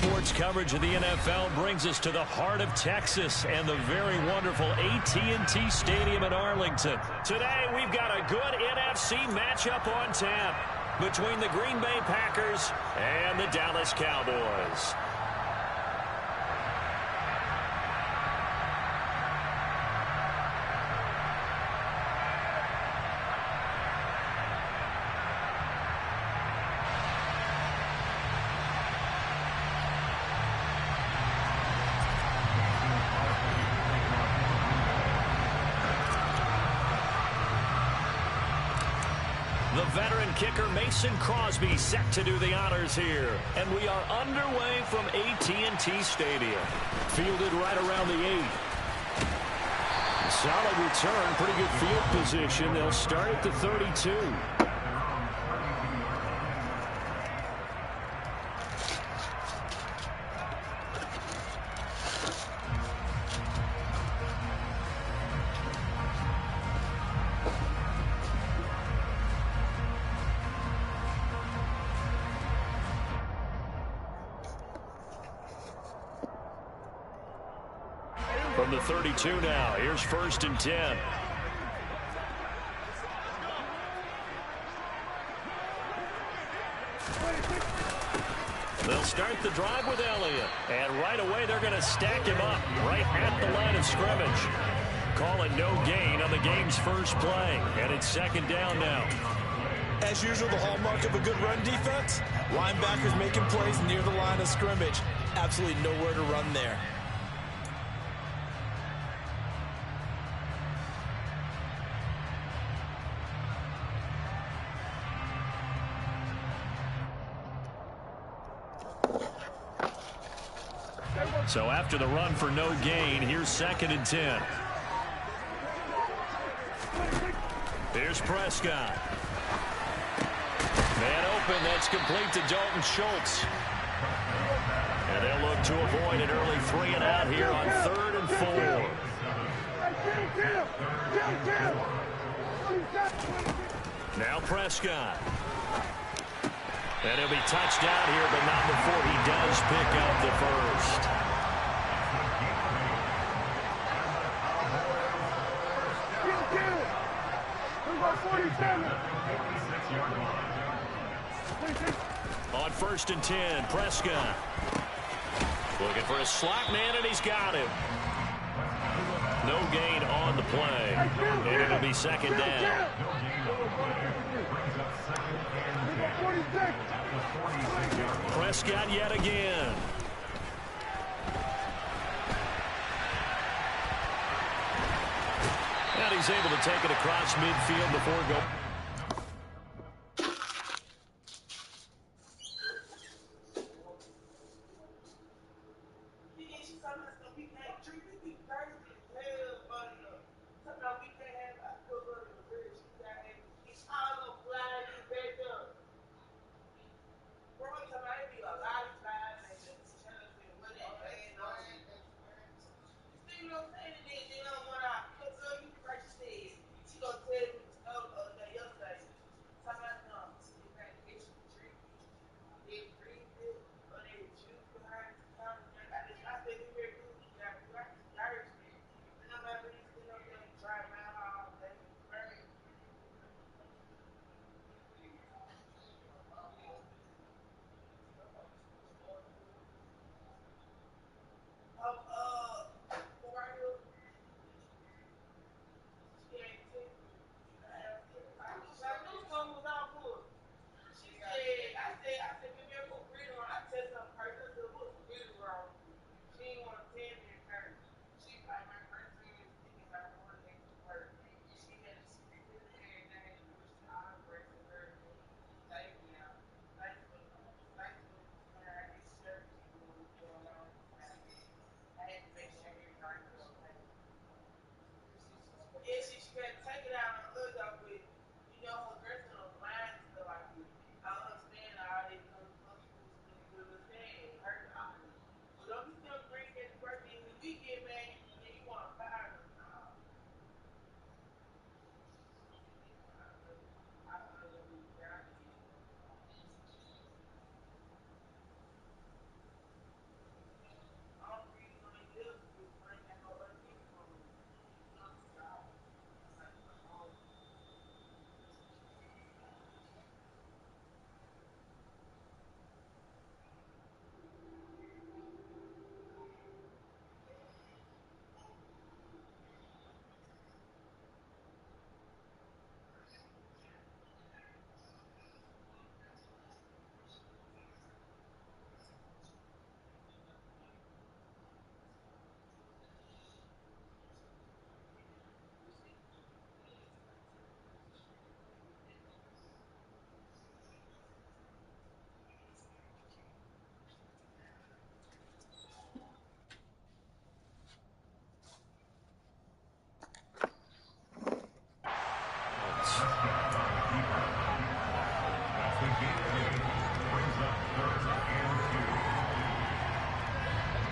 Sports coverage of the NFL brings us to the heart of Texas and the very wonderful AT&T Stadium in Arlington. Today, we've got a good NFC matchup on tap between the Green Bay Packers and the Dallas Cowboys. The veteran kicker Mason Crosby set to do the honors here. And we are underway from AT&T Stadium. Fielded right around the 8. Solid return, pretty good field position. They'll start at the 32. From the 32 now, here's 1st and 10. They'll start the drive with Elliott. And right away, they're going to stack him up right at the line of scrimmage. Calling no gain on the game's first play. And it's 2nd down now. As usual, the hallmark of a good run defense, linebackers making plays near the line of scrimmage. Absolutely nowhere to run there. So after the run for no gain, here's 2nd and 10. Here's Prescott. Man open, that's complete to Dalton Schultz. And they'll look to avoid an early 3 and out here on 3rd and 4. Now Prescott. And he'll be touched down here, but not before he does pick up the first. On 1st and 10, Prescott. Looking for a slot man, and he's got him. No gain on the play. And it'll be 2nd down. Prescott yet again. And he's able to take it across midfield before going.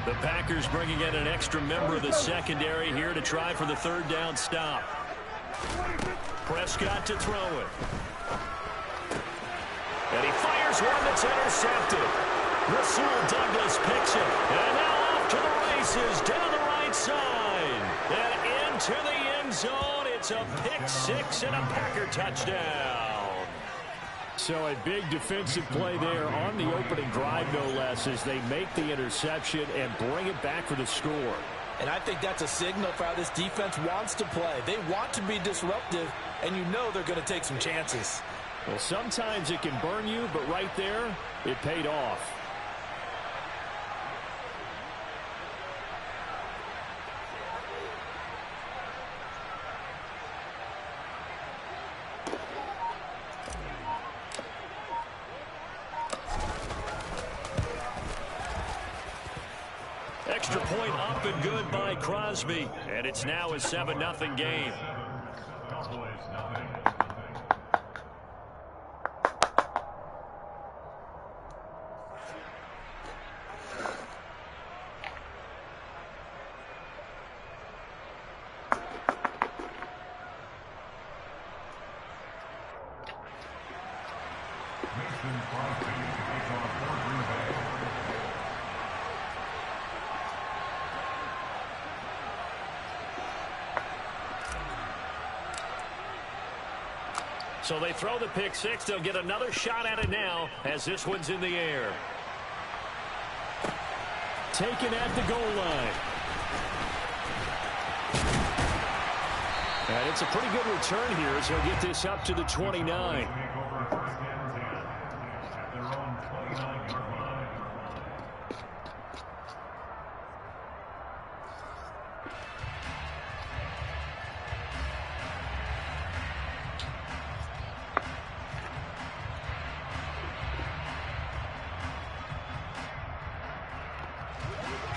The Packers bringing in an extra member of the secondary here to try for the third down stop. Prescott to throw it. And he fires one that's intercepted. Rasul Douglas picks it. And now off to the races down the right side. And into the end zone. It's a pick six and a Packer touchdown. So a big defensive play there on the opening drive, no less, as they make the interception and bring it back for the score. And I think that's a signal for how this defense wants to play. They want to be disruptive, and you know they're going to take some chances. Well, sometimes it can burn you, but right there, it paid off. Extra point up and good by Crosby. And it's now a 7-0 game. So they throw the pick six. They'll get another shot at it now as this one's in the air. Taken at the goal line. And it's a pretty good return here as he'll get this up to the 29.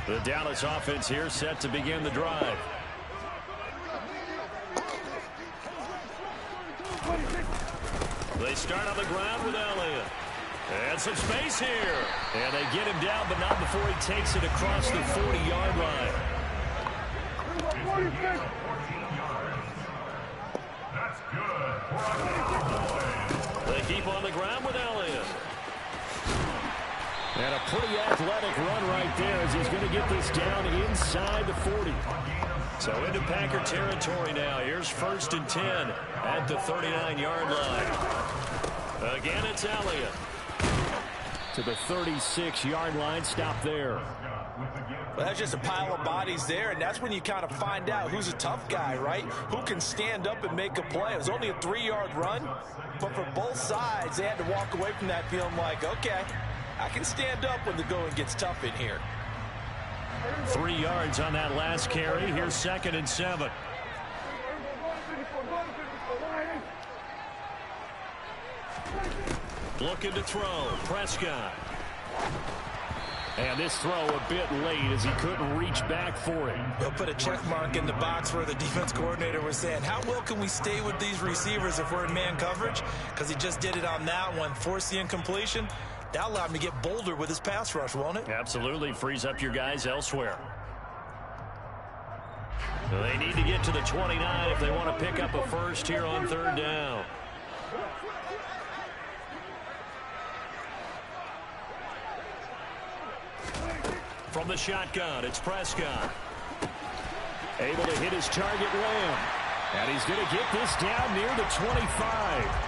The Dallas offense here set to begin the drive. They start on the ground with Elliott. And some space here. And they get him down, but not before he takes it across the 40-yard line. That's good. They keep on the ground with Elliott. And a pretty athletic run right there as he's going to get this down inside the 40. So into Packer territory now. Here's 1st and 10 at the 39-yard line. Again, it's Elliott. To the 36-yard line. Stop there. Well, that's just a pile of bodies there, and that's when you kind of find out who's a tough guy, right? Who can stand up and make a play. It was only a 3-yard run, but for both sides, they had to walk away from that feeling like, okay, I can stand up when the going gets tough in here. 3 yards on that last carry. Here's 2nd and 7. Looking to throw. Prescott. And this throw a bit late as he couldn't reach back for it. They'll put a check mark in the box where the defense coordinator was saying, how well can we stay with these receivers if we're in man coverage? Because he just did it on that one. Forced the incompletion. That allowed him to get bolder with his pass rush, won't it? Absolutely. Frees up your guys elsewhere. They need to get to the 29 if they want to pick up a first here on 3rd down. From the shotgun, it's Prescott. Able to hit his target, Lamb. And he's going to get this down near the 25.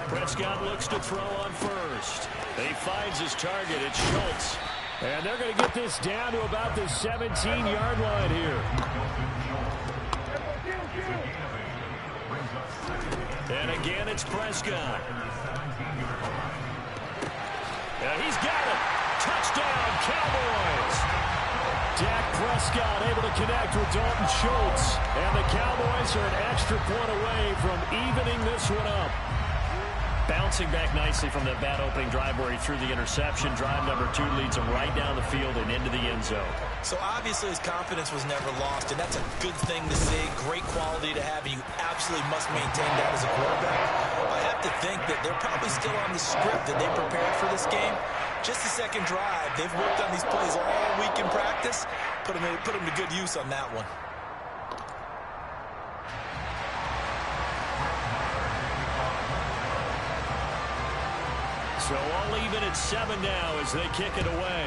Prescott looks to throw on 1st. He finds his target. It's Schultz. And they're going to get this down to about the 17-yard line here. And again, it's Prescott. And he's got it. Touchdown, Cowboys. Dak Prescott able to connect with Dalton Schultz. And the Cowboys are an extra point away from evening this one up. Bouncing back nicely from that bad opening drive where he threw the interception. Drive number 2 leads him right down the field and into the end zone. So obviously his confidence was never lost, and that's a good thing to see. Great quality to have, and you absolutely must maintain that as a quarterback. I have to think that they're probably still on the script that they prepared for this game. Just the second drive. They've worked on these plays all week in practice. Put them to good use on that one. So all even at 7 now as they kick it away.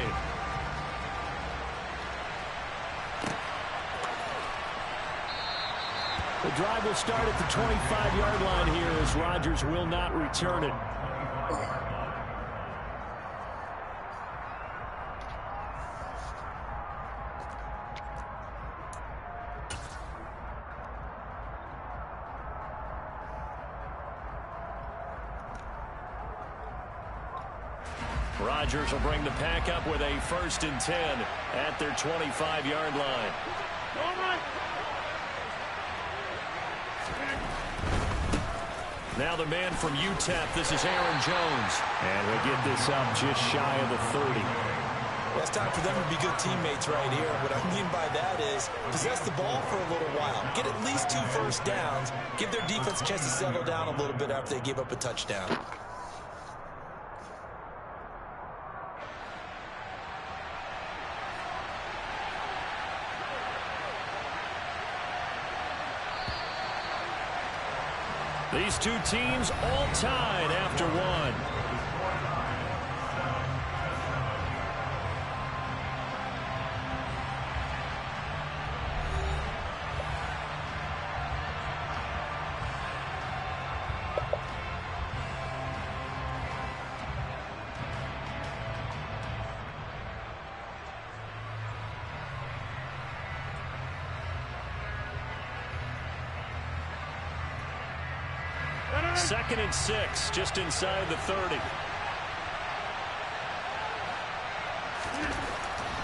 The drive will start at the 25-yard line here as Rodgers will not return it. Rodgers will bring the pack up with a 1st and 10 at their 25-yard line. Now the man from UTEP, this is Aaron Jones. And we'll get this up just shy of the 30. Well, it's time for them to be good teammates right here. What I mean by that is possess the ball for a little while. Get at least 2 first downs. Give their defense a chance to settle down a little bit after they give up a touchdown. These two teams all tied after 1. Second and 6, just inside the 30.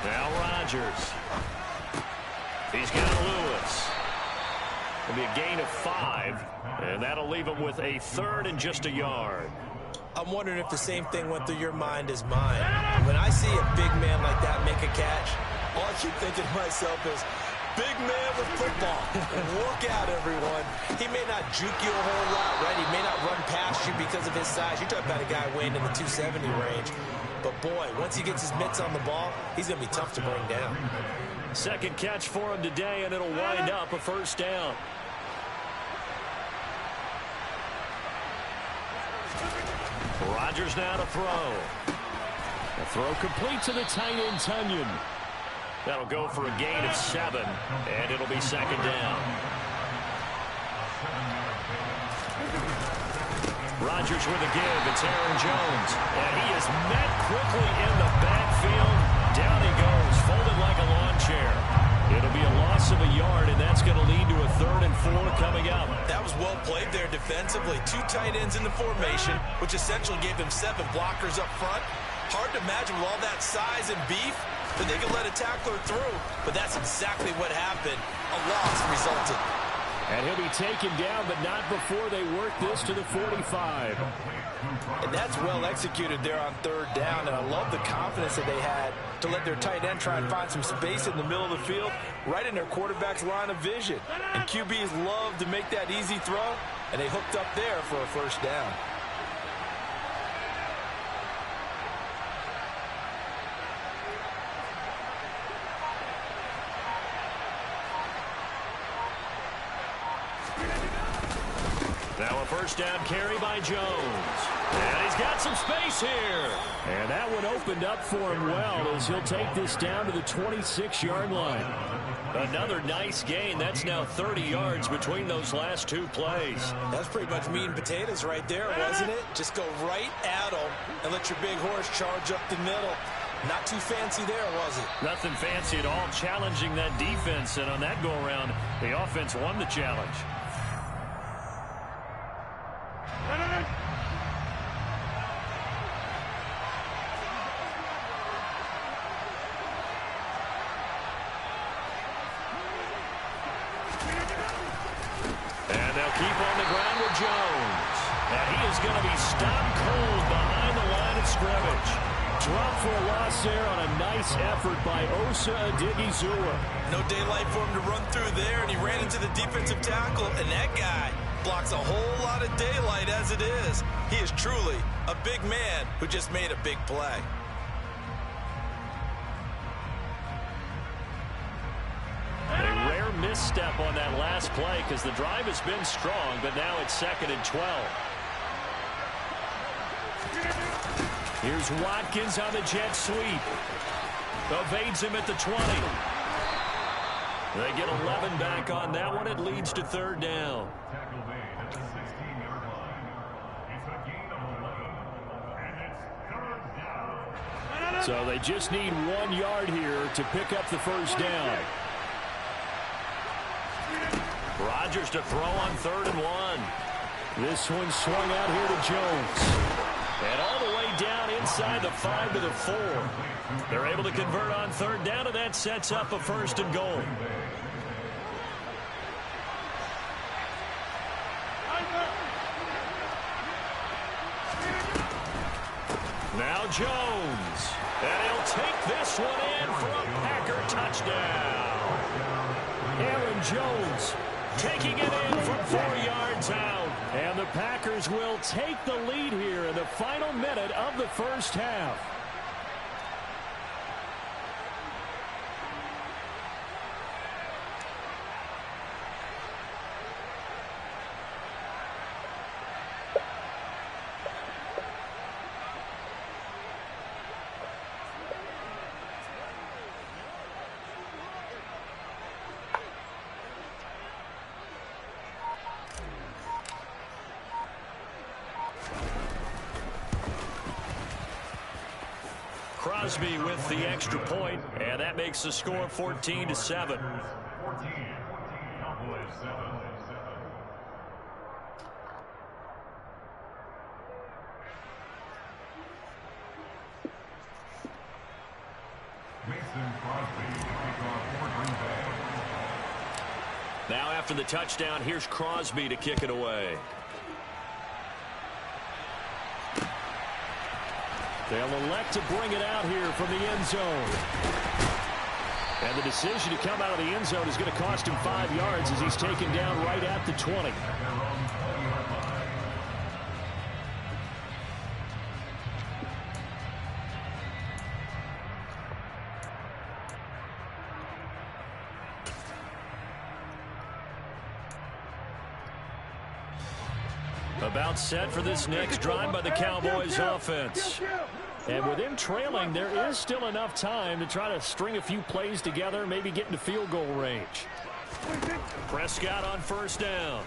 Now Rodgers. He's got Lewis. It'll be a gain of 5, and that'll leave him with a 3rd and just a yard. I'm wondering if the same thing went through your mind as mine. When I see a big man like that make a catch, all I keep thinking to myself is, big man with football. Look out, everyone. He may not juke you a whole lot, right? He may not run past you because of his size. You're talking about a guy weighing in the 270 range. But, boy, once he gets his mitts on the ball, he's going to be tough to bring down. Second catch for him today, and it'll wind up a 1st down. Rodgers now to throw. The throw complete to the tight end, Tunyon. That'll go for a gain of 7, and it'll be 2nd down. Rodgers with a give. It's Aaron Jones. And he is met quickly in the backfield. Down he goes, folded like a lawn chair. It'll be a loss of a yard, and that's going to lead to a 3rd and 4 coming up. That was well played there defensively. 2 tight ends in the formation, which essentially gave them 7 blockers up front. Hard to imagine with all that size and beef that they could let a tackler through, but that's exactly what happened. A loss resulted. And he'll be taken down, but not before they work this to the 45. And that's well executed there on 3rd down, and I love the confidence that they had to let their tight end try and find some space in the middle of the field, right in their quarterback's line of vision. And QBs love to make that easy throw, and they hooked up there for a 1st down. Now a 1st down carry by Jones. And he's got some space here. And that one opened up for him well as he'll take this down to the 26-yard line. Another nice gain. That's now 30 yards between those last 2 plays. That's pretty much meat and potatoes right there, wasn't it? Just go right at them and let your big horse charge up the middle. Not too fancy there, was it? Nothing fancy at all, challenging that defense. And on that go-around, the offense won the challenge. And they'll keep on the ground with Jones. And he is going to be stopped cold behind the line of scrimmage. Drop for a loss there on a nice effort by Osa Odighizuwa. No daylight for him to run through there, and he ran into the defensive tackle, and that guy blocks a whole lot of daylight as it is. He is truly a big man who just made a big play. A rare misstep on that last play because the drive has been strong, but now it's 2nd and 12. Here's Watkins on the jet sweep. Evades him at the 20. They get 11 back on that one. It leads to 3rd down. So they just need 1 yard here to pick up the 1st down. Rodgers to throw on 3rd and 1. This one swung out here to Jones. And all the way down inside the 5 to the 4. They're able to convert on 3rd down, and that sets up a 1st and goal. Now Jones. And he'll take this one in for a Packer touchdown. Aaron Jones taking it in from 4 yards out. And the Packers will take the lead here in the final minute of the 1st half. Crosby with the extra point, and that makes the score 14-7. Now after the touchdown, here's Crosby to kick it away. They'll elect to bring it out here from the end zone. And the decision to come out of the end zone is going to cost him 5 yards as he's taken down right at the 20. About set for this next drive by the Cowboys offense. And with him trailing, there is still enough time to try to string a few plays together, maybe get into field goal range. Prescott on 1st down.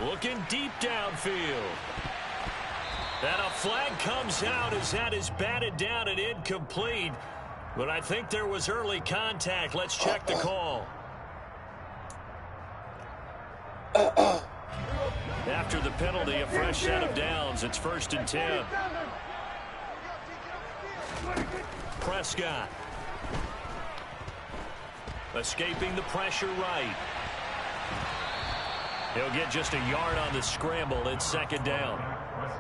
Looking deep downfield. And a flag comes out as that is batted down and incomplete. But I think there was early contact. Let's check the call. After the penalty, a fresh set of downs. It's 1st and 10. Prescott. Escaping the pressure right. He'll get just a yard on the scramble. It's 2nd down.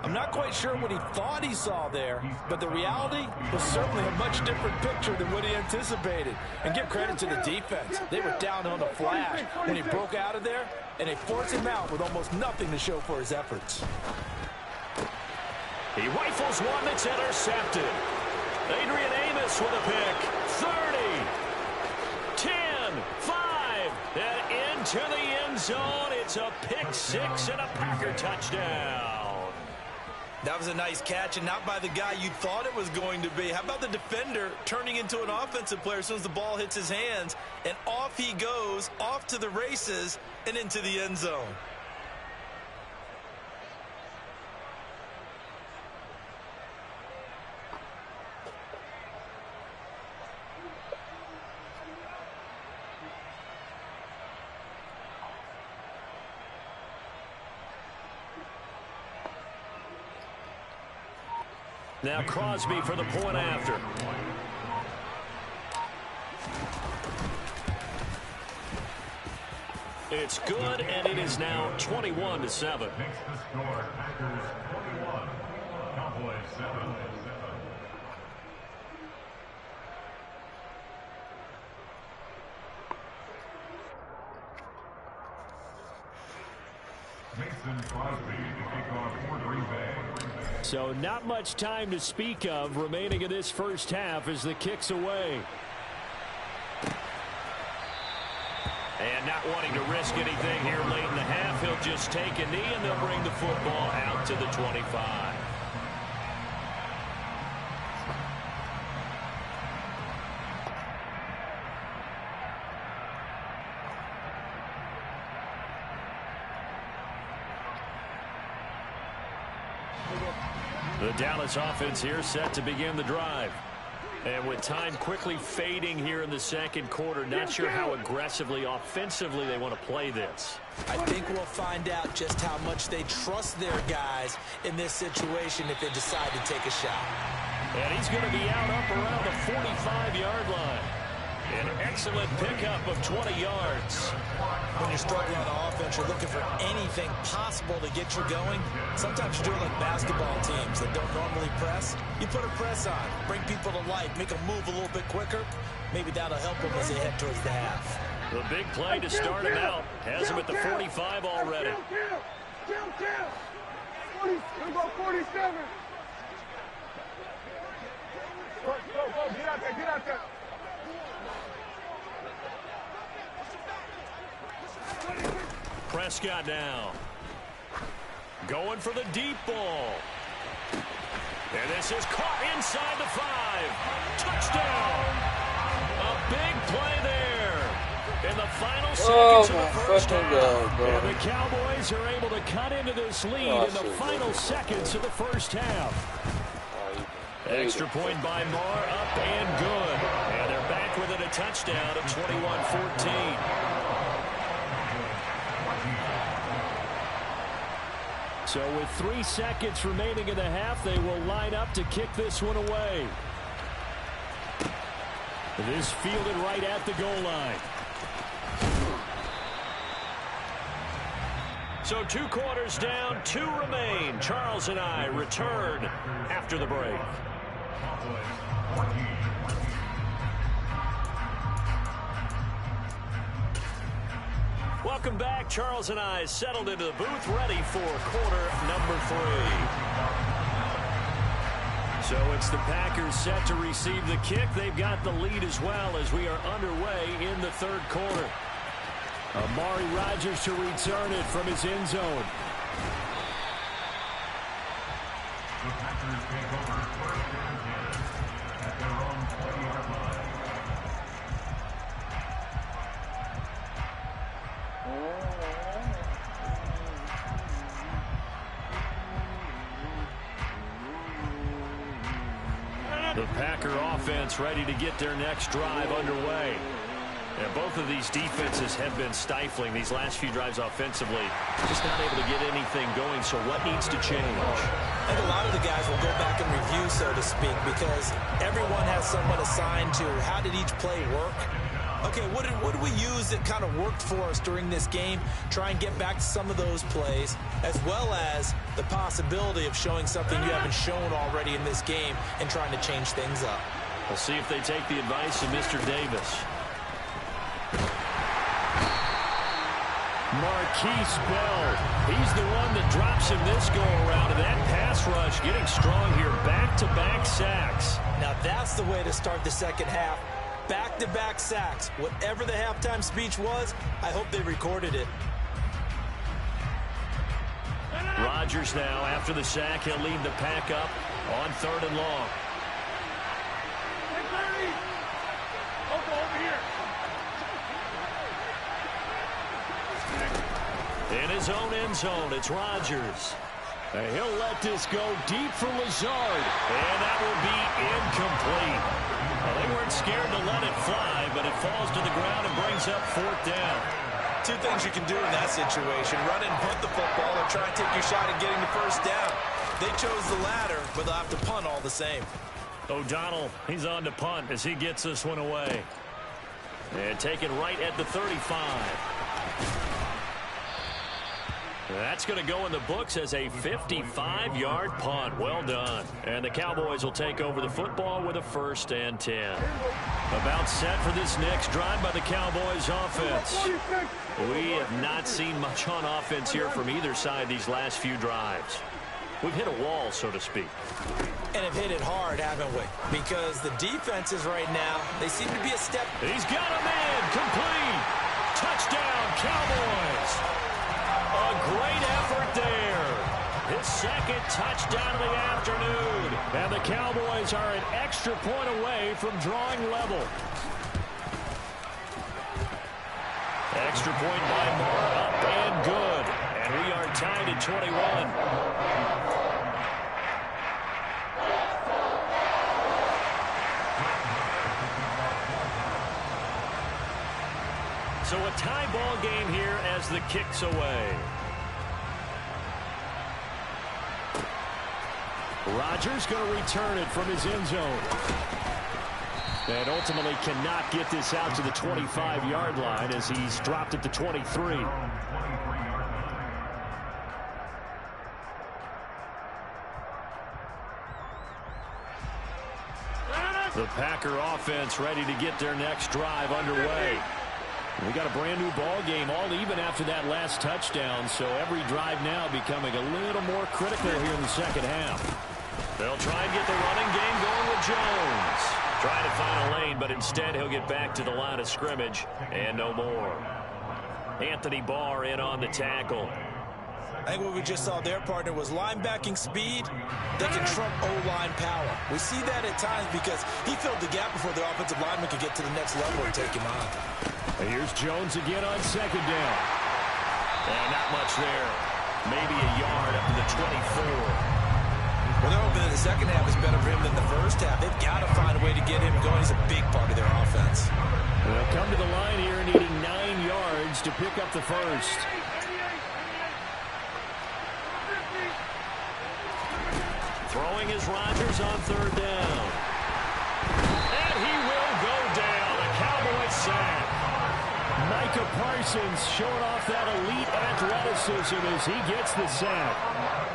I'm not quite sure what he thought he saw there, but the reality was certainly a much different picture than what he anticipated. And give credit to the defense. They were down on the flash when he broke out of there, and they forced him out with almost nothing to show for his efforts. He rifles one that's intercepted. Adrian Amos with a pick. 30, 10, 5, and into the end zone. It's a pick 6 and a Packer touchdown. That was a nice catch, and not by the guy you thought it was going to be. How about the defender turning into an offensive player as soon as the ball hits his hands, and off he goes, off to the races, and into the end zone. Now Crosby for the point after. It's good, and it is now 21-7. Makes the score. Packers 21, Cowboys 7. Mason Crosby to kick off for Green Bay. So not much time to speak of remaining in this first half as the kick's away. And not wanting to risk anything here late in the half, he'll just take a knee and they'll bring the football out to the 25. The Dallas offense here set to begin the drive. And with time quickly fading here in the second quarter, not sure how aggressively, offensively they want to play this. I think we'll find out just how much they trust their guys in this situation if they decide to take a shot. And he's going to be out up around the 45-yard line. An excellent pickup of 20 yards. When you're struggling on offense, you're looking for anything possible to get you going. Sometimes you're doing like basketball teams that don't normally press. You put a press on, bring people to life, make them move a little bit quicker. Maybe that'll help them as they head towards the half. The big play to start him out has him at the 45 already. Kill. 40, we'll go 47. Go, get out there. Prescott now. Going for the deep ball. And this is caught inside the 5. Touchdown. A big play there. In the final seconds of the first half. And the Cowboys are able to cut into this lead in the final seconds of the first half. Extra point by Marr, up and good. And they're back within a touchdown of 21-14. So with 3 seconds remaining in the half, they will line up to kick this one away. This fielded right at the goal line. So 2 quarters down, 2 remain. Charles and I return after the break. Welcome back. Charles and I settled into the booth, ready for quarter number 3. So it's the Packers set to receive the kick. They've got the lead as well as we are underway in the third quarter. Amari Rodgers to return it from his end zone. The Packers take over first and 10 at their own 20-yard line. The Packer offense ready to get their next drive underway. And both of these defenses have been stifling these last few drives offensively. Just not able to get anything going, so what needs to change? I think a lot of the guys will go back and review, so to speak, because everyone has someone assigned to how did each play work. Okay, what did we use that kind of worked for us during this game? Try and get back to some of those plays, as well as the possibility of showing something you haven't shown already in this game and trying to change things up. We'll see if they take the advice of Mr. Davis. Marquise Bell, he's the one that drops him this go-around, and that pass rush getting strong here, back-to-back sacks. Now that's the way to start the second half. Back-to-back sacks. Whatever the halftime speech was, I hope they recorded it. Rodgers now, after the sack, he'll lead the pack up on 3rd and long. Over here. In his own end zone, it's Rodgers. And he'll let this go deep for Lazard. And that will be incomplete. Well, they weren't scared to let it fly, but it falls to the ground and brings up 4th down. 2 things you can do in that situation. Run and punt the football or try and take your shot at getting the first down. They chose the latter, but they'll have to punt all the same. O'Donnell, he's on to punt as he gets this one away. And taken right at the 35. That's going to go in the books as a 55-yard punt. Well done. And the Cowboys will take over the football with a 1st and 10. About set for this next drive by the Cowboys offense. We have not seen much on offense here from either side these last few drives. We've hit a wall, so to speak. And have hit it hard, haven't we? Because the defenses right now, they seem to be a step. He's got him in. Complete. Touchdown, Cowboys. A great effort there. His 2nd touchdown of the afternoon. And the Cowboys are an extra point away from drawing level. Extra point by Moore, up and good. And we are tied at 21. So a tie ball game here as the kick's away. Rodgers going to return it from his end zone. And ultimately cannot get this out to the 25-yard line as he's dropped at the 23. The Packer offense ready to get their next drive underway. We got a brand new ball game, all even after that last touchdown, so every drive now becoming a little more critical here in the second half. They'll try and get the running game going with Jones. Trying to find a lane, but instead he'll get back to the line of scrimmage and no more. Anthony Barr in on the tackle. I think what we just saw there, partner, was linebacking speed that can trump O-line power. We see that at times because he filled the gap before the offensive lineman could get to the next level and take him on. Here's Jones again on 2nd down. And not much there. Maybe a yard up to the 24. Well, they're hoping that the second half is better for him than the first half. They've got to find a way to get him going. He's a big part of their offense. They'll come to the line here needing 9 yards to pick up the first. Throwing is Rodgers on 3rd down. And he will go down. A Cowboys sack. Micah Parsons showing off that elite athleticism as he gets the sack.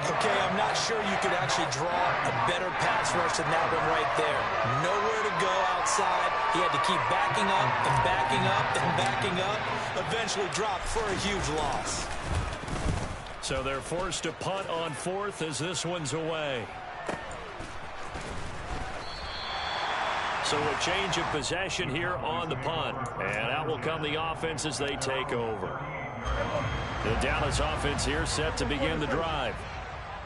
Okay, I'm not sure you could actually draw a better pass rush than that one right there. Nowhere to go outside. He had to keep backing up and backing up and backing up. Eventually dropped for a huge loss. So they're forced to punt on 4th as this one's away. So a change of possession here on the punt. And out will come the offense as they take over. The Dallas offense here set to begin the drive.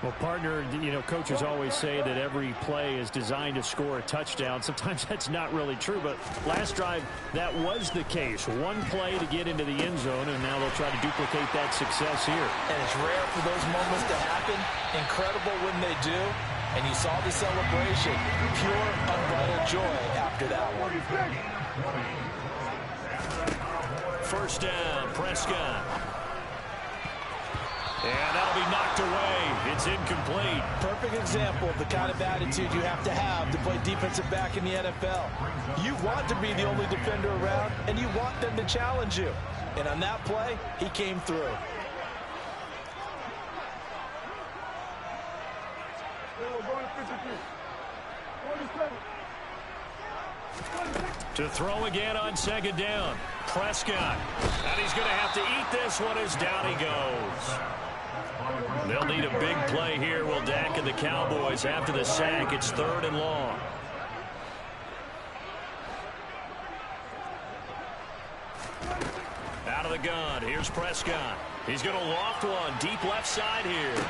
Well, partner, you know, coaches always say that every play is designed to score a touchdown. Sometimes that's not really true, but last drive, that was the case. One play to get into the end zone, and now they'll try to duplicate that success here. And it's rare for those moments to happen. Incredible when they do. And you saw the celebration. Pure, unbridled joy after that one. 1st down, Prescott. And that'll be knocked away. It's incomplete. Perfect example of the kind of attitude you have to play defensive back in the NFL. You want to be the only defender around, and you want them to challenge you. And on that play, he came through. To throw again on 2nd down. Prescott. And he's going to have to eat this one as down he goes. They'll need a big play here, will Dak and the Cowboys. After the sack, it's 3rd and long. Out of the gun, here's Prescott. He's going to loft one, deep left side here.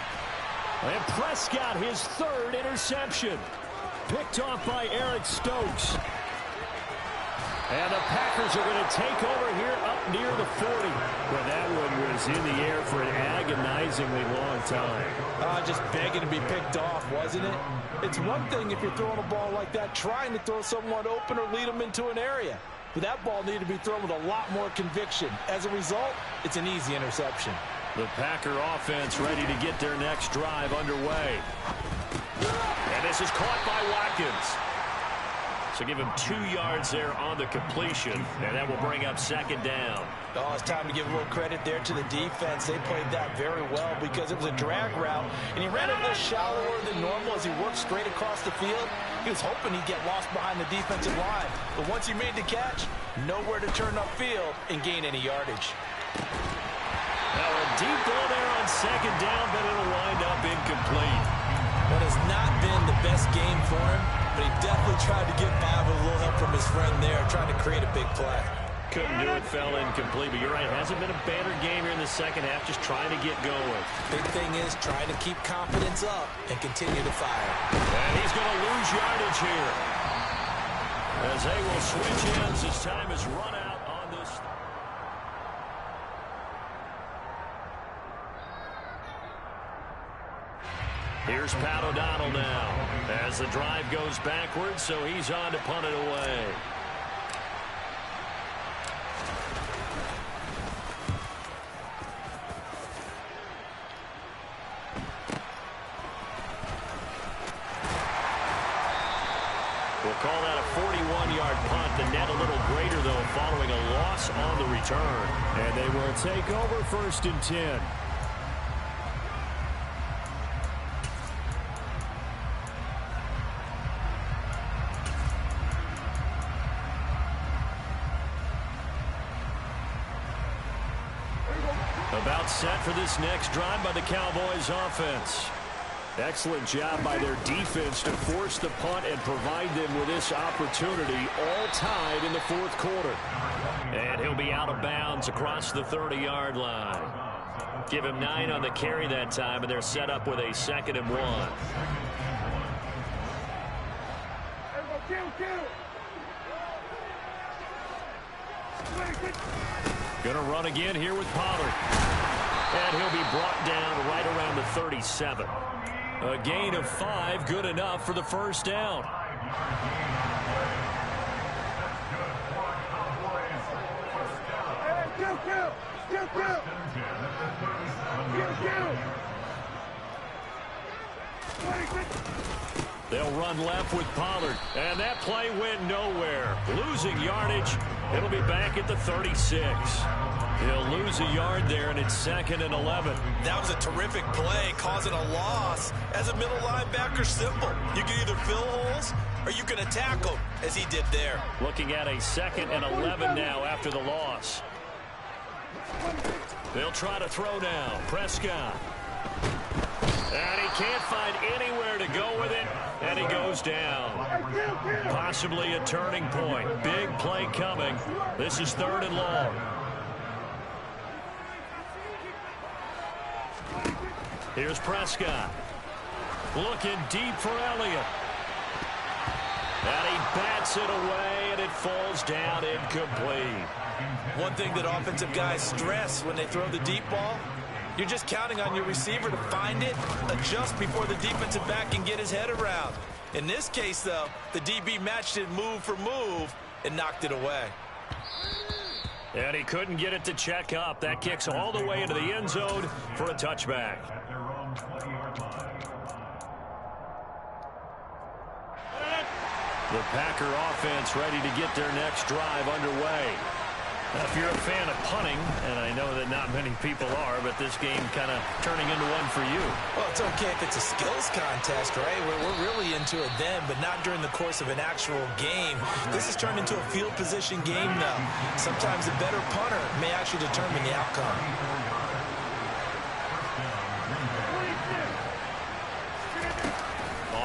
And Prescott, his 3rd interception. Picked off by Eric Stokes. And the Packers are going to take over here up near the 40. Well, that one was in the air for an agonizingly long time. Just begging to be picked off, wasn't it? It's one thing if you're throwing a ball like that, trying to throw someone open or lead them into an area. But that ball needed to be thrown with a lot more conviction. As a result, it's an easy interception. The Packer offense ready to get their next drive underway. And this is caught by Watkins. So give him 2 yards there on the completion, and that will bring up second down. Oh, it's time to give a little credit there to the defense. They played that very well because it was a drag route, and he ran it a little shallower than normal as he worked straight across the field. He was hoping he'd get lost behind the defensive line, but once he made the catch, nowhere to turn upfield and gain any yardage. Now a deep ball there on second down, but it'll wind up incomplete. That has not been the best game for him, but he definitely tried to get by with a little help from his friend there, trying to create a big play. Couldn't do it, fell incomplete, but you're right, it hasn't been a banner game here in the second half, just trying to get going. Big thing is trying to keep confidence up and continue to fire. And he's going to lose yardage here, as they will switch ends as time is run out on this. Here's Pat O'Donnell now as the drive goes backwards, so he's on to punt it away. We'll call that a 41-yard punt. The net a little greater, though, following a loss on the return. And they will take over 1st and 10. About set for this next drive by the Cowboys offense. Excellent job by their defense to force the punt and provide them with this opportunity, all tied in the 4th quarter. And he'll be out of bounds across the 30-yard line. Give him 9 on the carry that time, and they're set up with a 2nd and 1. Gonna run again here with Pollard. And he'll be brought down right around the 37. A gain of 5, good enough for the 1st down. They'll run left with Pollard, and that play went nowhere. Losing yardage, it'll be back at the 36. He'll lose a yard there, and it's 2nd and 11. That was a terrific play, causing a loss. As a middle linebacker, simple. You can either fill holes or you can attack them, as he did there. Looking at a 2nd and 11 now after the loss. They'll try to throw now. Prescott. And he can't find anywhere to go with it, and he goes down. Possibly a turning point. Big play coming. This is 3rd and long. Here's Prescott. Looking deep for Elliott. And he bats it away, and it falls down incomplete. One thing that offensive guys stress when they throw the deep ball, you're just counting on your receiver to find it, adjust before the defensive back can get his head around. In this case, though, the DB matched it move for move and knocked it away. And he couldn't get it to check up. That kicks all the way into the end zone for a touchback. The Packer offense ready to get their next drive underway. Now, if you're a fan of punting, and I know that not many people are, but this game kind of turning into one for you. Well, it's okay if it's a skills contest, right? We're really into it then, but not during the course of an actual game. This has turned into a field position game now. Sometimes a better punter may actually determine the outcome.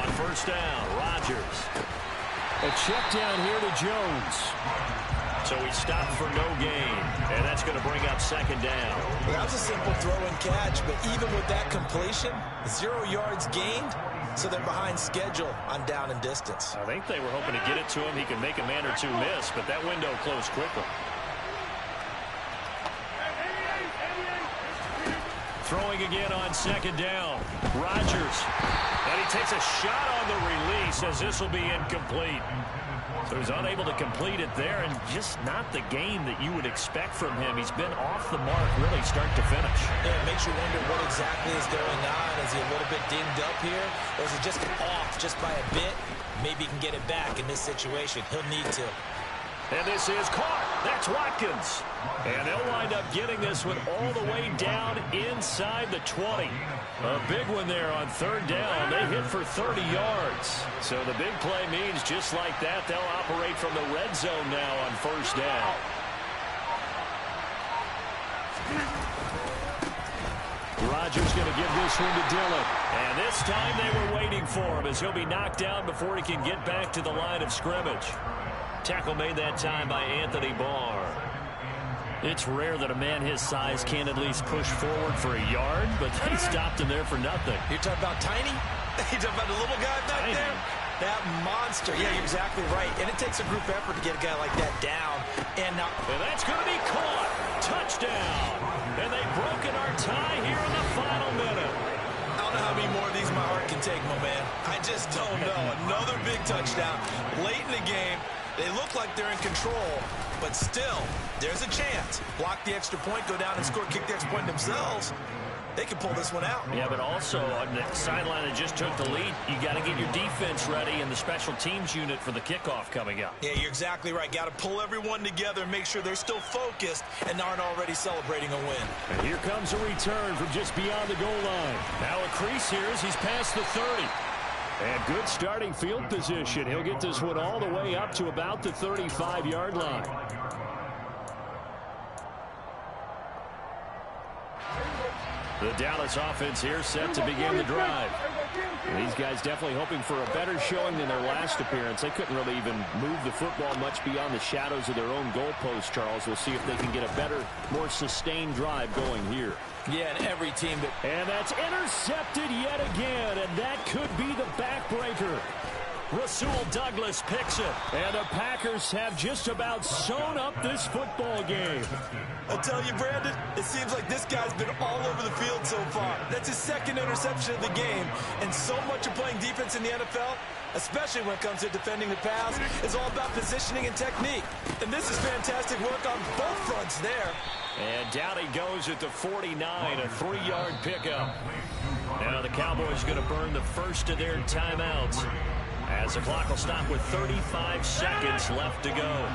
On 1st down, Rodgers. A check down here to Jones. So he stopped for no gain, and that's going to bring up 2nd down. Well, that was a simple throw and catch, but even with that completion, 0 yards gained, so they're behind schedule on down and distance. I think they were hoping to get it to him. He could make a man or two miss, but that window closed quickly. Throwing again on 2nd down. Rodgers. And he takes a shot on the release as this will be incomplete. So he's unable to complete it there, and just not the game that you would expect from him. He's been off the mark really start to finish. Yeah, it makes you wonder what exactly is going on. Is he a little bit dinged up here, or is he just off just by a bit? maybe he can get it back in this situation. He'll need to. And this is caught. That's Watkins. And they'll wind up getting this one all the way down inside the 20. A big one there on third down. They hit for 30 yards. So the big play means just like that, they'll operate from the red zone now on first down. Rodgers going to give this one to Dillon. And this time they were waiting for him as he'll be knocked down before he can get back to the line of scrimmage. Tackle made that time by Anthony Barr. It's rare that a man his size can't at least push forward for a yard, but they stopped him there for nothing. You're talking about tiny? You're talking about the little guy back there? That monster. Yeah, you're exactly right. And it takes a group effort to get a guy like that down. And that's going to be caught. Touchdown. And they've broken our tie here in the final minute. I don't know how many more of these my heart can take, my man. I just don't know. Another big touchdown late in the game. They look like they're in control, but still, there's a chance. Block the extra point, go down and score, kick the extra point themselves. They can pull this one out. Yeah, but also on the sideline that just took the lead, you got to get your defense ready and the special teams unit for the kickoff coming up. Yeah, you're exactly right. Got to pull everyone together and make sure they're still focused and aren't already celebrating a win. And here comes a return from just beyond the goal line. Now a crease here as he's past the 30. And good starting field position. He'll get this one all the way up to about the 35-yard line. The Dallas offense here set to begin the drive. And these guys definitely hoping for a better showing than their last appearance. They couldn't really even move the football much beyond the shadows of their own goalpost, Charles. We'll see if they can get a better, more sustained drive going here. Yeah, and every team that... And that's intercepted yet again, and that could be the backbreaker. Rasul Douglas picks it, and the Packers have just about sewn up this football game. I tell you, Brandon, it seems like this guy's been all over the field so far. That's his second interception of the game, and so much of playing defense in the NFL, especially when it comes to defending the pass, is all about positioning and technique. And this is fantastic work on both fronts there. And down he goes at the 49, a 3-yard pickup. Now the Cowboys going to burn the first of their timeouts, as the clock will stop with 35 seconds left to go.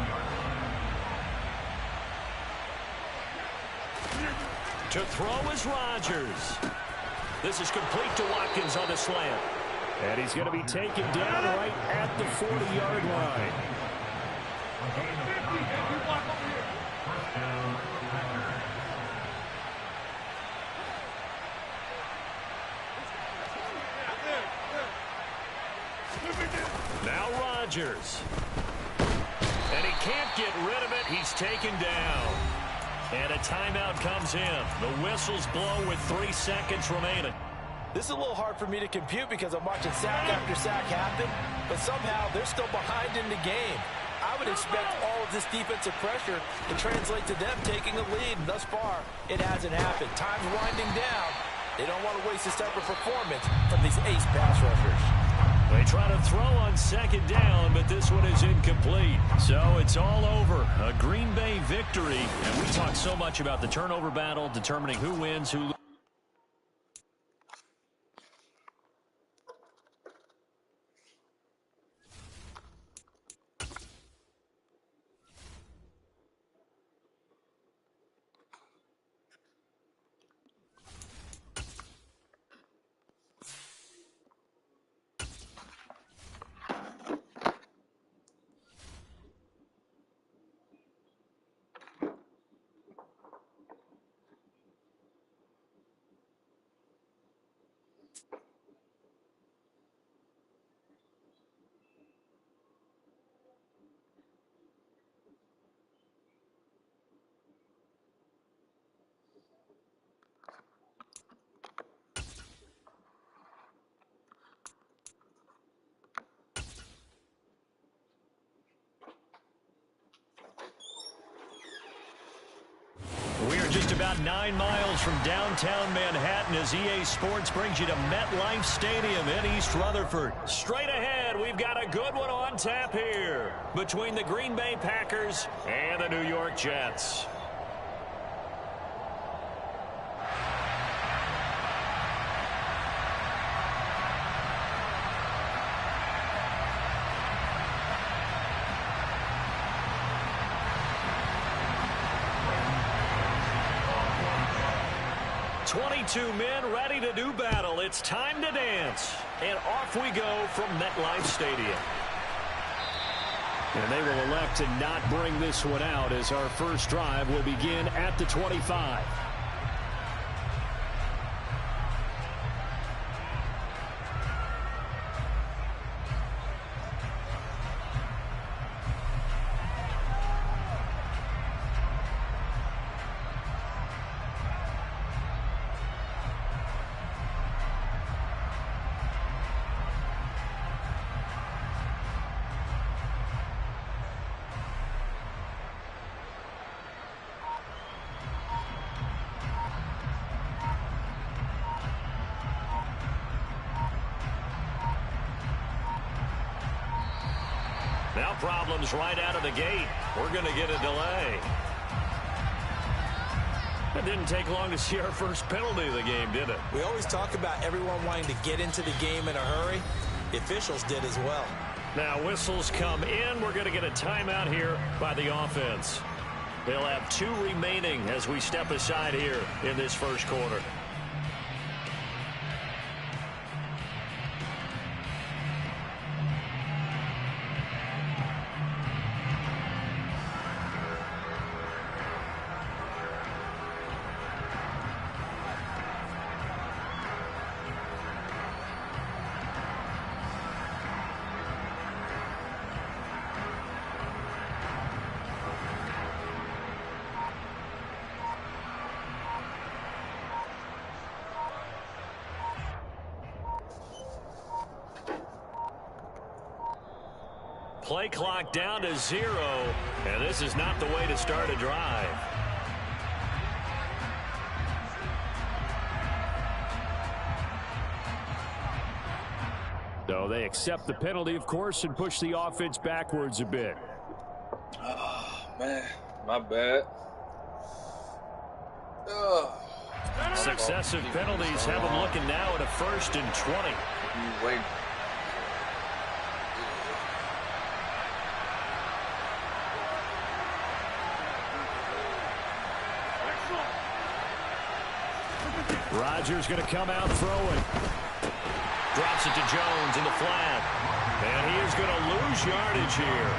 To throw is Rodgers. This is complete to Watkins on the slant. And he's going to be taken down right at the 40-yard line. Now Rodgers. And he can't get rid of it. He's taken down. And a timeout comes in. The whistles blow with 3 seconds remaining. This is a little hard for me to compute because I'm watching sack after sack happen, but somehow they're still behind in the game. I would expect all of this defensive pressure to translate to them taking a lead, and thus far, it hasn't happened. Time's winding down. They don't want to waste this type of performance from these ace pass rushers. They try to throw on second down, but this one is incomplete. So it's all over. A Green Bay victory. And we talk so much about the turnover battle, determining who wins, who loses. Just about 9 miles from downtown Manhattan as EA Sports brings you to MetLife Stadium in East Rutherford. Straight ahead, we've got a good one on tap here between the Green Bay Packers and the New York Jets. 22 men ready to do battle. It's time to dance. And off we go from MetLife Stadium. And they will elect to not bring this one out as our first drive will begin at the 25. Now problems right out of the gate. We're going to get a delay. It didn't take long to see our first penalty of the game, did it? We always talk about everyone wanting to get into the game in a hurry. The officials did as well. Now whistles come in. We're going to get a timeout here by the offense. They'll have 2 remaining as we step aside here in this first quarter. Play clock down to 0, and this is not the way to start a drive. So they accept the penalty, of course, and push the offense backwards a bit. Oh, man, my bad. Successive penalties have them looking now at a 1st and 20. Wait. Rodgers going to come out throwing. Drops it to Jones in the flat. And he is going to lose yardage here.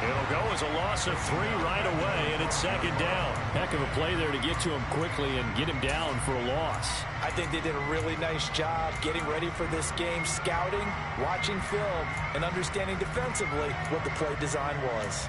It'll go as a loss of 3 right away, and it's 2nd down. Heck of a play there to get to him quickly and get him down for a loss. I think they did a really nice job getting ready for this game, scouting, watching film, and understanding defensively what the play design was.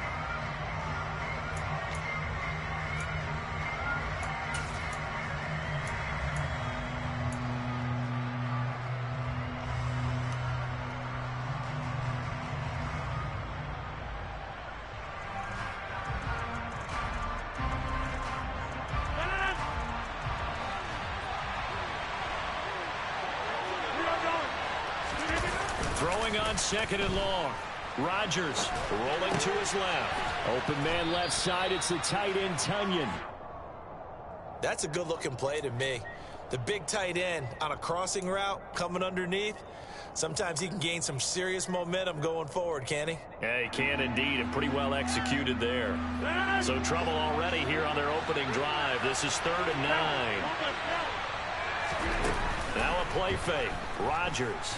Throwing on 2nd and long. Rodgers rolling to his left. Open man left side. It's the tight end, Tonyan. That's a good-looking play to me. The big tight end on a crossing route coming underneath. Sometimes he can gain some serious momentum going forward, can he? Yeah, he can indeed, and pretty well executed there. So trouble already here on their opening drive. This is 3rd and 9. Now a play fake. Rodgers.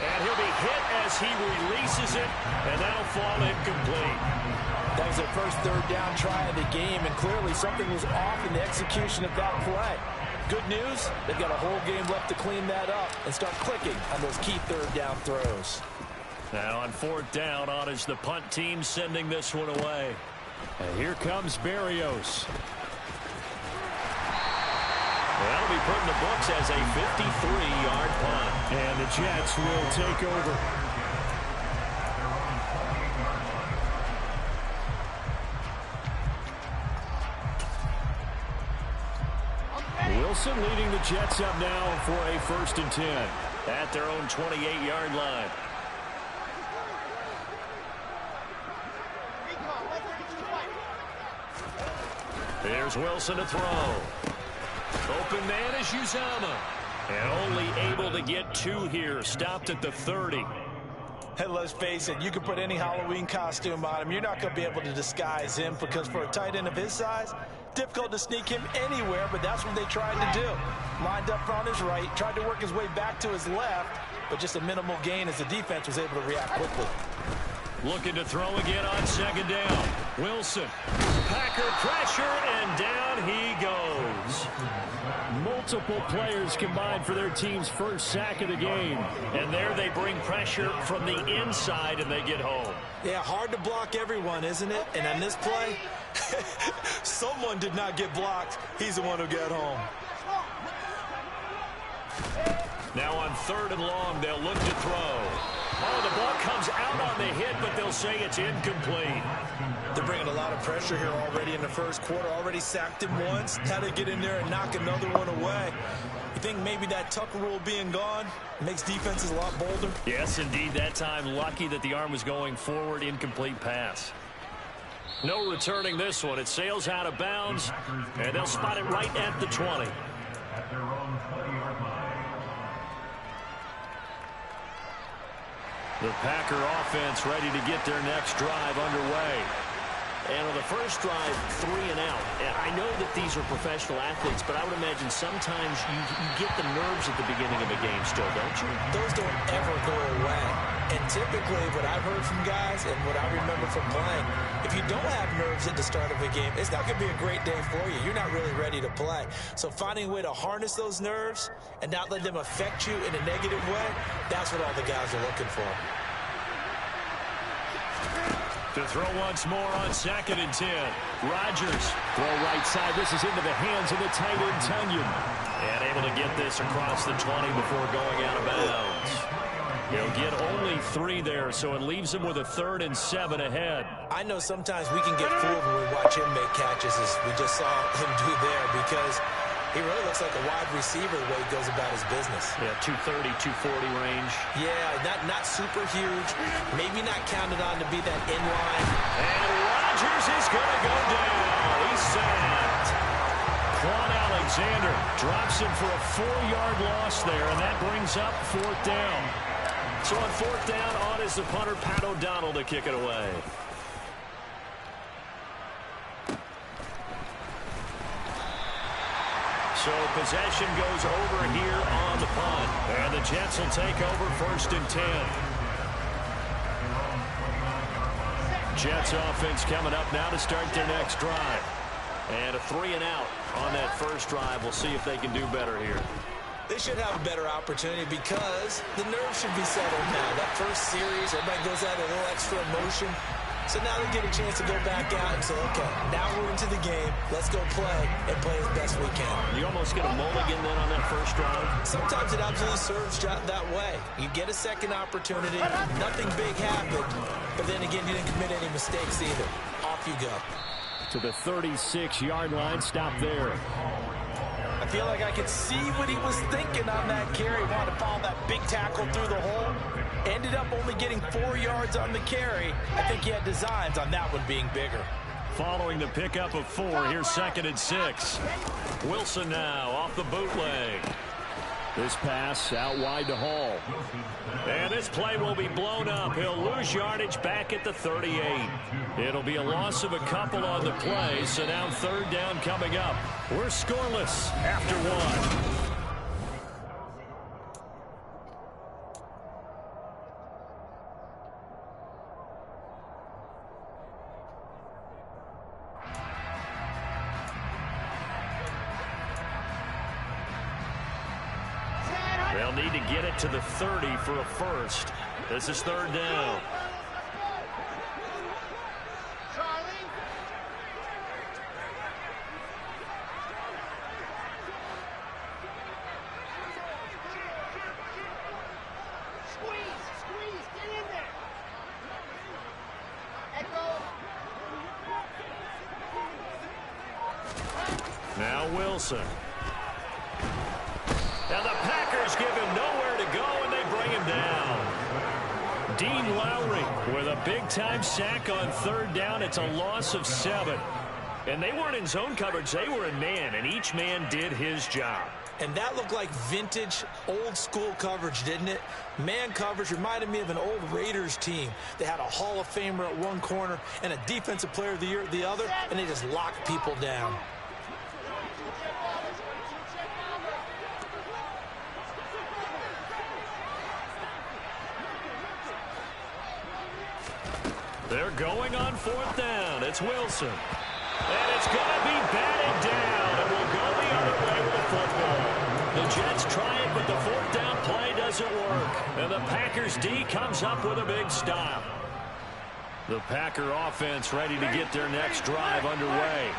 And he'll be hit as he releases it, and that'll fall incomplete. That was their first 3rd down try of the game, and clearly something was off in the execution of that play. Good news, they've got a whole game left to clean that up and start clicking on those key 3rd down throws. Now on 4th down, on is the punt team sending this one away. And here comes Berrios. That'll be put in the books as a 53-yard punt. And the Jets will take over. Wilson leading the Jets up now for a 1st and 10 at their own 28-yard line. Here's Wilson to throw. Open man is Uzomah. And only able to get 2 here. Stopped at the 30. Hey, let's face it, you can put any Halloween costume on him. You're not going to be able to disguise him because for a tight end of his size, Difficult to sneak him anywhere, but that's what they tried to do. Lined up on his right, tried to work his way back to his left, but just a minimal gain as the defense was able to react quickly. Looking to throw again on second down. Wilson. Packer pressure, and down he goes. Multiple players combined for their team's first sack of the game. And there they bring pressure from the inside, and they get home. Yeah, hard to block everyone, isn't it? And on this play, someone did not get blocked. He's the one who got home. Now on 3rd and long, they'll look to throw. Oh, the ball comes out on the hit, but they'll say it's incomplete. They're bringing a lot of pressure here already in the first quarter. Already sacked him once. Had to get in there and knock another one away. You think maybe that Tucker rule being gone makes defenses a lot bolder? Yes, indeed. That time, lucky that the arm was going forward. Incomplete pass. No returning this one. It sails out of bounds, and they'll spot it right at the 20. At their own 20-yard line. The Packer offense ready to get their next drive underway. And on the first drive, 3 and out. And I know that these are professional athletes, but I would imagine sometimes you get the nerves at the beginning of a game still, don't you? Those don't ever go away. And typically what I've heard from guys and what I remember from playing, if you don't have nerves at the start of a game, it's not going to be a great day for you. You're not really ready to play. So finding a way to harness those nerves and not let them affect you in a negative way, that's what all the guys are looking for. To throw once more on 2nd and 10. Rodgers, throw right side. This is into the hands of the tight end, Tunyon. And able to get this across the 20 before going out of bounds. He'll get only 3 there, so it leaves him with a 3rd and 7 ahead. I know sometimes we can get fooled when we watch him make catches, as we just saw him do there, because he really looks like a wide receiver the way he goes about his business. Yeah, 230, 240 range. Yeah, not super huge. Maybe not counted on to be that inline. And Rodgers is going to go down. He's sacked. Quan Alexander drops him for a 4-yard loss there, and that brings up 4th down. So on 4th down, on is the punter, Pat O'Donnell, to kick it away. So possession goes over here on the punt. And the Jets will take over 1st and 10. Jets offense coming up now to start their next drive. And a 3 and out on that first drive. We'll see if they can do better here. They should have a better opportunity because the nerves should be settled now. That first series, everybody goes out with a little extra emotion. So now they get a chance to go back out and say, okay, now we're into the game. Let's go play and play as best we can. You almost get a mulligan then on that first drive? Sometimes it absolutely serves that way. You get a second opportunity. Nothing big happened. But then again, you didn't commit any mistakes either. Off you go. To the 36-yard line. Stop there. I feel like I could see what he was thinking on that carry. Wanted to follow that big tackle through the hole. Ended up only getting 4 yards on the carry. I think he had designs on that one being bigger. Following the pickup of 4, here's 2nd and 6. Wilson now off the bootleg. This pass out wide to Hall. And this play will be blown up. He'll lose yardage back at the 38. It'll be a loss of a couple on the play, so now 3rd down coming up. We're scoreless after 1. They'll need to get it to the 30 for a first. This is 3rd down. Squeeze, get in there. Echo. Now Wilson. Now the Packers give him nowhere to go, and they bring him down. Dean Lowry with a big-time sack on 3rd down. It's a loss of 7. And they weren't in zone coverage. They were in man, and each man did his job. And that looked like vintage, old-school coverage, didn't it? Man coverage reminded me of an old Raiders team. They had a Hall of Famer at one corner and a Defensive Player of the Year at the other, and they just locked people down. They're going on 4th down. It's Wilson. And it's going to be batted down. It will go the other way with the football. The Jets try it, but the 4th down play doesn't work. And the Packers D comes up with a big stop. The Packer offense ready to get their next drive underway.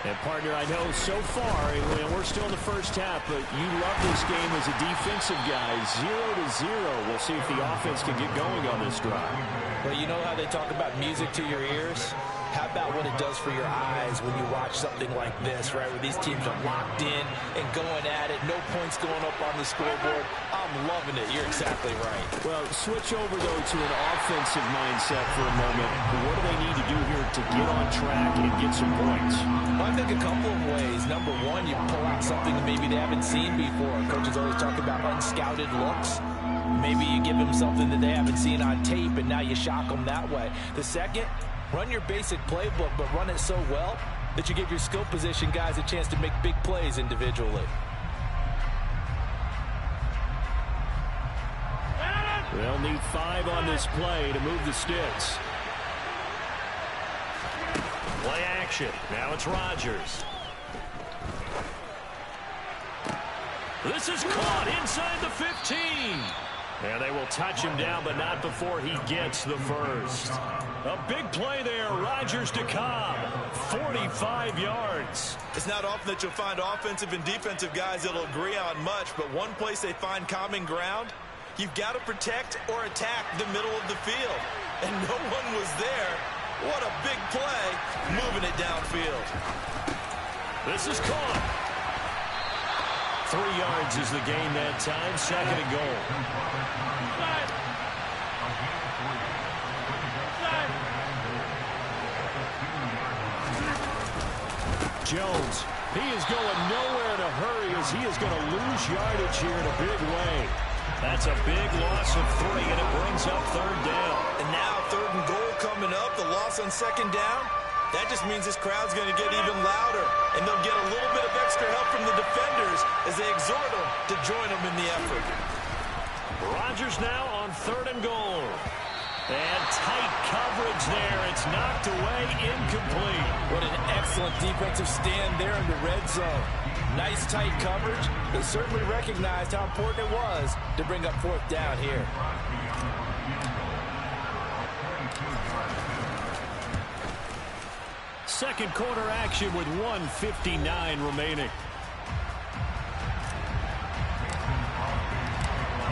And, partner, I know so far, and we're still in the first half, but you love this game as a defensive guy. 0-0. We'll see if the offense can get going on this drive. Well, you know how they talk about music to your ears? How about what it does for your eyes when you watch something like this, right, where these teams are locked in and going at it, no points going up on the scoreboard? I'm loving it. You're exactly right. Well, switch over, though, to an offensive mindset for a moment. What do they need to do here to get on track and get some points? Well, I think a couple of ways. Number one, you pull out something that maybe they haven't seen before. Coaches always talk about unscouted looks. Maybe you give them something that they haven't seen on tape, and now you shock them that way. The second, run your basic playbook, but run it so well that you give your skill position guys a chance to make big plays individually. They'll need 5 on this play to move the sticks. Play action. Now it's Rodgers. This is caught inside the 15. And they will touch him down, but not before he gets the first. A big play there. Rodgers to Cobb. 45 yards. It's not often that you'll find offensive and defensive guys that'll agree on much, but one place they find common ground, you've got to protect or attack the middle of the field. And no one was there. What a big play, moving it downfield. This is caught. 3 yards is the gain that time. 2nd and goal. Jones, he is going nowhere in a hurry as he is going to lose yardage here in a big way. That's a big loss of 3, and it brings up 3rd down. And now 3rd and goal coming up, the loss on 2nd down. That just means this crowd's going to get even louder, and they'll get a little bit of extra help from the defenders as they exhort them to join them in the effort. Rodgers now on 3rd and goal. And tight coverage there. It's knocked away, incomplete. What an excellent defensive stand there in the red zone. Nice tight coverage. They certainly recognized how important it was to bring up 4th down here. Second quarter action with 1:59 remaining.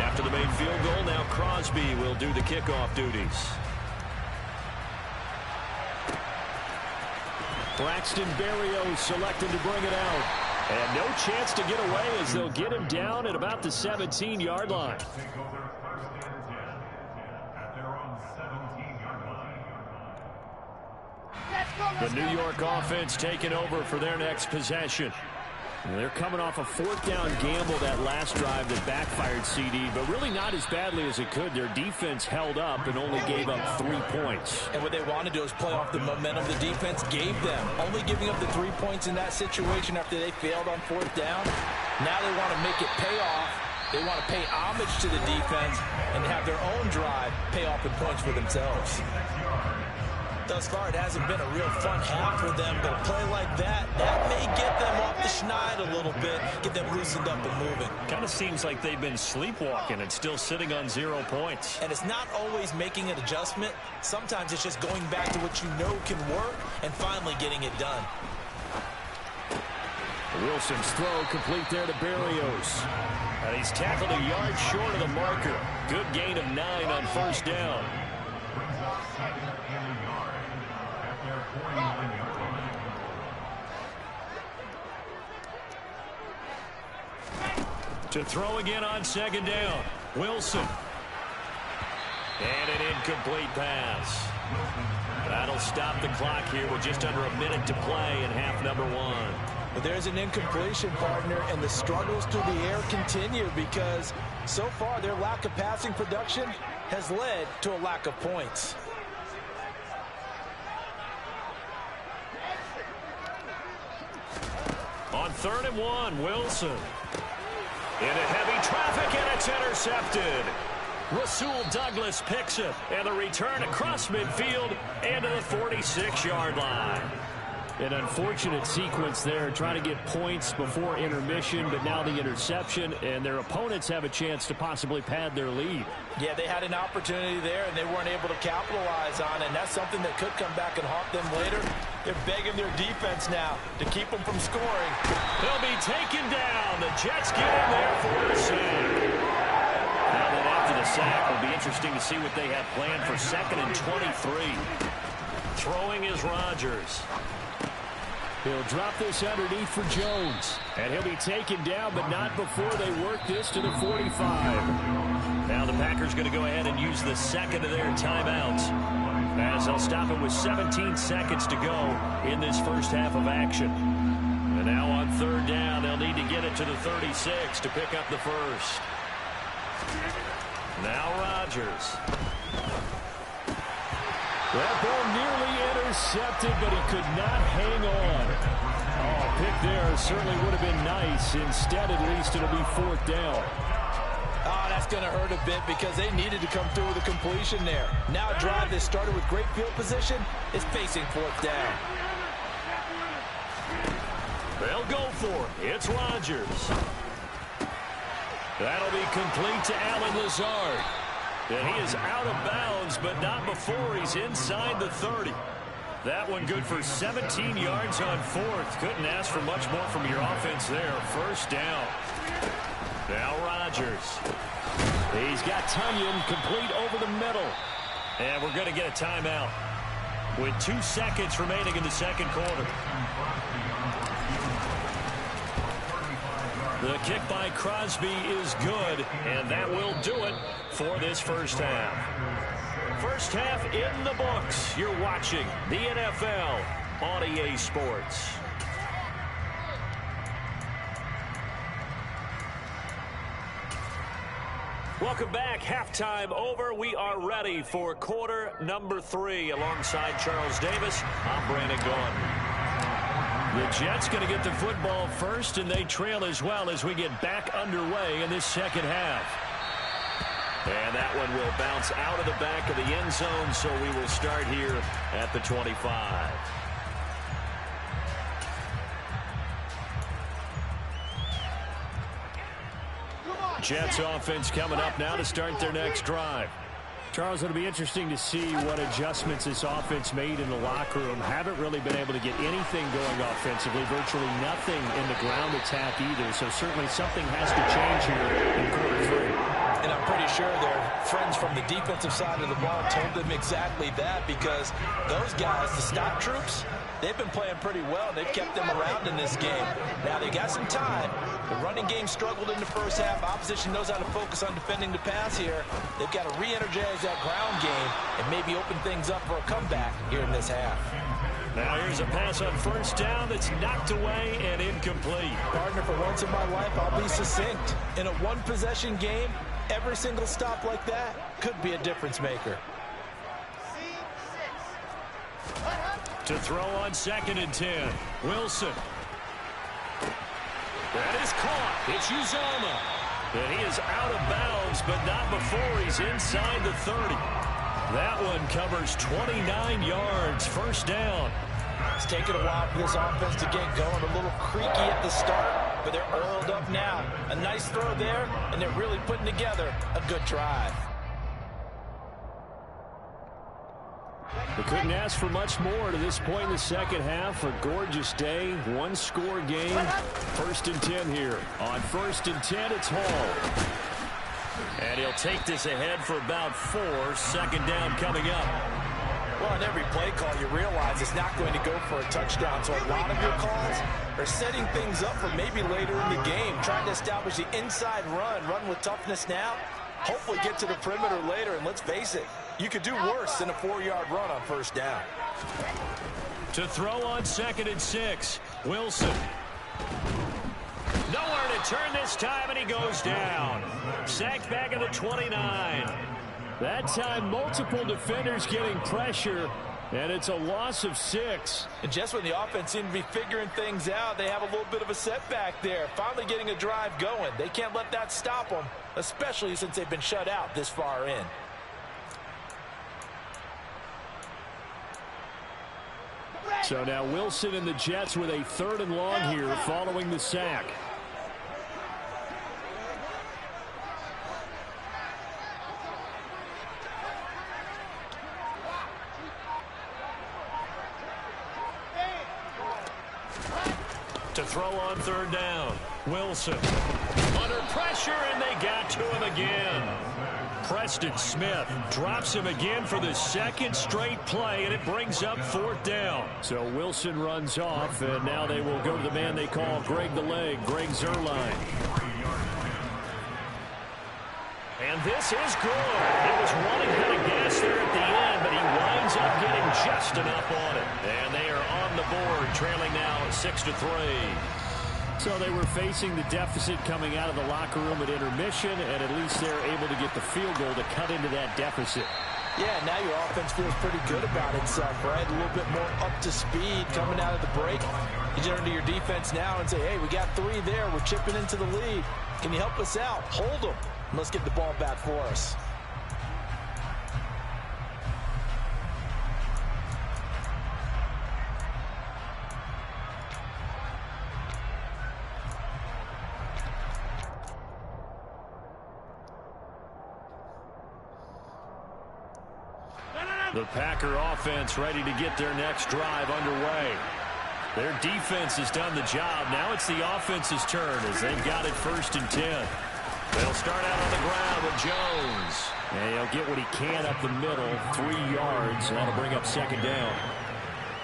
After the main field goal, now Crosby will do the kickoff duties. Braxton Berrios selected to bring it out. And no chance to get away as they'll get him down at about the 17-yard line. The New York offense taking over for their next possession. They're coming off a 4th down gamble that last drive that backfired CD, but really not as badly as it could. Their defense held up and only gave up 3 points. And what they want to do is play off the momentum the defense gave them. Only giving up the 3 points in that situation after they failed on 4th down. Now they want to make it pay off. They want to pay homage to the defense and have their own drive pay off in points for themselves. Thus far, it hasn't been a real fun half for them, but a play like that may get them off the schneid a little bit, get them loosened up and moving. Kind of seems like they've been sleepwalking and still sitting on 0 points. And it's not always making an adjustment. Sometimes it's just going back to what you know can work and finally getting it done. Wilson's throw complete there to Berrios. And he's tackled a yard short of the marker. Good gain of 9 on 1st down. To throw again on 2nd down. Wilson. And an incomplete pass. That'll stop the clock here with just under a minute to play in half number 1. But there's an incompletion, partner, and the struggles through the air continue because so far their lack of passing production has led to a lack of points. On 3rd and 1, Wilson. Into heavy traffic, and it's intercepted. Rasul Douglas picks it, and the return across midfield and to the 46-yard line. An unfortunate sequence there, trying to get points before intermission, but now the interception, and their opponents have a chance to possibly pad their lead. Yeah, they had an opportunity there, and they weren't able to capitalize on it, and that's something that could come back and haunt them later. They're begging their defense now to keep them from scoring. They'll be taken down. The Jets get in there for a sack. Now that after the sack, it'll be interesting to see what they have planned for 2nd and 23. Throwing is Rodgers. He'll drop this underneath for Jones. And he'll be taken down, but not before they work this to the 45. Now the Packers going to go ahead and use the second of their timeouts, as they'll stop it with 17 seconds to go in this first half of action. And now on 3rd down, they'll need to get it to the 36 to pick up the first. Now Rodgers. That ball nearly intercepted, but he could not hang on. Oh, a pick there certainly would have been nice. Instead, at least, it'll be 4th down. Oh, that's going to hurt a bit because they needed to come through with a completion there. Now a drive that started with great field position is facing 4th down. They'll go for it. It's Rodgers. That'll be complete to Allen Lazard. And he is out of bounds, but not before he's inside the 30. That one good for 17 yards on 4th. Couldn't ask for much more from your offense there. 1st down. Now Rodgers. He's got Tunyon complete over the middle. And we're going to get a timeout with 2 seconds remaining in the 2nd quarter. The kick by Crosby is good, and that will do it for this first half. First half in the books. You're watching the NFL on EA Sports. Welcome back. Halftime over. We are ready for quarter number 3. Alongside Charles Davis, I'm Brandon Gaudin. The Jets going to get the football first, and they trail as well as we get back underway in this second half. And that one will bounce out of the back of the end zone, so we will start here at the 25. Jets offense coming up now to start their next drive. Charles, it'll be interesting to see what adjustments this offense made in the locker room. Haven't really been able to get anything going offensively, virtually nothing in the ground attack either. So certainly something has to change here in quarter 3. And I'm pretty sure their friends from the defensive side of the ball told them exactly that, because those guys, the stop troops, they've been playing pretty well. They've kept them around in this game. Now, they got some time. The running game struggled in the first half. Opposition knows how to focus on defending the pass here. They've got to re-energize that ground game and maybe open things up for a comeback here in this half. Now here's a pass on 1st down that's knocked away and incomplete. Partner, for once in my life, I'll be succinct. In a one-possession game, every single stop like that could be a difference maker. To throw on 2nd and 10. Wilson. That is caught. It's Uzomah. And he is out of bounds, but not before he's inside the 30. That one covers 29 yards. 1st down. It's taken a while for this offense to get going. A little creaky at the start, but they're oiled up now. A nice throw there, and they're really putting together a good drive. They couldn't ask for much more to this point in the second half. A gorgeous day, one-score game. 1st and 10 here. On 1st and 10, it's Hall. And he'll take this ahead for about 4. 2nd down coming up. Well, in every play call, you realize it's not going to go for a touchdown. So a lot of your calls are setting things up for maybe later in the game, trying to establish the inside run with toughness now. Hopefully get to the perimeter later, and let's face it, you could do worse than a 4-yard run on 1st down. To throw on 2nd and 6, Wilson. Nowhere to turn this time, and he goes down. Sacked back at the 29. That time, multiple defenders getting pressure, And it's a loss of 6. And just when the offense seemed to be figuring things out, they have a little bit of a setback there. Finally getting a drive going. They can't let that stop them, especially since they've been shut out this far in. So now Wilson and the Jets with a 3rd and long here following the sack. To throw on 3rd down. Wilson under pressure, and they got to him again. Preston Smith drops him again for the 2nd straight play, and it brings up 4th down. So Wilson runs off, and now they will go to the man they call Greg the Leg, Greg Zuerlein. And this is good. It was running out of gas there at the end, but he winds up getting just enough on it. And they are on the board, trailing now 6-3. So they were facing the deficit coming out of the locker room at intermission, and at least they're able to get the field goal to cut into that deficit. Yeah, now your offense feels pretty good about itself, right? A little bit more up to speed coming out of the break. You turn to your defense now and say, hey, we got 3 there. We're chipping into the lead. Can you help us out? Hold them. Let's get the ball back for us. The Packer offense ready to get their next drive underway. Their defense has done the job. Now it's the offense's turn as they've got it 1st and 10. They'll start out on the ground with Jones. And he'll get what he can up the middle, 3 yards. That'll bring up 2nd down.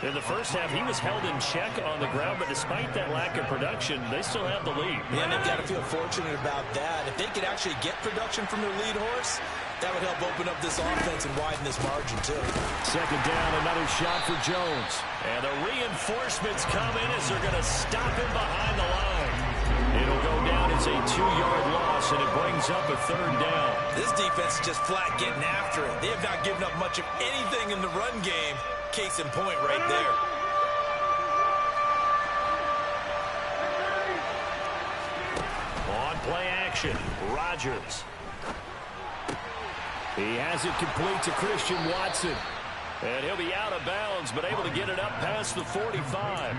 In the first half, he was held in check on the ground, but despite that lack of production, they still have the lead. Yeah, they've got to feel fortunate about that. If they could actually get production from their lead horse, that would help open up this offense and widen this margin, too. 2nd down, another shot for Jones. And the reinforcements come in as they're going to stop him behind the line. It'll go down as a 2-yard loss, and it brings up a 3rd down. This defense is just flat getting after it. They have not given up much of anything in the run game. Case in point right there. On play action, Rodgers. He has it complete to Christian Watson. And he'll be out of bounds, but able to get it up past the 45.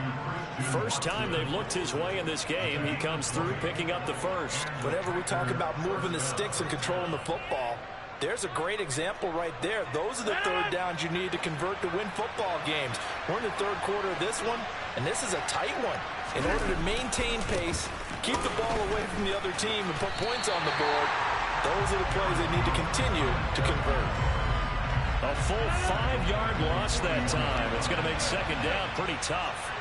First time they've looked his way in this game. He comes through picking up the 1st. Whenever we talk about moving the sticks and controlling the football, there's a great example right there. Those are the 3rd downs you need to convert to win football games. We're in the 3rd quarter of this one, and this is a tight one. In order to maintain pace, keep the ball away from the other team, and put points on the board, those are the plays they need to continue to convert. A full 5-yard loss that time. It's going to make 2nd down pretty tough.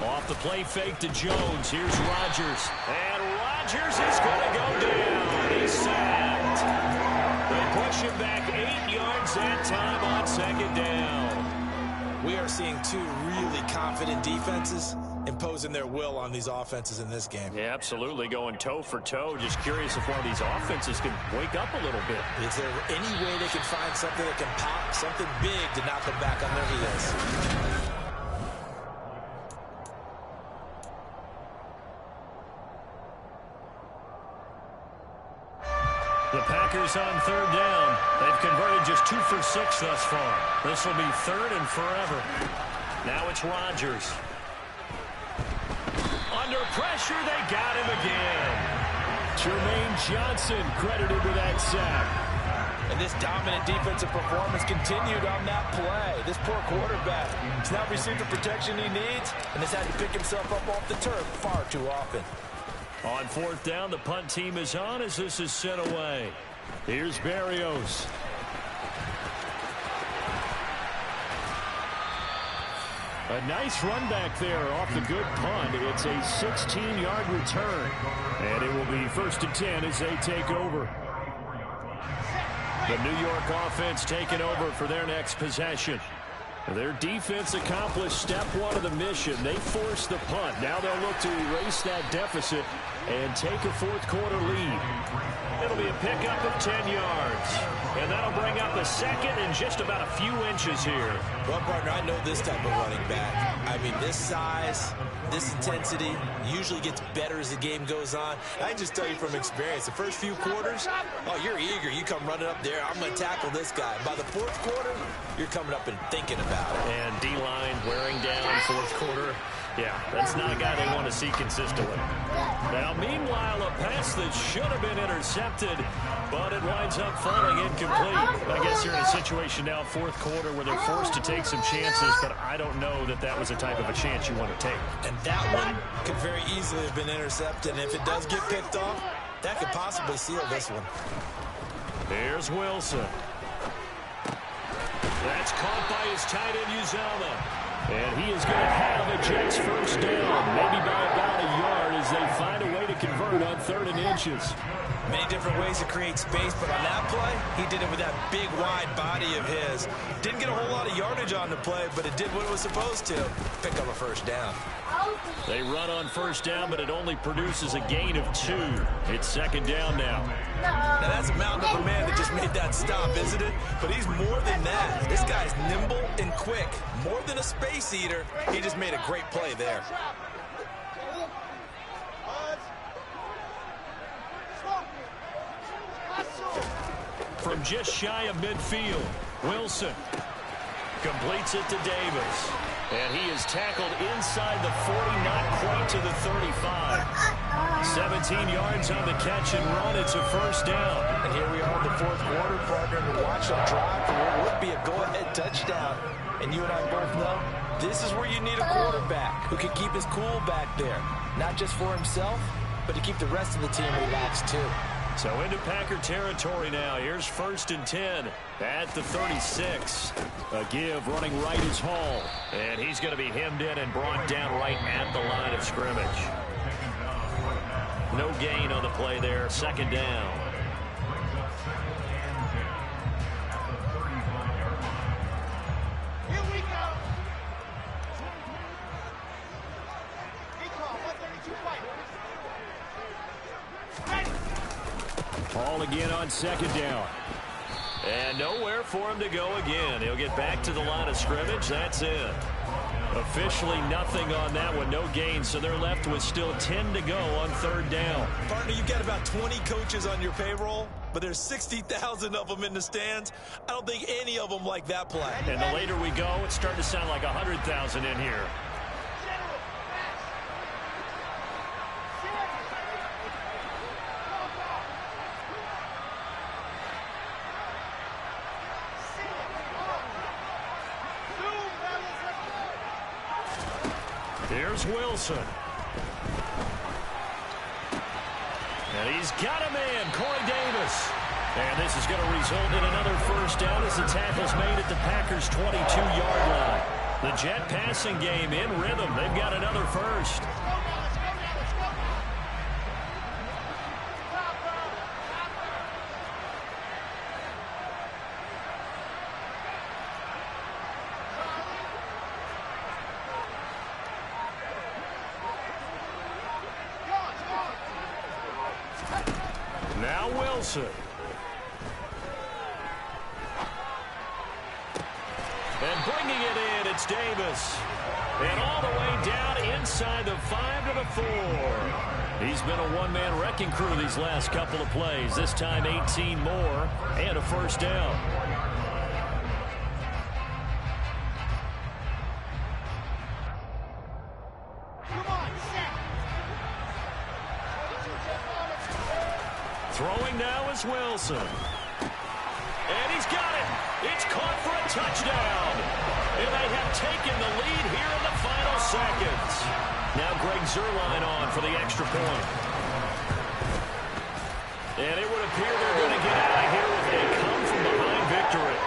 Off the play fake to Jones. Here's Rodgers. And Rodgers is going to go down. He's sacked. They push him back 8 yards that time on 2nd down. We are seeing 2 really confident defenses imposing their will on these offenses in this game. Yeah, absolutely. Going toe for toe. Just curious if one of these offenses can wake up a little bit. Is there any way they can find something that can pop, something big to knock them back on their heels? The Packers on 3rd down. They've converted just 2 for 6 thus far. This will be 3rd and forever. Now it's Rodgers. Under pressure, they got him again. Jermaine Johnson credited with that sack. And this dominant defensive performance continued on that play. This poor quarterback has not received the protection he needs and has had to pick himself up off the turf far too often. On 4th down, the punt team is on as this is sent away. Here's Berrios. A nice run back there off the good punt. It's a 16-yard return. And it will be 1st and 10 as they take over. The New York offense taking over for their next possession. Their defense accomplished step one of the mission. They forced the punt. Now they'll look to erase that deficit and take a fourth quarter lead. It'll be a pickup of 10 yards. And that'll bring up a second and just about a few inches here. Well, partner, I know this type of running back. I mean, this size, this intensity usually gets better as the game goes on. I can just tell you from experience, the first few quarters, oh, you're eager. You come running up there, I'm going to tackle this guy. By the fourth quarter, you're coming up and thinking about it. And D-line wearing down fourth quarter. Yeah, that's not a guy they want to see consistently. Now, meanwhile, a pass that should have been intercepted, but it winds up falling incomplete. I guess you're in a situation now, fourth quarter, where they're forced to take some chances, but I don't know that that was the type of a chance you want to take. And that one could very easily have been intercepted, and if it does get picked off, that could possibly seal this one. Here's Wilson. That's caught by his tight end, Uzomah. And he is going to have a Jets first down, maybe by about a yard as they find a way to convert on 3rd and inches. Many different ways to create space, but on that play, he did it with that big, wide body of his. Didn't get a whole lot of yardage on the play, but it did what it was supposed to. Pick up a first down. They run on first down, but it only produces a gain of 2. It's 2nd down now. Now, that's a mountain of a man that just made that stop, isn't it? But he's more than that. This guy's nimble and quick. More than a space eater, he just made a great play there. From just shy of midfield, Wilson completes it to Davis. And he is tackled inside the 40, not quite to the 35. 17 yards on the catch and run. It's a first down. And here we are in the fourth quarter, partner, to watch them drive for what would be a go-ahead touchdown. And you and I both know this is where you need a quarterback who can keep his cool back there. Not just for himself, but to keep the rest of the team relaxed too. So into Packer territory now. Here's 1st and 10 at the 36. A give running right is Hall. And he's going to be hemmed in and brought down right at the line of scrimmage. No gain on the play there. 2nd down. Here we go. Hall again on 2nd down. And nowhere for him to go again. He'll get back to the line of scrimmage. That's it. Officially nothing on that one. No gain, so they're left with still 10 to go on 3rd down. Partner, you've got about 20 coaches on your payroll, but there's 60,000 of them in the stands. I don't think any of them like that play. And the later we go, it's starting to sound like 100,000 in here. Here's Wilson. And he's got a man, Corey Davis. And this is going to result in another first down as the tackle's made at the Packers' 22-yard line. The Jet passing game in rhythm. They've got another first. Now Wilson. And bringing it in, it's Davis. And all the way down inside the 5 to the 4. He's been a one-man wrecking crew these last couple of plays. This time 18 more and a first down. Throwing now is Wilson. And he's got it. It's caught for a touchdown. And they have taken the lead here in the final seconds. Now Greg Zuerlein on for the extra point. And it would appear they're going to get out of here with a come-from-behind victory.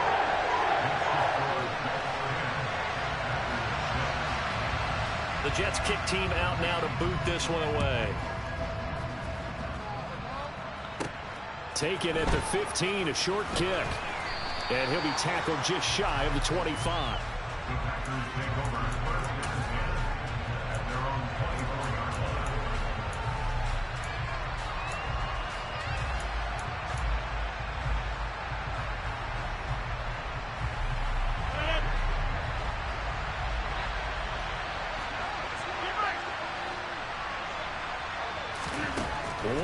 The Jets kick team out now to boot this one away. Taken at the 15, a short kick. And he'll be tackled just shy of the 25. The Packers take over 1st and 10 at their own 24-yard line.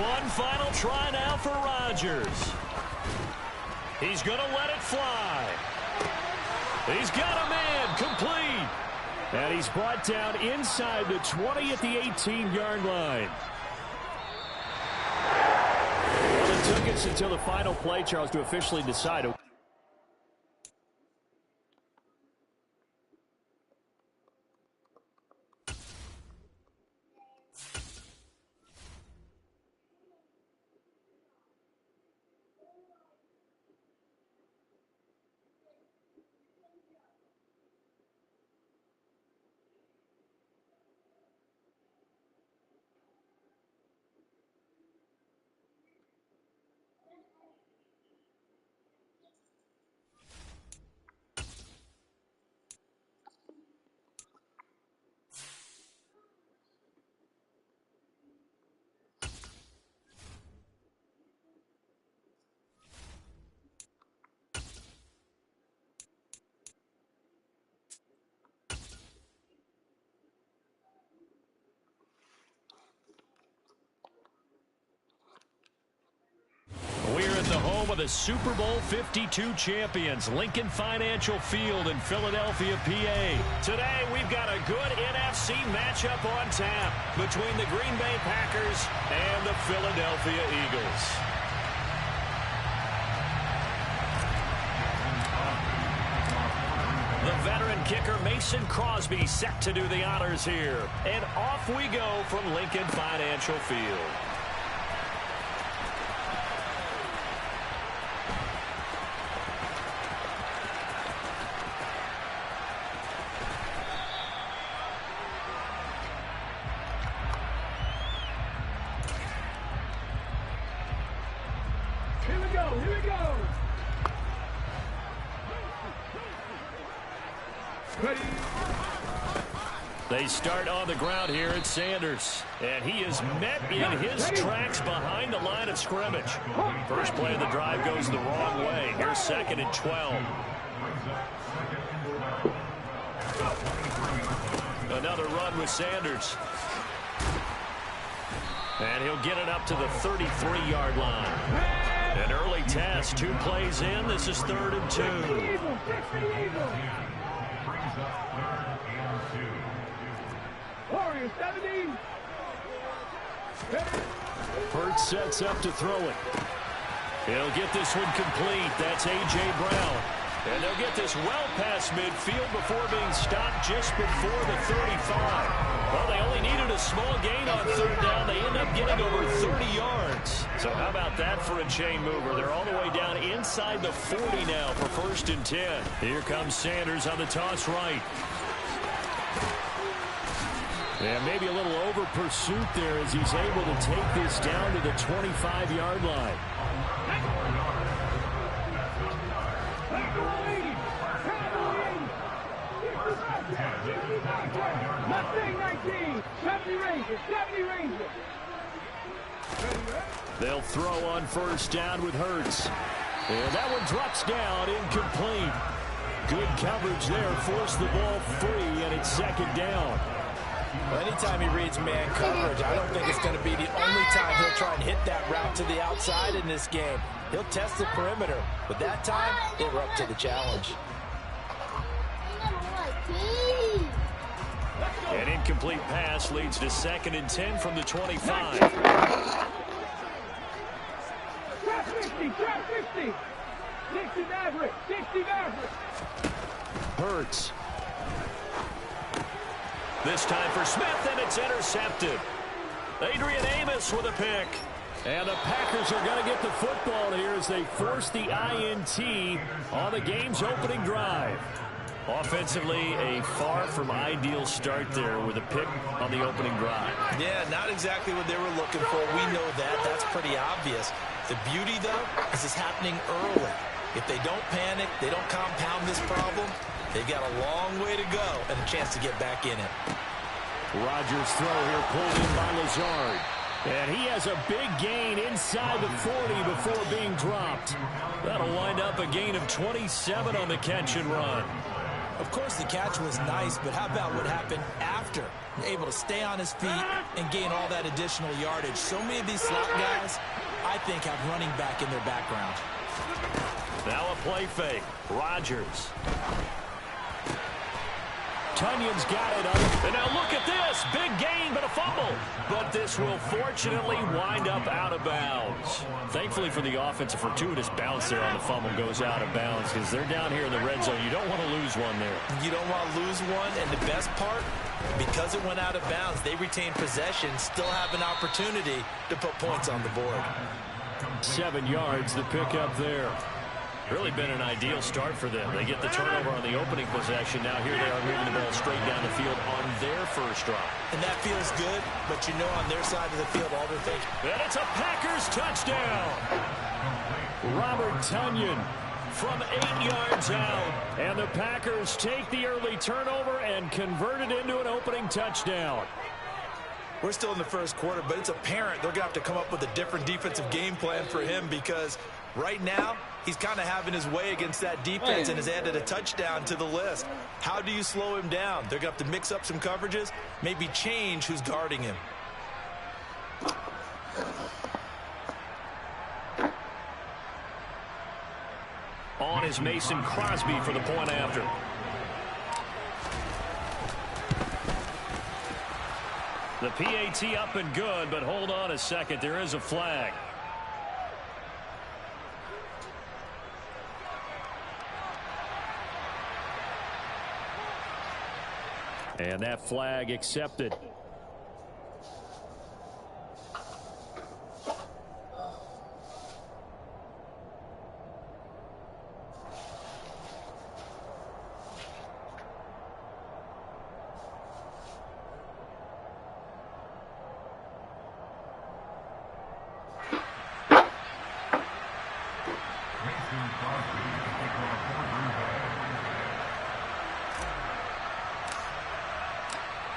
One final try now for Rodgers. He's going to let it fly. He's got a man, complete. And he's brought down inside the 20 at the 18-yard line. Well, it took us until the final play, Charles, to officially decide it. The home of the Super Bowl 52 champions, Lincoln Financial Field in Philadelphia, PA. Today, we've got a good NFC matchup on tap between the Green Bay Packers and the Philadelphia Eagles. The veteran kicker Mason Crosby set to do the honors here. And off we go from Lincoln Financial Field. They start on the ground here at Sanders, and he is met in his tracks behind the line of scrimmage. First play of the drive goes the wrong way. Here's 2nd and 12. Another run with Sanders. And he'll get it up to the 33-yard line. An early test, 2 plays in. This is 3rd and 2. Hurts sets up to throw it. He'll get this one complete. That's A.J. Brown. And they'll get this well past midfield before being stopped just before the 35. Well, they only needed a small gain on 3rd down. They end up getting over 30 yards. So how about that for a chain mover? They're all the way down inside the 40 now for 1st and 10. Here comes Sanders on the toss right. And maybe a little over pursuit there as he's able to take this down to the 25-yard line. They'll throw on 1st down with Hurts. And that one drops down, incomplete. Good coverage there, forced the ball free, and it's 2nd down. Well, anytime he reads man coverage, I don't think it's going to be the only time he'll try and hit that route to the outside in this game. He'll test the perimeter, but that time, they were up to the challenge. An incomplete pass leads to 2nd and 10 from the 25. Trap 50, trap 50. 60 Maverick, 60 Maverick. Hurts. This time for Smith, and it's intercepted. Adrian Amos with a pick. And the Packers are going to get the football here as they force the INT on the game's opening drive. Offensively, a far from ideal start there with a pick on the opening drive. Yeah, not exactly what they were looking for. We know that. That's pretty obvious. The beauty, though, is it's happening early. If they don't panic, they don't compound this problem, They got a long way to go and a chance to get back in it. Rodgers' throw here pulled in by Lazard. And he has a big gain inside the 40 before being dropped. That'll wind up a gain of 27 on the catch and run. Of course, the catch was nice, but how about what happened after? Able to stay on his feet and gain all that additional yardage. So many of these slot guys, I think, have running back in their background. Now a play fake. Rodgers. Tunyon's got it. And now look at this. Big gain, but a fumble. But this will fortunately wind up out of bounds. Thankfully for the offense, a fortuitous bounce there on the fumble goes out of bounds because they're down here in the red zone. You don't want to lose one there. You don't want to lose one, and the best part, because it went out of bounds, they retain possession, still have an opportunity to put points on the board. 7 yards, the pickup there. Really been an ideal start for them. They get the turnover on the opening possession. Now here they are moving the ball straight down the field on their first drive. And that feels good, but you know on their side of the field, all they're thinking. And it's a Packers touchdown. Robert Tonyan from 8 yards out. And the Packers take the early turnover and convert it into an opening touchdown. We're still in the first quarter, but it's apparent they're going to have to come up with a different defensive game plan for him because right now he's kind of having his way against that defense and has added a touchdown to the list. How do you slow him down? They're going to have to mix up some coverages, maybe change who's guarding him. On is Mason Crosby for the point after. The PAT up and good, but hold on a second. There is a flag. And that flag accepted.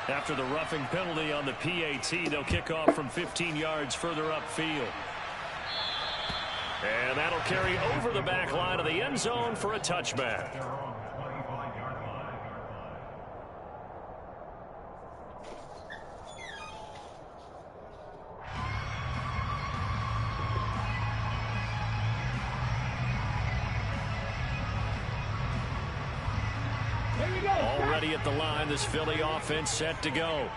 After the roughing penalty on the PAT, they'll kick off from 15 yards further upfield. And that'll carry over the back line of the end zone for a touchback. Already at the line, this Philly offense set to go.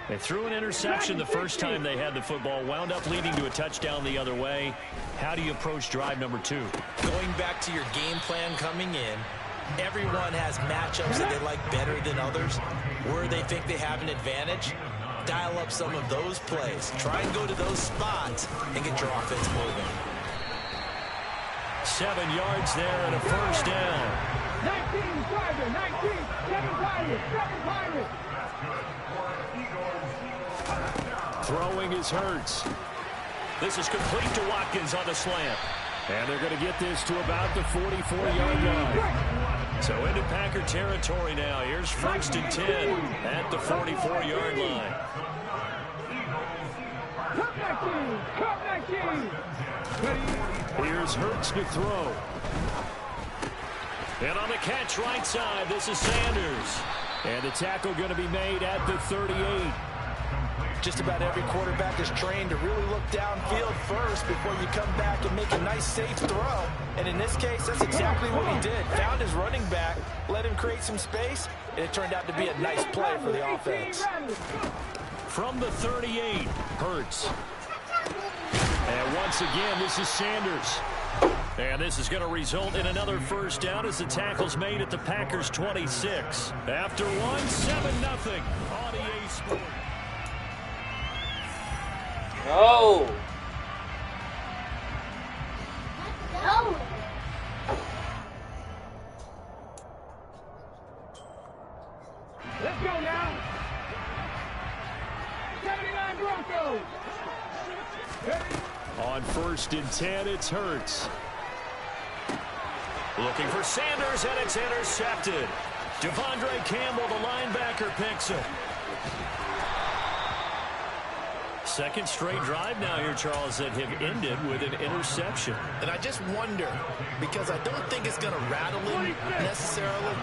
They threw an interception the first time they had the football, wound up leading to a touchdown the other way. How do you approach drive number 2? Going back to your game plan coming in, everyone has matchups that they like better than others. Where they think they have an advantage, dial up some of those plays. Try and go to those spots and get your offense moving. 7 yards there and a first down. 19, Tiger, 19, 7 Pirates, 7 Pirates. Throwing is Hurts. This is complete to Watkins on the slant. And they're going to get this to about the 44-yard line. So into Packer territory now. Here's 1st and 10 at the 44-yard line. Here's Hurts to throw. And on the catch right side, this is Sanders. And the tackle going to be made at the 38. Just about every quarterback is trained to really look downfield first before you come back and make a nice, safe throw. And in this case, that's exactly what he did. Found his running back, let him create some space, and it turned out to be a nice play for the offense. From the 38, Hurts. And once again, this is Sanders. And this is going to result in another first down as the tackle's made at the Packers' 26. After one, 7-0 on EA Sports. No. No. Let's go now. 79 Broncos. On 1st and 10, it's Hurts. Looking for Sanders, and it's intercepted. Devondre Campbell, the linebacker, picks it. Second straight drive now here, Charles, that have ended with an interception. And I just wonder, because I don't think it's going to rattle him necessarily,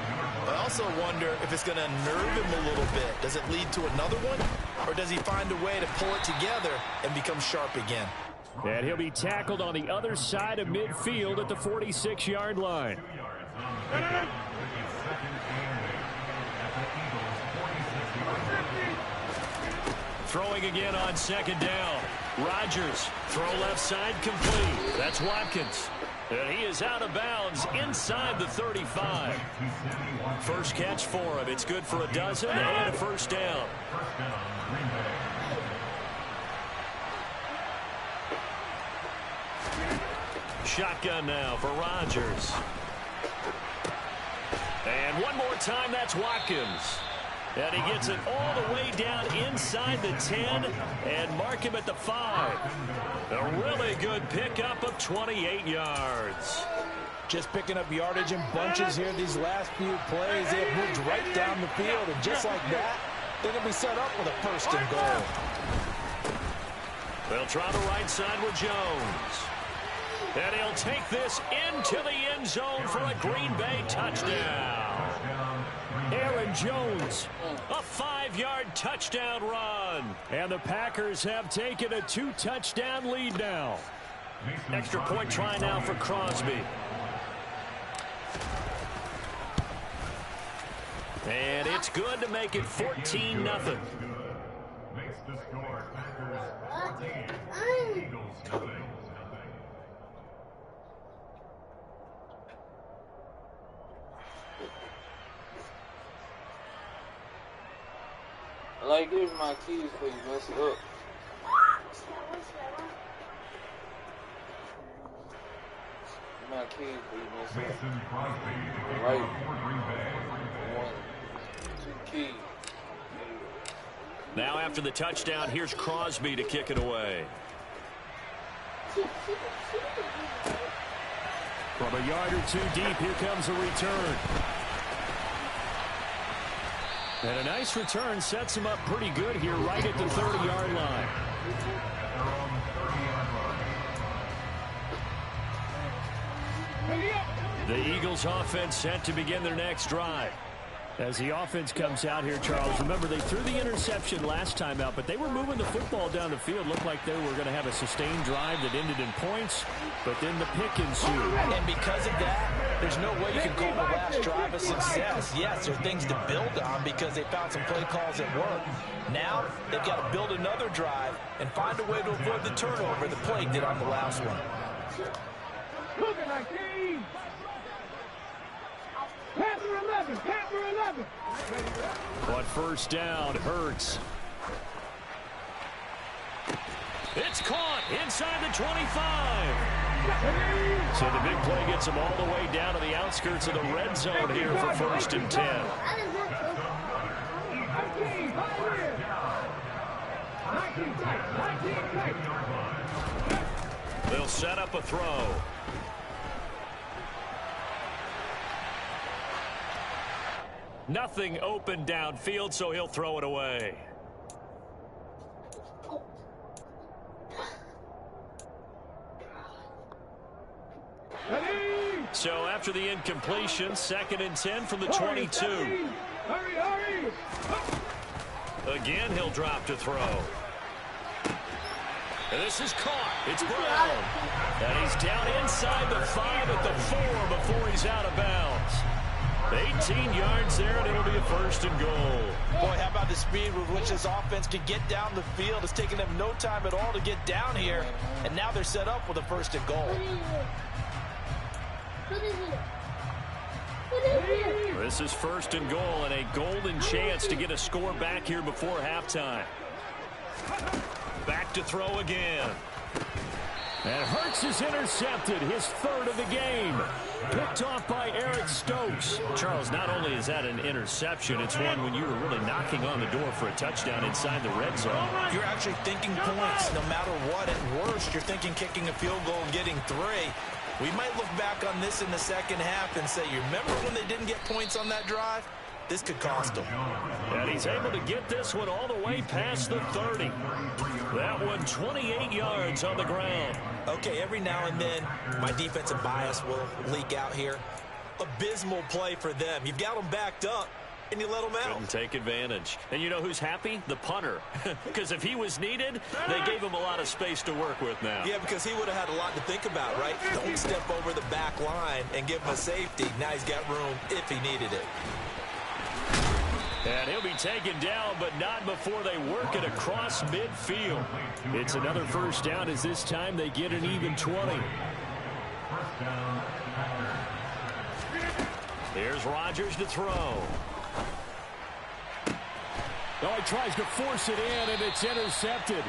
but I also wonder if it's going to nerve him a little bit. Does it lead to another one, or does he find a way to pull it together and become sharp again? And he'll be tackled on the other side of midfield at the 46-yard line. Throwing again on second down. Rodgers, throw left side complete. That's Watkins. And he is out of bounds inside the 35. First catch for him. It's good for a dozen and a first down. Shotgun now for Rodgers. And one more time, that's Watkins. And he gets it all the way down inside the 10 and mark him at the 5. A really good pickup of 28 yards. Just picking up yardage in bunches here these last few plays. They have moved right down the field, and just like that, they're going to be set up with a first and goal. They'll try the right side with Jones. And he'll take this into the end zone for a Green Bay touchdown. Aaron Jones, a 5-yard touchdown run. And the Packers have taken a 2-touchdown lead now. Extra point try now for Crosby. And it's good to make it 14-0. Makes the score Packers 14, Eagles nothing. Like, here's my keys for you, mess it up. My keys for you, mess it up. Mason Crosby, Right. for Green Bay. 1, 2 keys. Now after the touchdown, here's Crosby to kick it away. From a yard or two deep, here comes a return. And a nice return sets him up pretty good here right at the 30-yard line. The Eagles offense set to begin their next drive. As the offense comes out here, Charles, remember they threw the interception last time out, but they were moving the football down the field. Looked like they were going to have a sustained drive that ended in points, but then the pick ensued. And because of that, there's no way you can call the last drive a success. Yes, there are things to build on because they found some play calls that work. Now, they've got to build another drive and find a way to avoid the turnover the play did on the last one. Look at my team. Panther 11, Panther 11. But first down, Hurts. It's caught inside the 25. So the big play gets them all the way down to the outskirts of the red zone here for first and 10. 19 tight. They'll set up a throw. Nothing open downfield, so he'll throw it away. So after the incompletion, 2nd and 10 from the 22. Hurry. Again, he'll drop to throw. And this is caught. It's Brown. And he's down inside the 5 at the 4 before he's out of bounds. 18 yards there, and it'll be a first and goal. Boy, how about the speed with which this offense can get down the field? It's taken them no time at all to get down here, and now they're set up with a first and goal. This is first and goal and a golden chance to get a score back here before halftime. Back to throw again. And Hurts is intercepted, his 3rd of the game. Picked off by Eric Stokes. Charles, not only is that an interception, it's one when you were really knocking on the door for a touchdown inside the red zone. You're actually thinking points no matter what. At worst, you're thinking kicking a field goal and getting 3. We might look back on this in the second half and say, you remember when they didn't get points on that drive? this could cost him. And he's able to get this one all the way past the 30. That one 28 yards on the ground. Okay, every now and then my defensive bias will leak out here. Abysmal play for them. You've got them backed up, and you let them out. Couldn't take advantage. And you know who's happy? The punter. Because if he was needed, they gave him a lot of space to work with now. Yeah, because he would have had a lot to think about, right? Don't step over the back line and give him a safety. Now he's got room if he needed it. And he'll be taken down, but not before they work it across midfield. It's another first down as this time they get an even 20. Here's Rodgers to throw. Oh, he tries to force it in, and it's intercepted.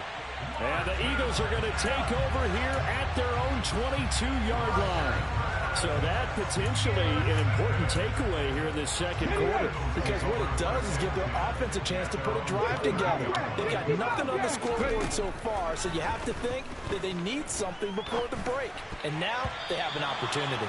And the Eagles are going to take over here at their own 22-yard line. So that potentially an important takeaway here in this second quarter. Because what it does is give their offense a chance to put a drive together. They've got nothing on the scoreboard so far, so you have to think that they need something before the break. And now they have an opportunity.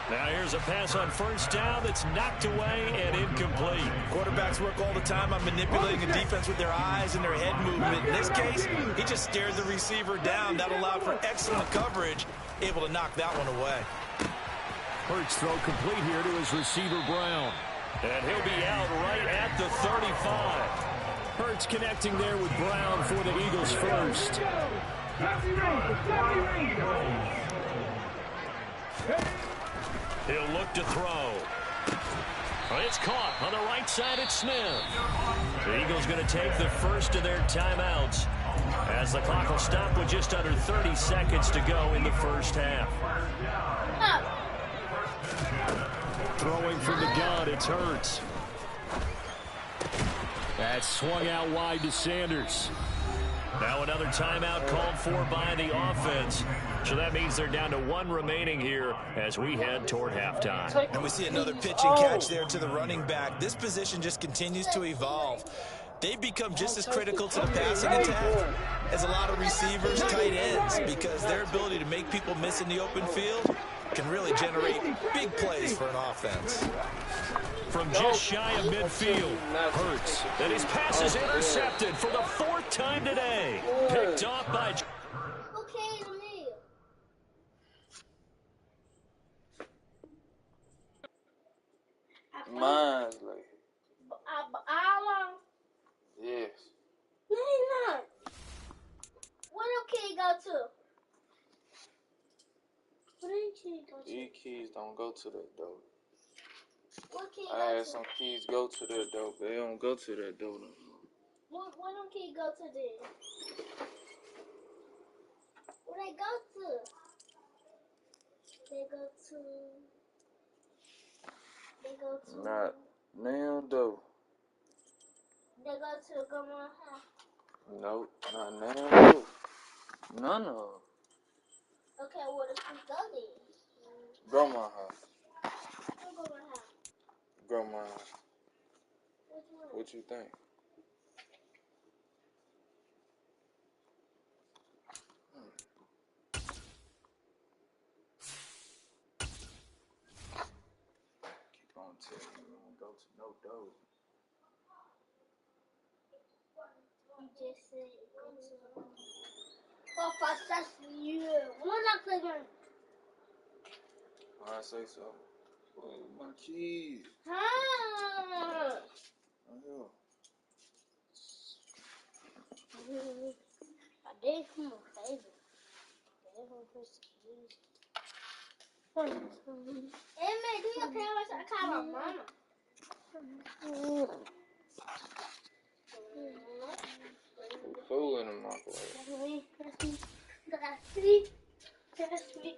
Now here's a pass on first down that's knocked away and incomplete. Quarterbacks work all the time on manipulating a defense with their eyes and their head movement. In this case, he just stared the receiver down. That allowed for excellent coverage, able to knock that one away. Hurts throw complete here to his receiver, Brown. And he'll be out right at the 35. Hurts connecting there with Brown for the Eagles first. He'll look to throw. It's caught on the right side. It's Smith. The Eagles going to take the first of their timeouts as the clock will stop with just under 30 seconds to go in the first half. Throwing from the gun, it's Hurts. That's swung out wide to Sanders. Now another timeout called for by the offense. So that means they're down to one remaining here as we head toward halftime. And we see another pitching catch there to the running back. This position just continues to evolve. They've become just as critical to the passing attack as a lot of receivers, tight ends, because their ability to make people miss in the open field can really generate big plays for an offense. From just shy of midfield, Hurts. And his pass is intercepted for the fourth time today. Picked off by... Okay, me. Mine's like, yes. No, you're not. What okay go to? What did you go to? These keys don't go to that door. What key I go had to? some keys go to that door, but they don't go to that door no more. What don't key go to then? What they go to? They go to. Not now door. They go to grandma's house. Nope, not now door. None of them. Okay, well the key go then. Grandma's house. Where grandma's house? Grandma's house. Which one? What you think? Keep on telling me you don't go to no door. You just said go to. Oh, fast, that's you. We're not playing. I say so. Oh, my keys. Huh? Oh, I did come on, baby. Hey, man, do your parents? I call my mama. food in the microwave. That's me. That's me.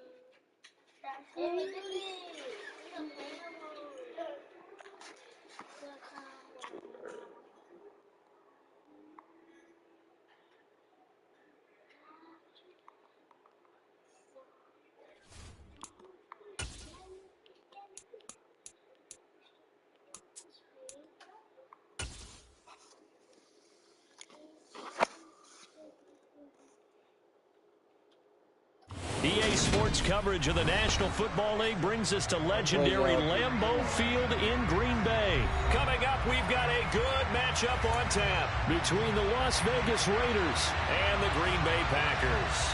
EA Sports coverage of the National Football League brings us to legendary Lambeau Field in Green Bay. Coming up, we've got a good matchup on tap between the Las Vegas Raiders and the Green Bay Packers.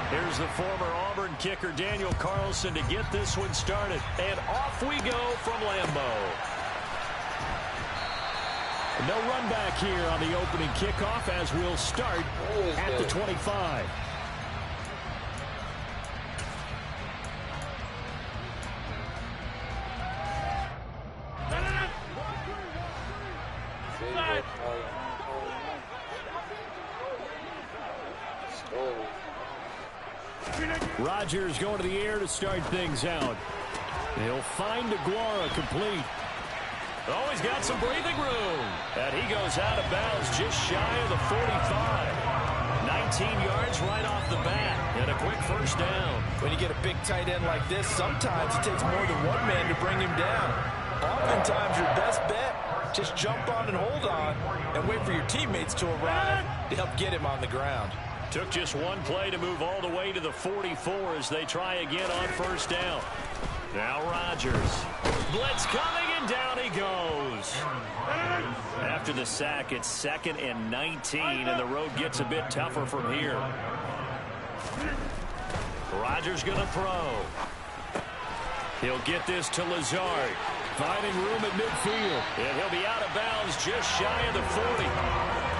Here's the former Auburn kicker Daniel Carlson to get this one started. And off we go from Lambeau. No run back here on the opening kickoff as we'll start at the 25. Rodgers going to the air to start things out. He'll find Aguara complete. Oh, he's got some breathing room. And he goes out of bounds just shy of the 45. 19 yards right off the bat. And a quick first down. When you get a big tight end like this, sometimes it takes more than one man to bring him down. Oftentimes, your best bet, just jump on and hold on and wait for your teammates to arrive to help get him on the ground. Took just one play to move all the way to the 44 as they try again on first down. Now Rodgers. Blitz coming, and down he goes. After the sack, it's 2nd and 19, and the road gets a bit tougher from here. Rodgers going to throw. He'll get this to Lazard. Finding room at midfield. And he'll be out of bounds just shy of the 40.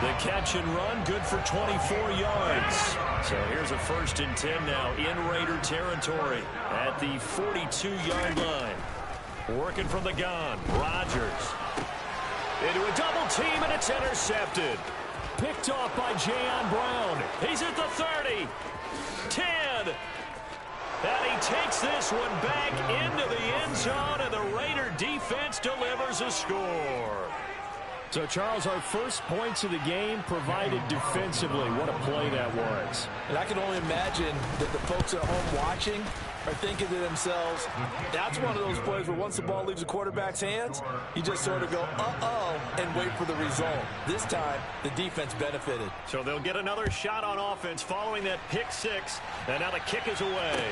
The catch and run, good for 24 yards. So here's a 1st and 10 now in Raider territory at the 42-yard line. Working from the gun, Rodgers. Into a double team, and it's intercepted. Picked off by Jayon Brown. He's at the 30. 10. And he takes this one back into the end zone, and the Raider defense delivers a score. So, Charles, our first points of the game provided defensively. What a play that was. And I can only imagine that the folks at home watching are thinking to themselves, that's one of those plays where once the ball leaves the quarterback's hands, you just sort of go, uh-oh, and wait for the result. This time, the defense benefited. So they'll get another shot on offense following that pick six, and now the kick is away.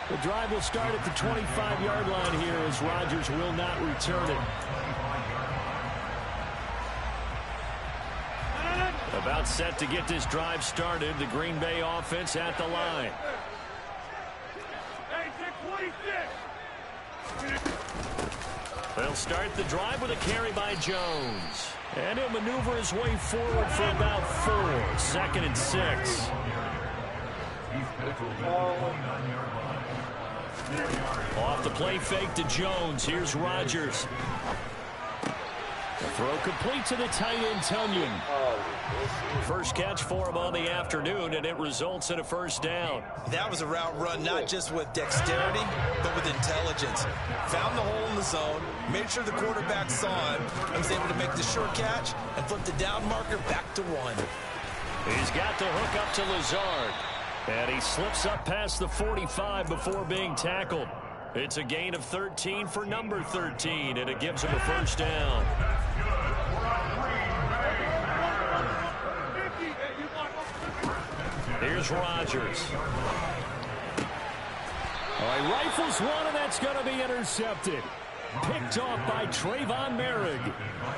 The drive will start at the 25-yard line here as Rodgers will not return it. About set to get this drive started. The Green Bay offense at the line. They'll start the drive with a carry by Jones. And he'll maneuver his way forward for about 4. 2nd and 6. Off the play fake to Jones. Here's Rodgers. Throw complete to the tight end, Tonyan. First catch for him on the afternoon, and it results in a first down. That was a route run not just with dexterity, but with intelligence. Found the hole in the zone, made sure the quarterback saw him, and was able to make the short catch and flip the down marker back to 1. He's got the hook up to Lazard. And he slips up past the 45 before being tackled. It's a gain of 13 for number 13, and it gives him a first down. Here's Rodgers. All right, rifles one, and that's going to be intercepted. Picked off by Trayvon Merrick.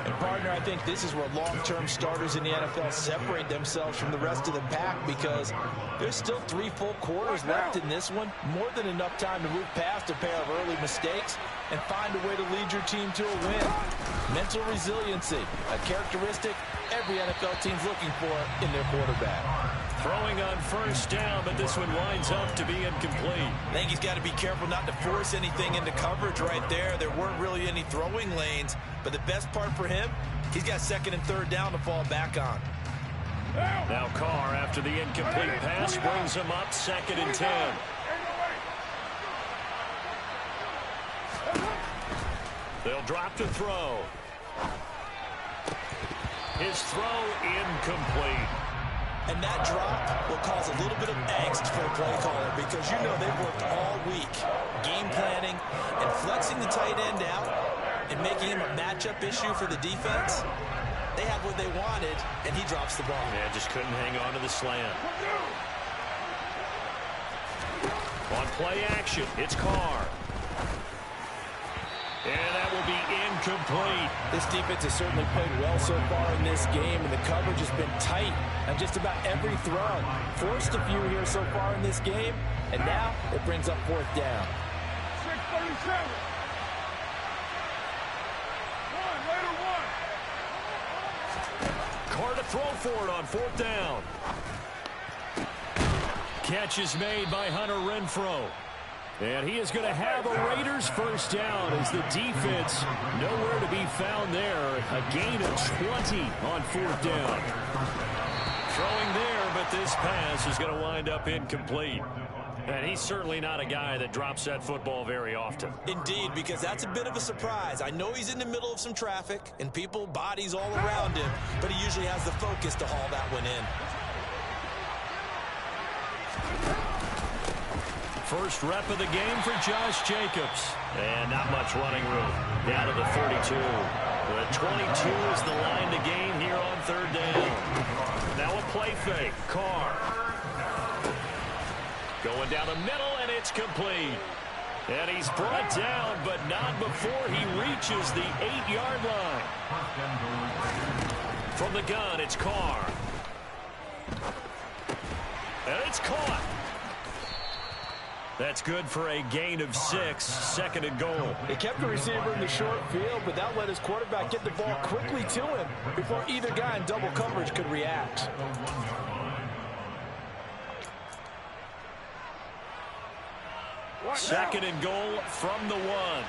And, partner, I think this is where long-term starters in the NFL separate themselves from the rest of the pack because there's still 3 full quarters left in this one. More than enough time to move past a pair of early mistakes and find a way to lead your team to a win. Mental resiliency, a characteristic every NFL team's looking for in their quarterback. Throwing on first down, but this one winds up to be incomplete. I think he's got to be careful not to force anything into coverage right there. There weren't really any throwing lanes, but the best part for him, he's got 2nd and 3rd down to fall back on. Now Carr, after the incomplete pass, brings him up 2nd and 10. They'll drop to throw. His throw incomplete. And that drop will cause a little bit of angst for the play caller because you know they've worked all week game planning and flexing the tight end out and making him a matchup issue for the defense. They had what they wanted, and he drops the ball. Yeah, just couldn't hang on to the slant. On play action, it's Carr. And that will be incomplete. This defense has certainly played well so far in this game, and the coverage has been tight on just about every throw. Forced a few here so far in this game, and now it brings up fourth down. 6:37. Carr to throw for it on fourth down. Catch is made by Hunter Renfrow. And he is going to have a Raiders first down as the defense nowhere to be found there. A gain of 20 on fourth down. Throwing there, but this pass is going to wind up incomplete. And he's certainly not a guy that drops that football very often. Indeed, because that's a bit of a surprise. I know he's in the middle of some traffic and people, bodies all around him, but he usually has the focus to haul that one in. First rep of the game for Josh Jacobs. And not much running room. Down to the 32. The 22 is the line to gain here on third down. Now a play fake. Carr. Going down the middle, and it's complete. And he's brought down, but not before he reaches the 8-yard line. From the gun, it's Carr. And it's caught. That's good for a gain of 6, second and goal. They kept the receiver in the short field, but that let his quarterback get the ball quickly to him before either guy in double coverage could react. Second and goal from the 1.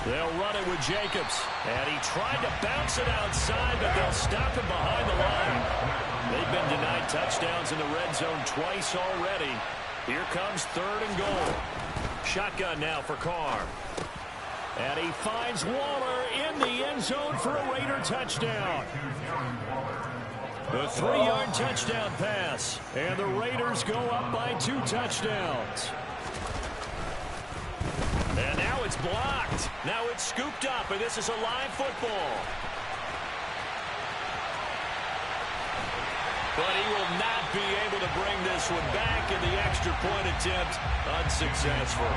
They'll run it with Jacobs. And he tried to bounce it outside, but they'll stop him behind the line. They've been denied touchdowns in the red zone twice already. Here comes third and goal. Shotgun now for Carr. And he finds Waller in the end zone for a Raider touchdown. The 3-yard touchdown pass. And the Raiders go up by 2 touchdowns. And now it's blocked. Now it's scooped up, and this is a live football. But he will not be able to bring this one back, and the extra point attempt unsuccessful.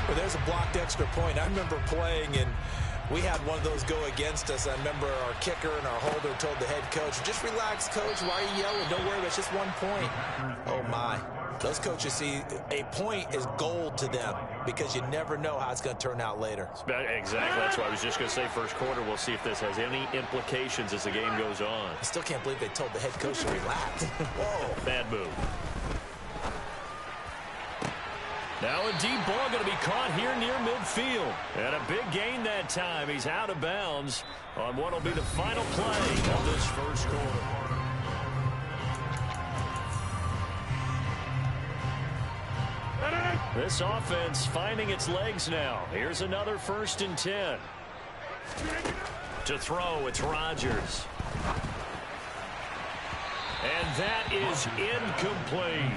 Well, there's a blocked extra point. I remember playing, and we had one of those go against us. I remember our kicker and our holder told the head coach, just relax, coach. Why are you yelling? Don't worry, it's just 1 point. Oh, my. Those coaches see a point is gold to them because you never know how it's going to turn out later. Exactly. That's what I was just going to say. First quarter, we'll see if this has any implications as the game goes on. I still can't believe they told the head coach to relax. Whoa. Bad move. Now a deep ball going to be caught here near midfield. And a big gain that time. He's out of bounds on what will be the final play of this first quarter. This offense finding its legs now. Here's another 1st and 10. To throw, it's Rodgers. And that is incomplete.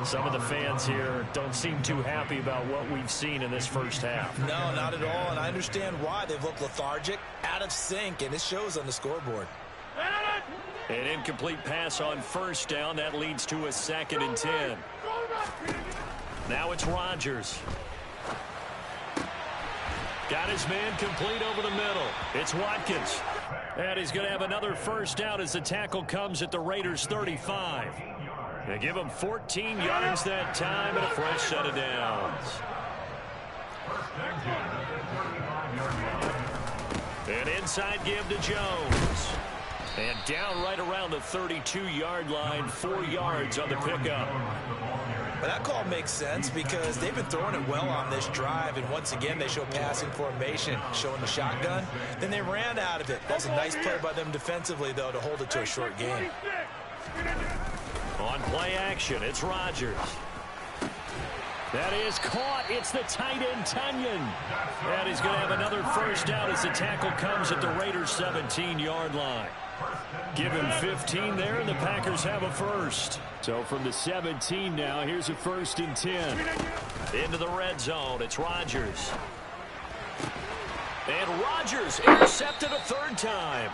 Some of the fans here don't seem too happy about what we've seen in this first half. No, not at all, and I understand why. They've looked lethargic, out of sync, and it shows on the scoreboard. An incomplete pass on first down. That leads to a 2nd and 10. Now it's Rodgers. Got his man complete over the middle. It's Watkins. And he's going to have another first down as the tackle comes at the Raiders' 35. They give him 14 yards that time and a fresh set of downs. An inside give to Jones. And down right around the 32-yard line, 4 yards on the pickup. But that call makes sense because they've been throwing it well on this drive, and once again they show passing formation, showing the shotgun. Then they ran out of it. That's a nice play by them defensively, though, to hold it to a short gain. On play action, it's Rodgers. That is caught. It's the tight end, Tunyon. And he's going to have another first down as the tackle comes at the Raiders' 17-yard line. Give him 15 there, and the Packers have a first. So from the 17 now, here's a 1st and 10. Into the red zone, it's Rodgers. And Rodgers intercepted a 3rd time.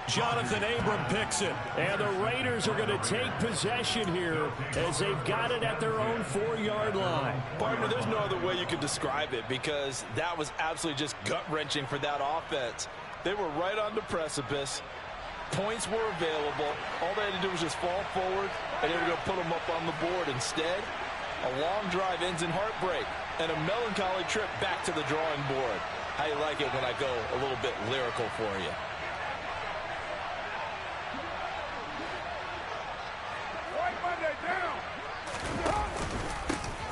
Jonathan Abram picks it. And the Raiders are going to take possession here as they've got it at their own 4-yard line. Partner, there's no other way you could describe it because that was absolutely just gut-wrenching for that offense. They were right on the precipice. Points were available. All they had to do was just fall forward, and they were going to put them up on the board. Instead, a long drive ends in heartbreak and a melancholy trip back to the drawing board. How you like it when I go a little bit lyrical for you?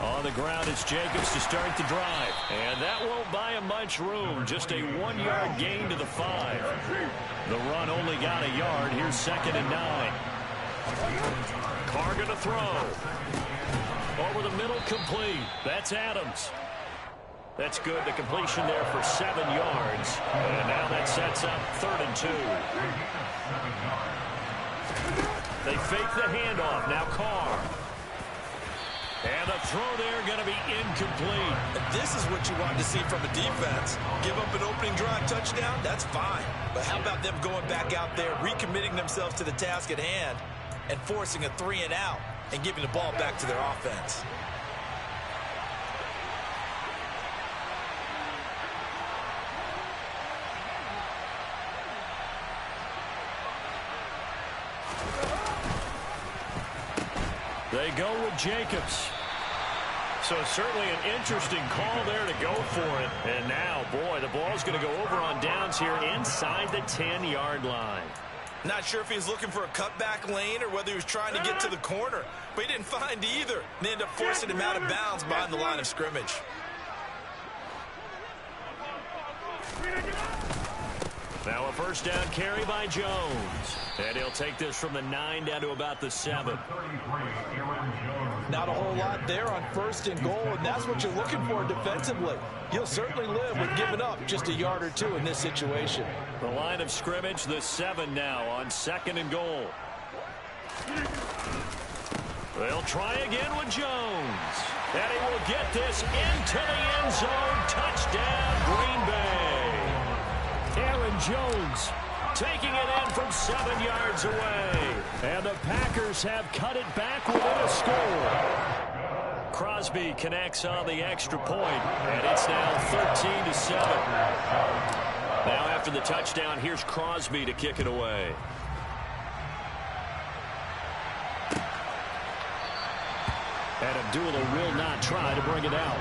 On the ground, it's Jacobs to start the drive. And that won't buy him much room. Just a 1-yard gain to the 5. The run only got a yard. Here's 2nd and 9. Carr going to throw. Over the middle, complete. That's Adams. That's good. The completion there for 7 yards. And now that sets up 3rd and 2. They fake the handoff. Now Carr. And the throw there going to be incomplete. This is what you want to see from a defense. Give up an opening drive touchdown, that's fine. But how about them going back out there, recommitting themselves to the task at hand, and forcing a 3-and-out and giving the ball back to their offense? They go with Jacobs. So certainly an interesting call there to go for it. And now, boy, the ball's going to go over on downs here inside the 10-yard line. Not sure if he was looking for a cutback lane or whether he was trying to get to the corner. But he didn't find either. And they ended up forcing him out of bounds behind the line of scrimmage. Now a first down carry by Jones. And he'll take this from the 9 down to about the 7. Not a whole lot there on 1st and goal, and that's what you're looking for defensively. You'll certainly live with giving up just a yard or 2 in this situation. The line of scrimmage, the 7 now on 2nd and goal. They'll try again with Jones. And he will get this into the end zone. Touchdown, Green Bay. Aaron Jones taking it in from 7 yards away. And the Packers have cut it back within a score. Crosby connects on the extra point, and it's now 13-7. Now after the touchdown, here's Crosby to kick it away. And Abdullah will not try to bring it out.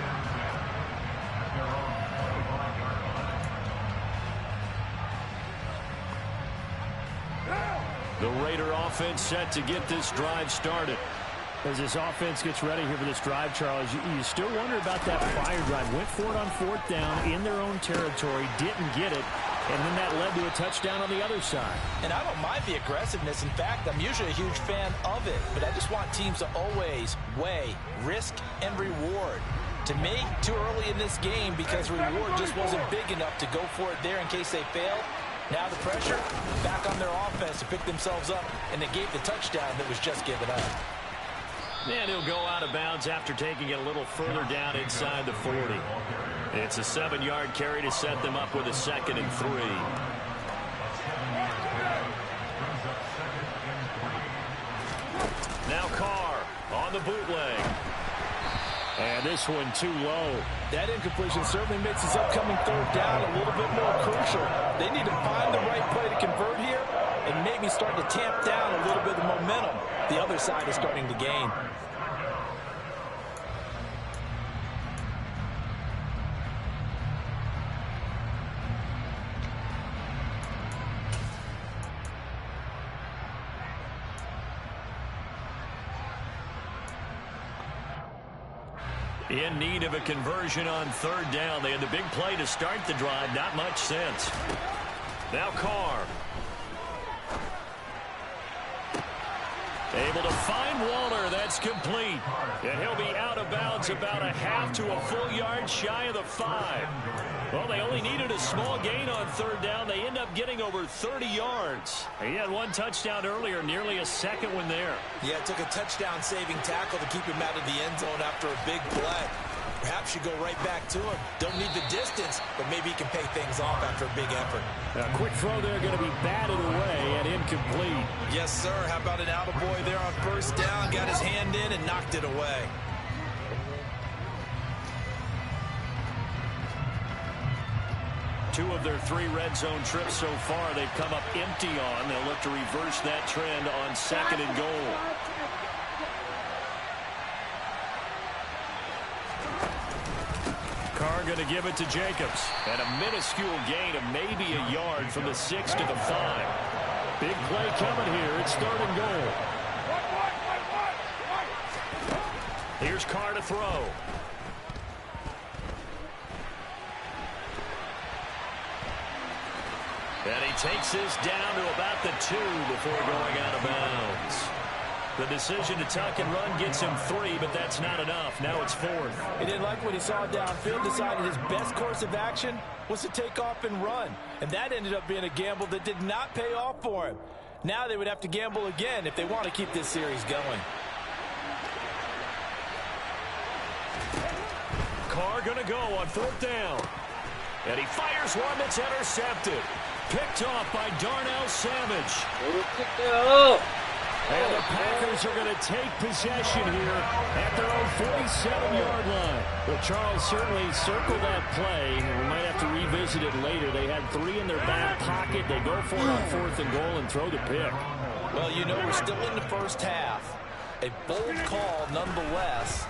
The Raider offense set to get this drive started. As this offense gets ready here for this drive, Charles, you still wonder about that prior drive. Went for it on 4th down in their own territory, didn't get it, and then that led to a touchdown on the other side. And I don't mind the aggressiveness. In fact, I'm usually a huge fan of it, but I just want teams to always weigh risk and reward. To me, too early in this game because reward just wasn't big enough to go for it there in case they failed. Now the pressure back on their offense to pick themselves up, and they gave the touchdown that was just given up. And he'll go out of bounds after taking it a little further down inside the 40. It's a 7-yard carry to set them up with a 2nd and 3. Now Carr on the bootleg. And this one too low. That incompletion certainly makes this upcoming 3rd down a little bit more crucial. They need to find the right play to convert here and maybe start to tamp down a little bit of momentum. The other side is starting to gain. In need of a conversion on 3rd down. They had the big play to start the drive. Not much sense. Now Carr. Able to find Waller. That's complete. And he'll be out of bounds about a half to a full yard shy of the 5. Well, they only needed a small gain on third down. They end up getting over 30 yards. He had one touchdown earlier, nearly a second one there. Yeah, it took a touchdown-saving tackle to keep him out of the end zone after a big play. Perhaps you go right back to him. Don't need the distance, but maybe he can pay things off after a big effort. A quick throw there, going to be batted away and incomplete. Yes, sir. How about an attaboy there on first down? Got his hand in and knocked it away. Two of their 3 red zone trips so far they've come up empty on. They'll look to reverse that trend on 2nd and goal. Carr going to give it to Jacobs. And a minuscule gain of maybe a yard from the 6 to the 5. Big play coming here. It's 3rd and goal. Here's Carr to throw. And he takes this down to about the 2 before going out of bounds. The decision to tuck and run gets him 3, but that's not enough. Now it's 4th. He didn't like what he saw downfield, decided his best course of action was to take off and run. And that ended up being a gamble that did not pay off for him. Now they would have to gamble again if they want to keep this series going. Carr going to go on 4th down. And he fires one that's intercepted. Picked off by Darnell Savage. And the Packers are going to take possession here at their own 47-yard line. Well, Charles certainly circled that play. We might have to revisit it later. They had 3 in their back pocket. They go for it on 4th and goal and throw the pick. Well, you know, we're still in the first half. A bold call nonetheless.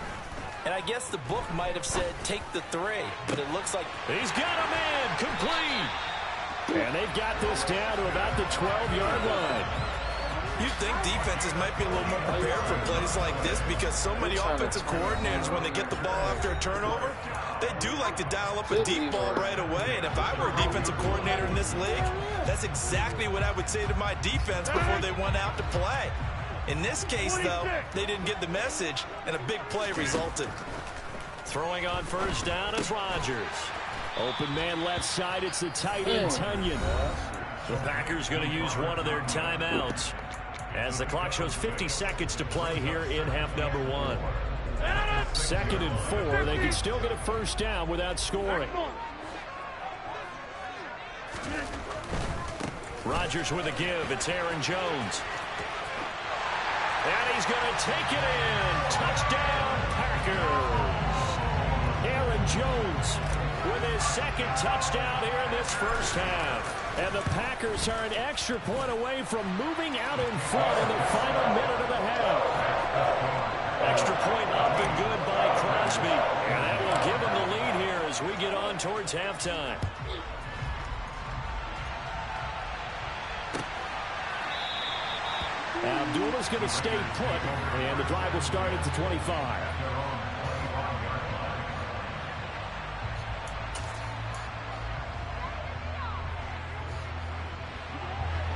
And I guess the book might have said take the 3, but it looks like he's got a man complete. And they've got this down to about the 12-yard line. You'd think defenses might be a little more prepared for plays like this because so many offensive coordinators, when they get the ball after a turnover, they do like to dial up a deep ball right away. And if I were a defensive coordinator in this league, that's exactly what I would say to my defense before they went out to play. In this case, though, they didn't get the message, and a big play resulted. Throwing on first down is Rodgers. Open man left side, it's the tight end, Tunyon. The Packers going to use one of their timeouts as the clock shows 50 seconds to play here in half number 1. 2nd and 4. They can still get a first down without scoring. Rodgers with a give. It's Aaron Jones. And he's going to take it in. Touchdown, Packers. Aaron Jones with his 2nd touchdown here in this first half. And the Packers are an extra point away from moving out in front in the final minute of the half. Extra point up and good by Crosby. And that will give him the lead here as we get on towards halftime. Abdullah's going to stay put, and the drive will start at the 25.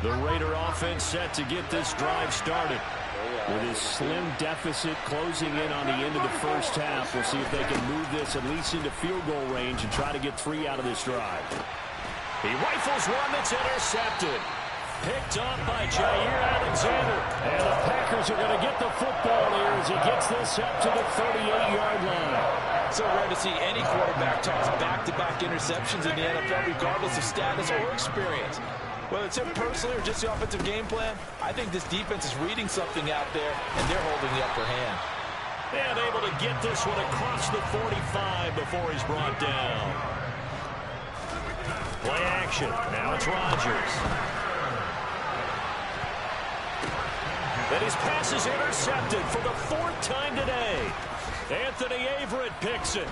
The Raider offense set to get this drive started. With his slim deficit closing in on the end of the first half, we'll see if they can move this at least into field goal range and try to get 3 out of this drive. He rifles one that's intercepted. Picked off by Jair Alexander. And the Packers are going to get the football here as he gets this up to the 38-yard line. So rare to see any quarterback toss back-to-back interceptions in the NFL, regardless of status or experience. Whether it's him personally or just the offensive game plan, I think this defense is reading something out there, and they're holding the upper hand. And able to get this one across the 45 before he's brought down. Play action. Now it's Rodgers. And his pass is intercepted for the 4th time today. Anthony Averett picks it.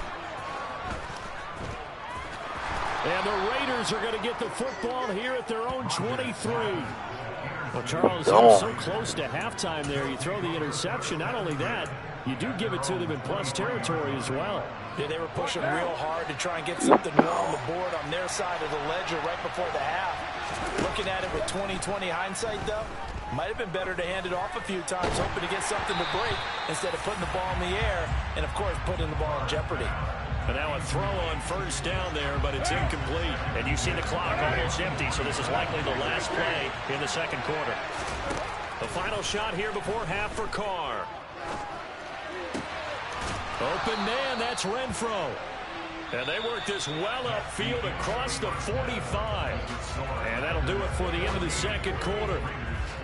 And the Raiders are going to get the football here at their own 23. Well, Charles, so close to halftime there. You throw the interception. Not only that, you do give it to them in plus territory as well. Yeah, they were pushing real hard to try and get something more on the board on their side of the ledger right before the half. Looking at it with 20/20 hindsight, though, Might have been better to hand it off a few times, hoping to get something to break instead of putting the ball in the air and, of course, putting the ball in jeopardy. And now a throw on first down there, but it's incomplete. And you see the clock almost empty, so this is likely the last play in the second quarter. The final shot here before half for Carr. Open man, that's Renfro. And they work this well upfield across the 45. And that'll do it for the end of the second quarter.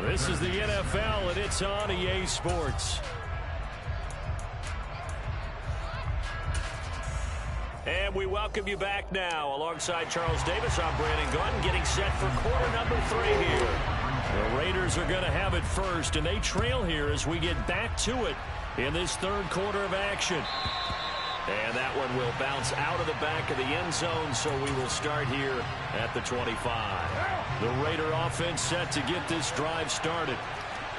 This is the NFL, and it's on EA Sports. And we welcome you back now. Alongside Charles Davis, I'm Brandon Gunn, getting set for quarter number 3 here. The Raiders are going to have it first, and they trail here as we get back to it in this third quarter of action. And that one will bounce out of the back of the end zone, so we will start here at the 25. The Raider offense set to get this drive started.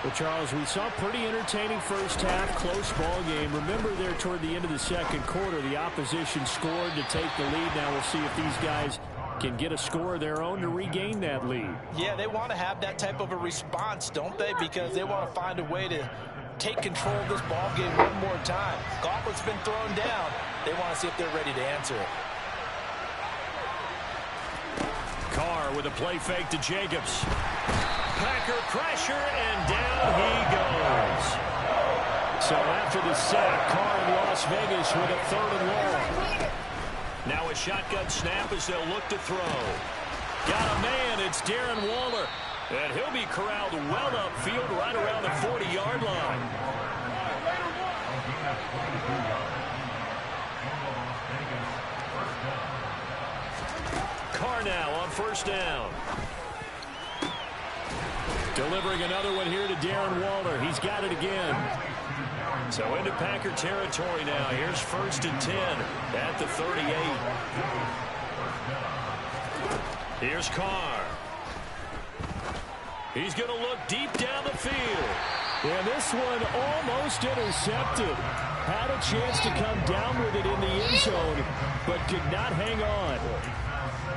Well, Charles, we saw a pretty entertaining first half, close ball game. Remember there toward the end of the second quarter, the opposition scored to take the lead. Now we'll see if these guys can get a score of their own to regain that lead. Yeah, they want to have that type of a response, don't they? Because they want to find a way to take control of this ball game one more time. Gauntlet's been thrown down. They want to see if they're ready to answer it. Carr with a play fake to Jacobs. Packer pressure, and down he goes. So after the sack, Carr in Las Vegas with a 3rd and long. Now a shotgun snap as they'll look to throw. Got a man, it's Darren Waller. And he'll be corralled well upfield right around the 40-yard line. Carr now on first down. Delivering another one here to Darren Waller. He's got it again. So into Packer territory now. Here's 1st and 10 at the 38. Here's Carr. He's going to look deep down the field. And this one almost intercepted. Had a chance to come down with it in the end zone, but could not hang on.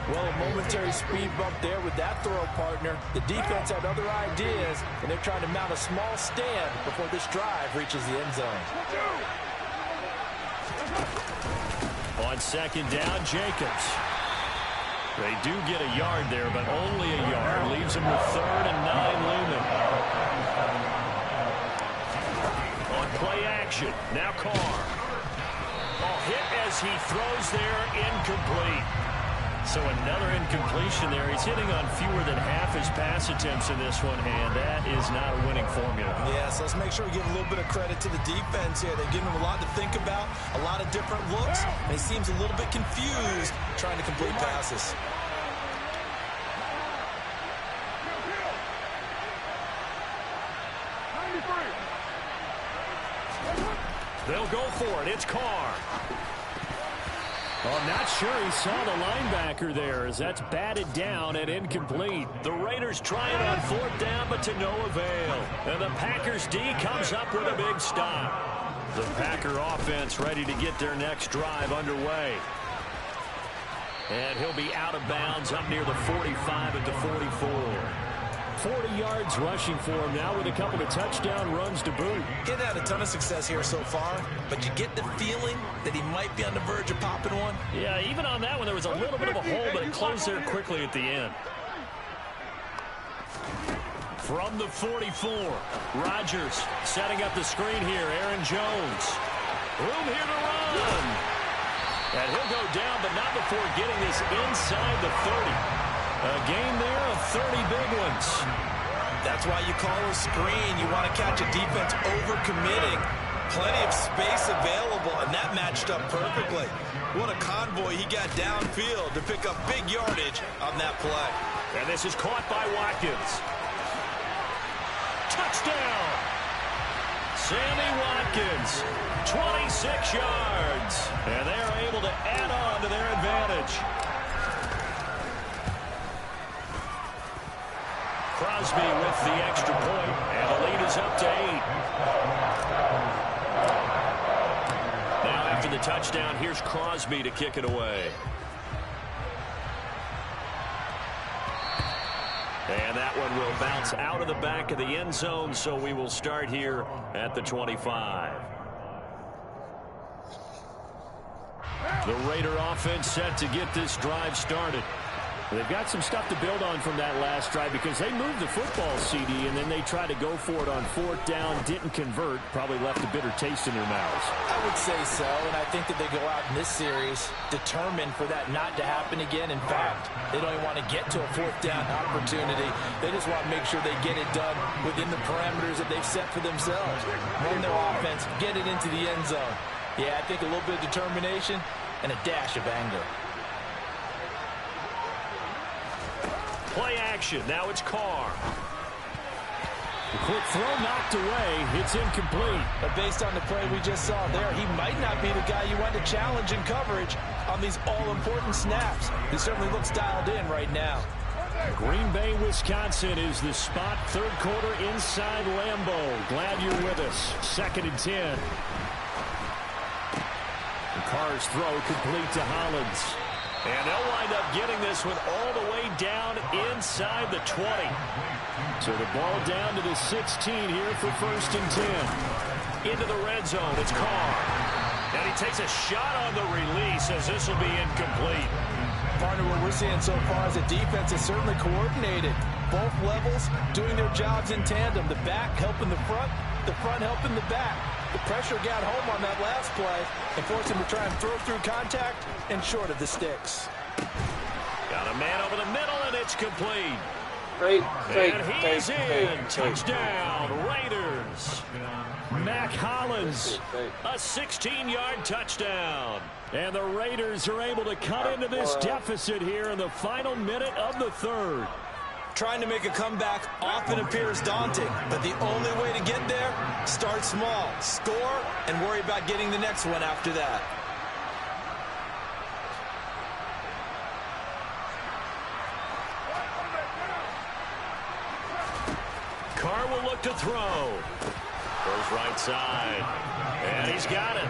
Well, a momentary speed bump there with that throw, partner. The defense had other ideas, and they're trying to mount a small stand before this drive reaches the end zone. On second down, Jacobs. They do get a yard there, but only a yard. Leaves them with 3rd and 9 looming. On play action, now Carr. Oh, hit as he throws there, incomplete. So another incompletion there. He's hitting on fewer than half his pass attempts in this one, and that is not a winning formula. Yeah, so let's make sure we give a little bit of credit to the defense here. They're giving him a lot to think about, a lot of different looks, and he seems a little bit confused trying to complete passes. They'll go for it. It's Carr. I'm not sure he saw the linebacker there as that's batted down and incomplete. The Raiders try it on 4th down, but to no avail. And the Packers D comes up with a big stop. The Packer offense ready to get their next drive underway. And he'll be out of bounds up near the 45 at the 44. 40 yards rushing for him now with a couple of touchdown runs to boot. He's had a ton of success here so far, but you get the feeling that he might be on the verge of popping one. Yeah, even on that one, there was a little bit of a hole, but it closed there quickly at the end. From the 44, Rodgers setting up the screen here. Aaron Jones. Room here to run. And he'll go down, but not before getting this inside the 30. A gain there of 30 big ones. That's why you call a screen. You want to catch a defense over-committing. Plenty of space available, and that matched up perfectly. What a convoy he got downfield to pick up big yardage on that play. And this is caught by Watkins. Touchdown! Sammy Watkins, 26 yards. And they're able to add on to their advantage. Crosby with the extra point, and the lead is up to 8. Now after the touchdown, here's Crosby to kick it away. And that one will bounce out of the back of the end zone, so we will start here at the 25. The Raider offense set to get this drive started. They've got some stuff to build on from that last drive because they moved the football, CD, and then they tried to go for it on 4th down, didn't convert, probably left a bitter taste in their mouths. I would say so, and I think that they go out in this series determined for that not to happen again. In fact, they don't even want to get to a 4th down opportunity. They just want to make sure they get it done within the parameters that they've set for themselves. Run their offense, get it into the end zone. Yeah, I think a little bit of determination and a dash of anger. Play action. Now it's Carr. The quick throw knocked away. It's incomplete. But based on the play we just saw there, he might not be the guy you want to challenge in coverage on these all-important snaps. He certainly looks dialed in right now. Green Bay, Wisconsin is the spot. 3rd quarter inside Lambeau. Glad you're with us. 2nd and 10. The Carr's throw complete to Hollins. And they'll wind up getting this one all the way down inside the 20. So the ball down to the 16 here for 1st and 10. Into the red zone, it's Carr. And he takes a shot on the release as this will be incomplete. Partner, what we're seeing so far is the defense is certainly coordinated. Both levels doing their jobs in tandem. The back helping the front helping the back. The pressure got home on that last play and forced him to try and throw through contact and short of the sticks. Got a man over the middle, and it's complete. And he's in. Touchdown, Raiders. Mac Hollins, a 16-yard touchdown. And the Raiders are able to cut into this deficit here in the final minute of the 3rd. Trying to make a comeback often appears daunting, but the only way to get there, start small, score, and worry about getting the next one after that. Carr will look to throw. Goes right side. And he's got it.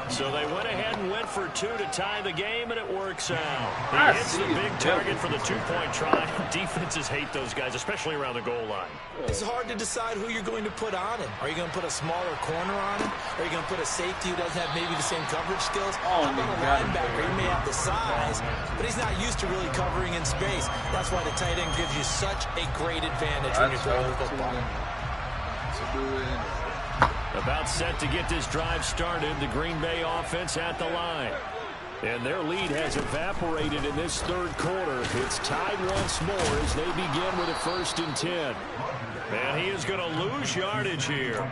So they went ahead and went for 2 to tie the game, and it works out. He hits the big target for the 2-point try. Defenses hate those guys, especially around the goal line. It's hard to decide who you're going to put on him. Are you going to put a smaller corner on him? Are you going to put a safety who doesn't have maybe the same coverage skills? How about a linebacker? He may have the size, but he's not used to really covering in space. That's why the tight end gives you such a great advantage when you're throwing the football. About set to get this drive started, the Green Bay offense at the line. And their lead has evaporated in this 3rd quarter. It's tied once more as they begin with a 1st and 10. And he is going to lose yardage here.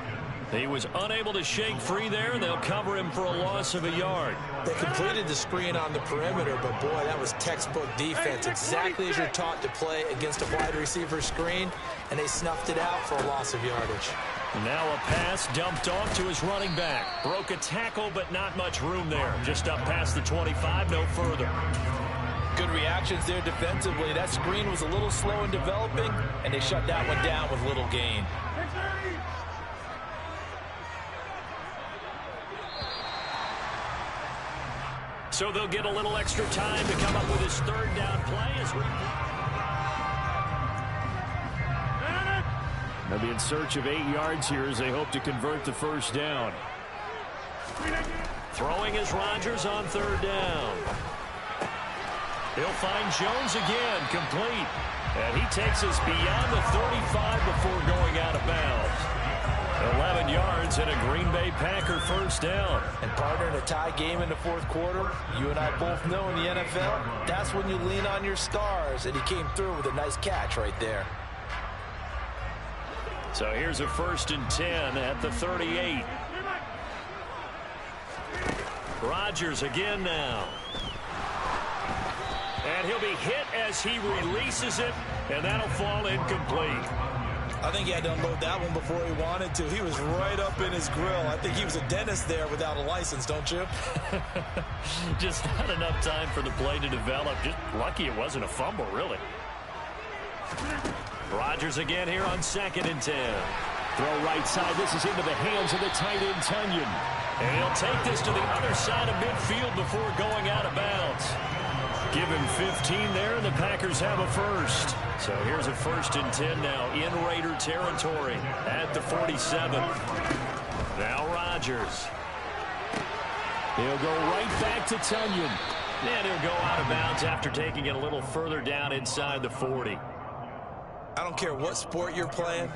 He was unable to shake free there, and they'll cover him for a loss of a yard. They completed the screen on the perimeter, but boy, that was textbook defense. Exactly as you're taught to play against a wide receiver screen, and they snuffed it out for a loss of yardage. Now a pass dumped off to his running back. Broke a tackle, but not much room there. Just up past the 25, no further. Good reactions there defensively. That screen was a little slow in developing, and they shut that one down with little gain. So they'll get a little extra time to come up with his 3rd down play as we... They'll be in search of 8 yards here as they hope to convert the 1st down. Throwing is Rodgers on 3rd down. He'll find Jones again, complete. And he takes us beyond the 35 before going out of bounds. 11 yards and a Green Bay Packer 1st down. And partner, in a tie game in the 4th quarter, you and I both know in the NFL, that's when you lean on your stars. And he came through with a nice catch right there. So here's a 1st and 10 at the 38. Rodgers again now. And he'll be hit as he releases it, and that'll fall incomplete. I think he had to unload that one before he wanted to. He was right up in his grill. I think he was a dentist there without a license, don't you? Just not enough time for the play to develop. Just lucky it wasn't a fumble, really. Rodgers again here on 2nd and 10. Throw right side. This is into the hands of the tight end, Tunyon. And he'll take this to the other side of midfield before going out of bounds. Give him 15 there, and the Packers have a first. So here's a 1st and 10 now in Raider territory at the 47. Now Rodgers. He'll go right back to Tonyan. And he'll go out of bounds after taking it a little further down inside the 40. I don't care what sport you're playing.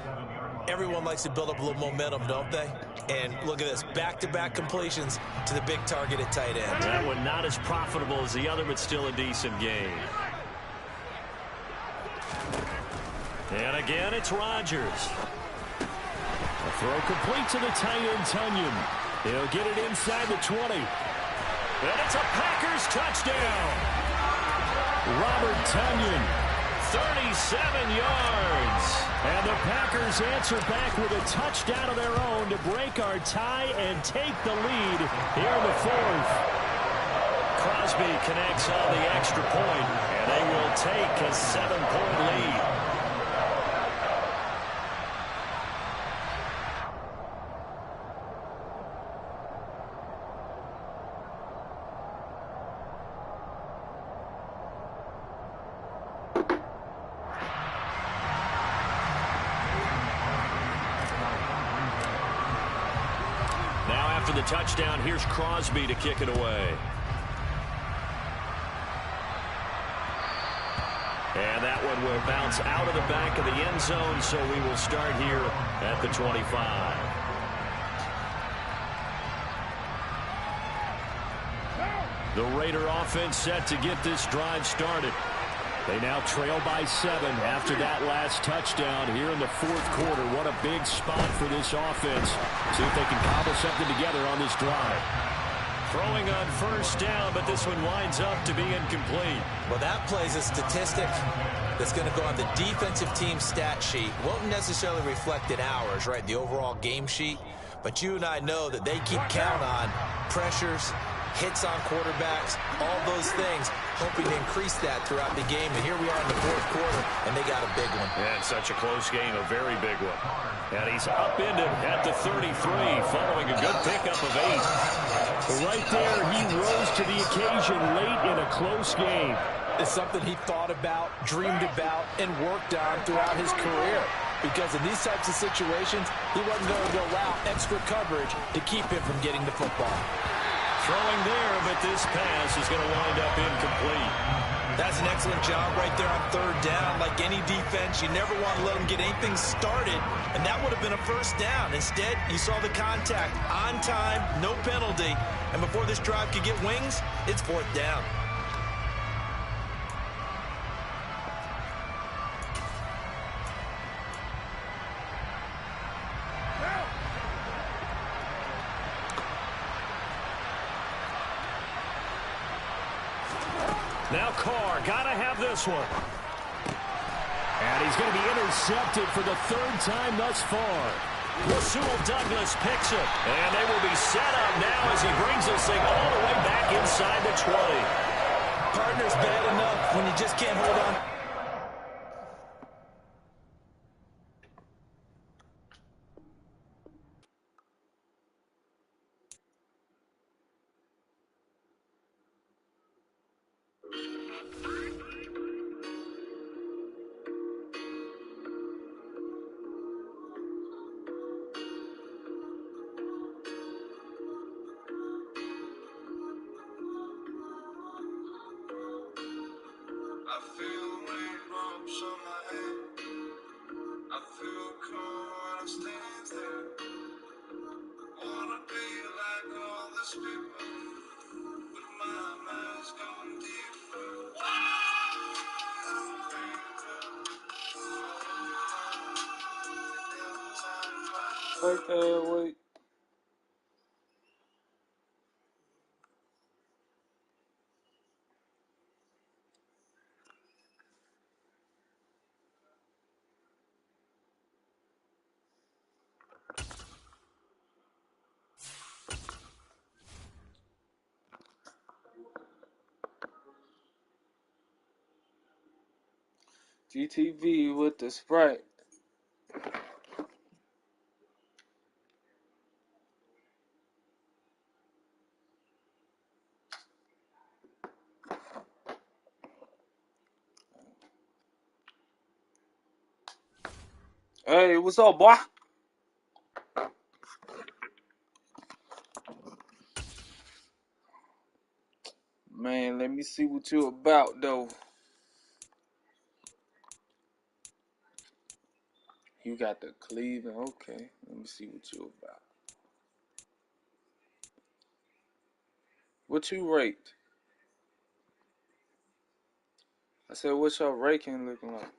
Everyone likes to build up a little momentum, don't they? And look at this, back-to-back completions to the big target at tight end. That one not as profitable as the other, but still a decent game. And again, it's Rodgers. A throw complete to the tight end, Tonyan. He'll get it inside the 20. And it's a Packers touchdown. Robert Tonyan, 37 yards. And the Packers answer back with a touchdown of their own to break our tie and take the lead here in the 4th. Crosby connects on the extra point, and they will take a 7-point lead. The touchdown, here's Crosby to kick it away. And that one will bounce out of the back of the end zone, so we will start here at the 25. The Raider offense set to get this drive started. They now trail by 7 after that last touchdown here in the 4th quarter. What a big spot for this offense. See if they can cobble something together on this drive. Throwing on 1st down, but this one winds up to be incomplete. Well, that plays a statistic that's going to go on the defensive team stat sheet. Won't necessarily reflect in ours, right, the overall game sheet. But you and I know that they keep count on pressures, hits on quarterbacks, all those things, hoping to increase that throughout the game. And here we are in the 4th quarter, and they got a big one. And such a close game, a very big one. And he's upended at the 33, following a good pickup of 8. Right there, he rose to the occasion late in a close game. It's something he thought about, dreamed about, and worked on throughout his career. Because in these types of situations, he wasn't going to allow extra coverage to keep him from getting the football. Throwing there, but this pass is going to wind up incomplete. That's an excellent job right there on 3rd down. Like any defense, you never want to let them get anything started, and that would have been a 1st down. Instead, you saw the contact on time, no penalty, and before this drive could get wings, it's 4th down. Now Carr, gotta have this one. And he's going to be intercepted for the 3rd time thus far. Rasul Douglas picks it. And they will be set up now as he brings this thing all the way back inside the 20. Partner's bad enough when you just can't hold on. Wait. GTV with the Sprite. Hey, what's up, boy? Man, let me see what you about, though. You got the Cleveland. Okay, let me see what you about. What you rate? I said, what's your rating looking like?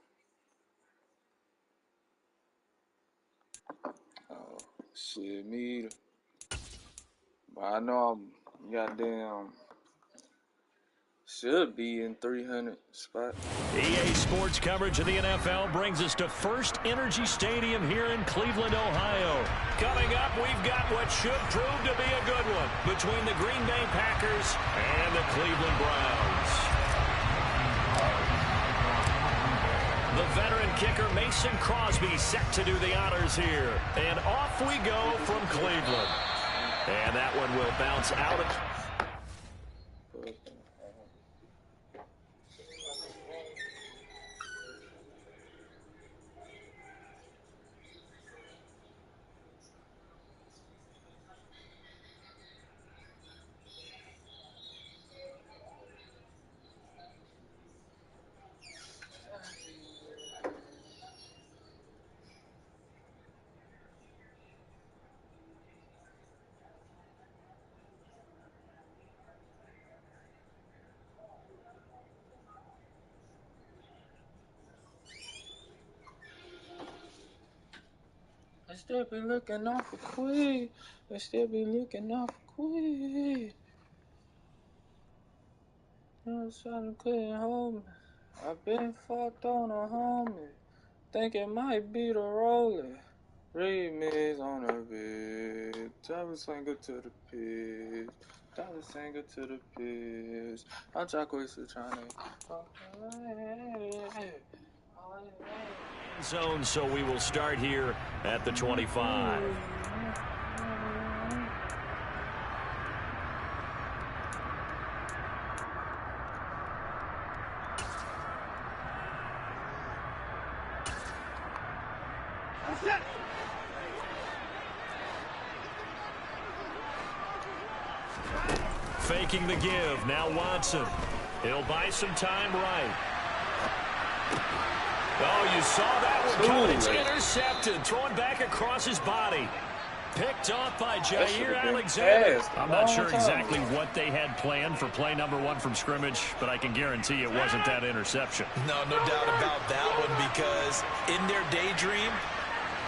Oh, shit, me either. But I know I'm goddamn should be in 300 spot. EA Sports coverage of the NFL brings us to First Energy Stadium here in Cleveland, Ohio. Coming up, we've got what should prove to be a good one between the Green Bay Packers and the Cleveland Browns. The veteran kicker Mason Crosby set to do the honors here. And off we go from Cleveland. And that one will bounce out of... I still be looking off for quick. I still be looking off for quick. Something couldn't hold me. I've been fucked on a homie. Think it might be the roller. Remix on a bed. Travel singer to the pitch. Travel singer to the pitch. I'm trying zone, so we will start here at the 25. Faking the give. Now Watson. He'll buy some time right. Oh, you saw that one coming. It's intercepted. Throwing back across his body. Picked off by Jair Alexander. I'm not sure exactly what they had planned for play number 1 from scrimmage, but I can guarantee it wasn't that interception. No doubt about that one, because in their daydream,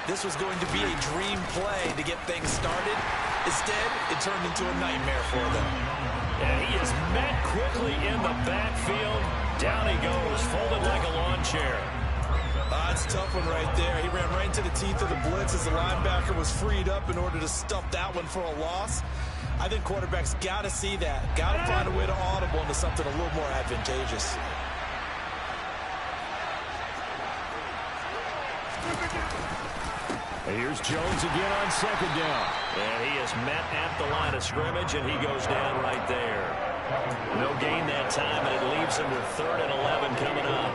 this was going to be a dream play to get things started. Instead, it turned into a nightmare for them. And he is met quickly in the backfield. Down he goes, folded like a lawn chair. That's a tough one right there. He ran right into the teeth of the blitz as the linebacker was freed up in order to stuff that one for a loss. I think quarterbacks got to see that. Got to find a way to audible into something a little more advantageous. Here's Jones again on second down. And he is met at the line of scrimmage, and he goes down right there. No gain that time, and it leaves him with 3rd and 11 coming up.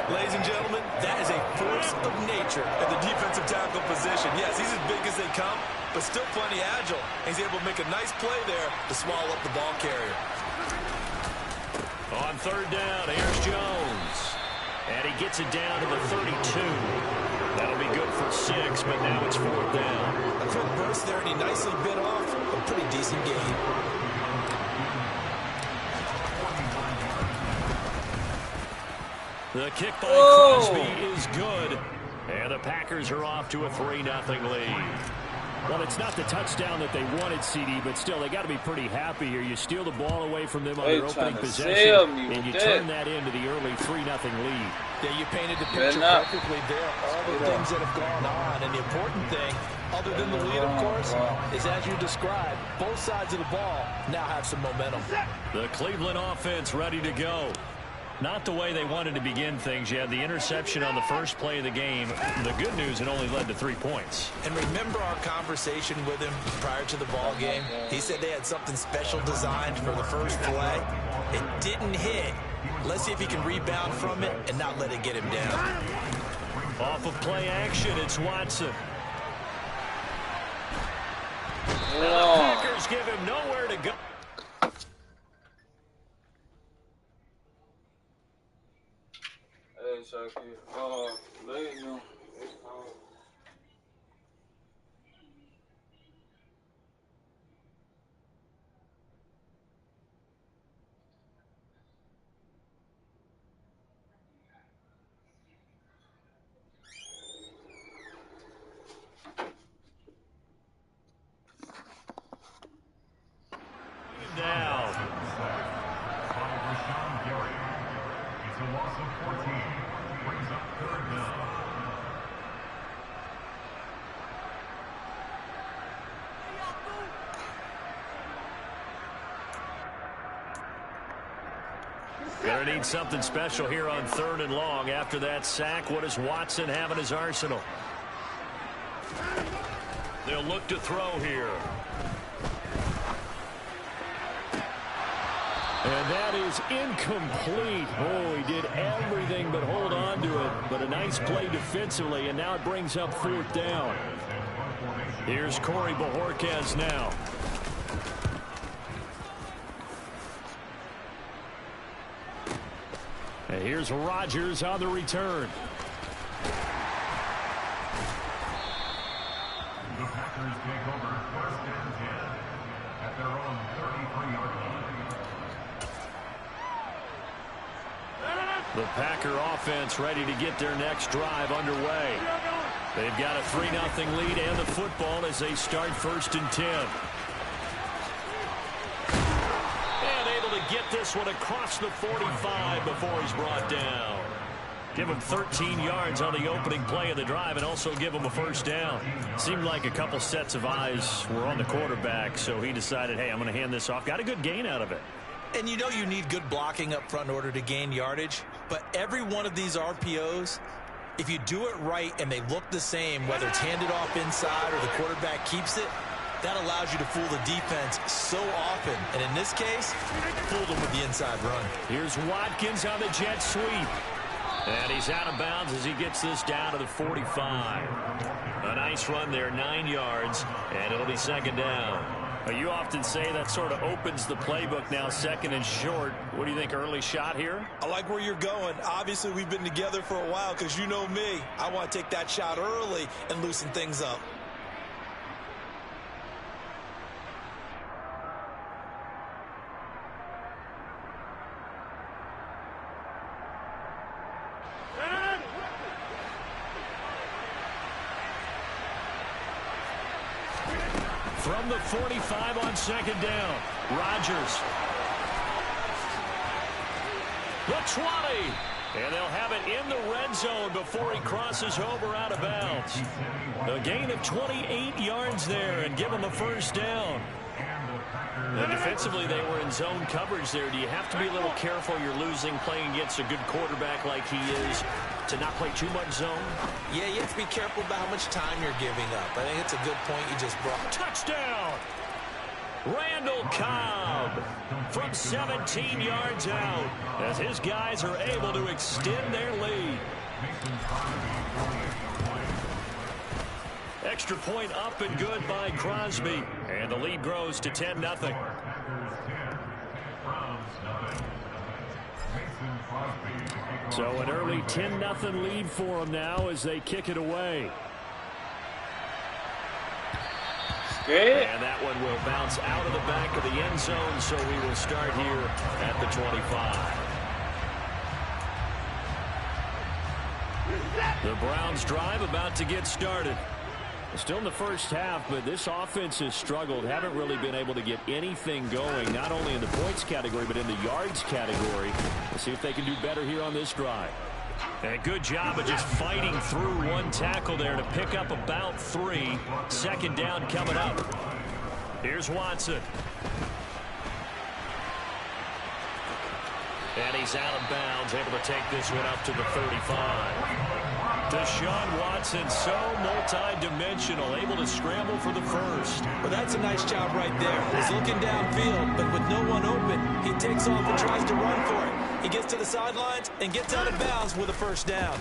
Ladies and gentlemen, that is a force of nature at the defensive tackle position. Yes, he's as big as they come, but still plenty agile. He's able to make a nice play there to swallow up the ball carrier. On 3rd down, here's Jones. And he gets it down to the 32. That'll be good for 6, but now it's 4th down. A quick burst there, and he nicely bit off a pretty decent gain. The kick by Crosby is good. And the Packers are off to a 3-0 lead. Well, it's not the touchdown that they wanted, CD, but still, they got to be pretty happy here. You steal the ball away from them on their opening possession, and you turn that into the early 3-0 lead. Yeah, you painted the picture perfectly there. All the things that have gone on, and the important thing, other than the lead, of course, is as you described, both sides of the ball now have some momentum. The Cleveland offense ready to go. Not the way they wanted to begin things. You had the interception on the first play of the game. The good news, it only led to 3 points. And remember our conversation with him prior to the ball game? He said they had something special designed for the first play. It didn't hit. Let's see if he can rebound from it and not let it get him down. Off of play action, it's Watson. And the Packers give him nowhere to go. Hey, Shaki. Leave me. Down. By Rashawn Gary. It's a loss of 14. Brings up 3rd down. Gonna need something special here on 3rd and long. After that sack, what does Watson have in his arsenal? They'll look to throw here. And that is incomplete. Oh, he did everything but hold on to it. But a nice play defensively, and now it brings up 4th down. Here's Corey Bojorquez now. And here's Rodgers on the return. The Packers take over 1st and 10 at their own 33-yard line. The Packer offense ready to get their next drive underway. They've got a 3-0 lead and the football as they start 1st and 10. And able to get this one across the 45 before he's brought down. Give him 13 yards on the opening play of the drive and also give him a 1st down. Seemed like a couple sets of eyes were on the quarterback, so he decided, hey, I'm going to hand this off. Got a good gain out of it. And you know you need good blocking up front in order to gain yardage. But every one of these RPOs, if you do it right and they look the same, whether it's handed off inside or the quarterback keeps it, that allows you to fool the defense so often. And in this case, fooled them with the inside run. Here's Watkins on the jet sweep. And he's out of bounds as he gets this down to the 45. A nice run there, 9 yards, and it'll be 2nd down. You often say that sort of opens the playbook now, 2nd and short. What do you think, early shot here? I like where you're going. Obviously, we've been together for a while because you know me. I want to take that shot early and loosen things up. From the 45 on 2nd down, Rodgers. The 20. And they'll have it in the red zone before he crosses over out of bounds. A gain of 28 yards there and give him a 1st down. And defensively, they were in zone coverage there. Do you have to be a little careful you're losing playing against a good quarterback like he is to not play too much zone? Yeah, you have to be careful about how much time you're giving up. I think it's a good point you just brought. Touchdown! Randall Cobb from 17 yards out as his guys are able to extend their lead. Extra point up and good by Crosby. And the lead grows to 10-0. So an early 10-0 lead for them now as they kick it away. And that one will bounce out of the back of the end zone, so we will start here at the 25. The Browns drive about to get started. Still in the first half, but this offense has struggled. Haven't really been able to get anything going, not only in the points category, but in the yards category. Let's see if they can do better here on this drive. And a good job of just fighting through one tackle there to pick up about 3. 2nd down coming up. Here's Watson. And he's out of bounds, able to take this one up to the 35. Deshaun Watson, so multi-dimensional, able to scramble for the 1st. Well, that's a nice job right there. He's looking downfield, but with no one open, he takes off and tries to run for it. He gets to the sidelines and gets out of bounds with a 1st down.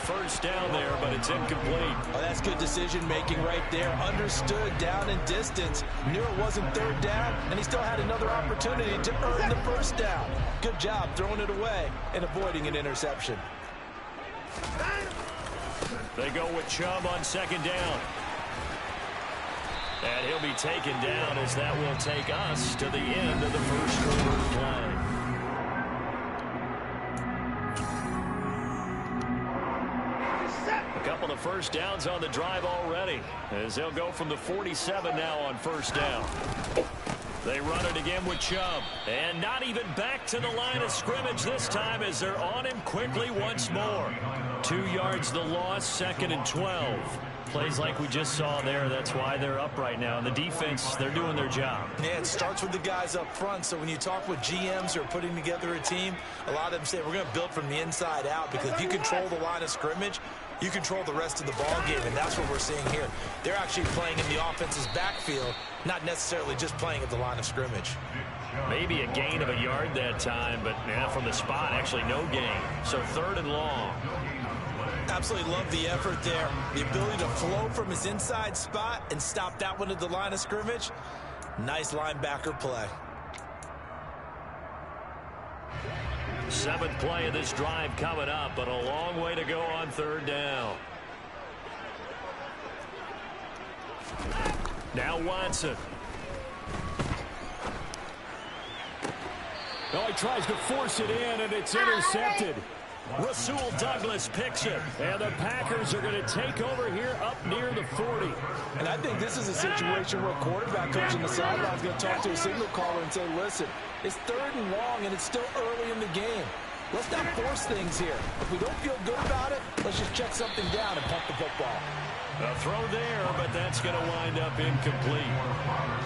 first down there, but it's incomplete. Oh, that's good decision-making right there. Understood down and distance. Knew it wasn't third down, and he still had another opportunity to earn the first down. Good job throwing it away and avoiding an interception. They go with Chubb on second down. And he'll be taken down as that will take us to the end of the first quarter play. A couple of first downs on the drive already, as they'll go from the 47 now on first down. They run it again with Chubb, and not even back to the line of scrimmage this time as they're on him quickly once more. 2 yards the loss, 2nd and 12. Plays like we just saw there. That's why they're up right now. And the defense, they're doing their job. Yeah, it starts with the guys up front. So when you talk with GMs who are putting together a team, a lot of them say we're going to build from the inside out, because if you control the line of scrimmage, you control the rest of the ball game, and that's what we're seeing here. They're actually playing in the offense's backfield, not necessarily just playing at the line of scrimmage. Maybe a gain of a yard that time, but from the spot, actually no gain. So 3rd and long. Absolutely love the effort there. The ability to flow from his inside spot and stop that one at the line of scrimmage. Nice linebacker play. 7th play of this drive coming up, but a long way to go on 3rd down. Now Watson. Oh, he tries to force it in, and it's intercepted. Rasul Douglas picks it, and the Packers are going to take over here up near the 40. And I think this is a situation where a quarterback coach on the sideline is going to talk to a signal caller and say, listen, it's 3rd and long, and it's still early in the game. Let's not force things here. If we don't feel good about it, let's just check something down and punt the football. A throw there, but that's going to wind up incomplete.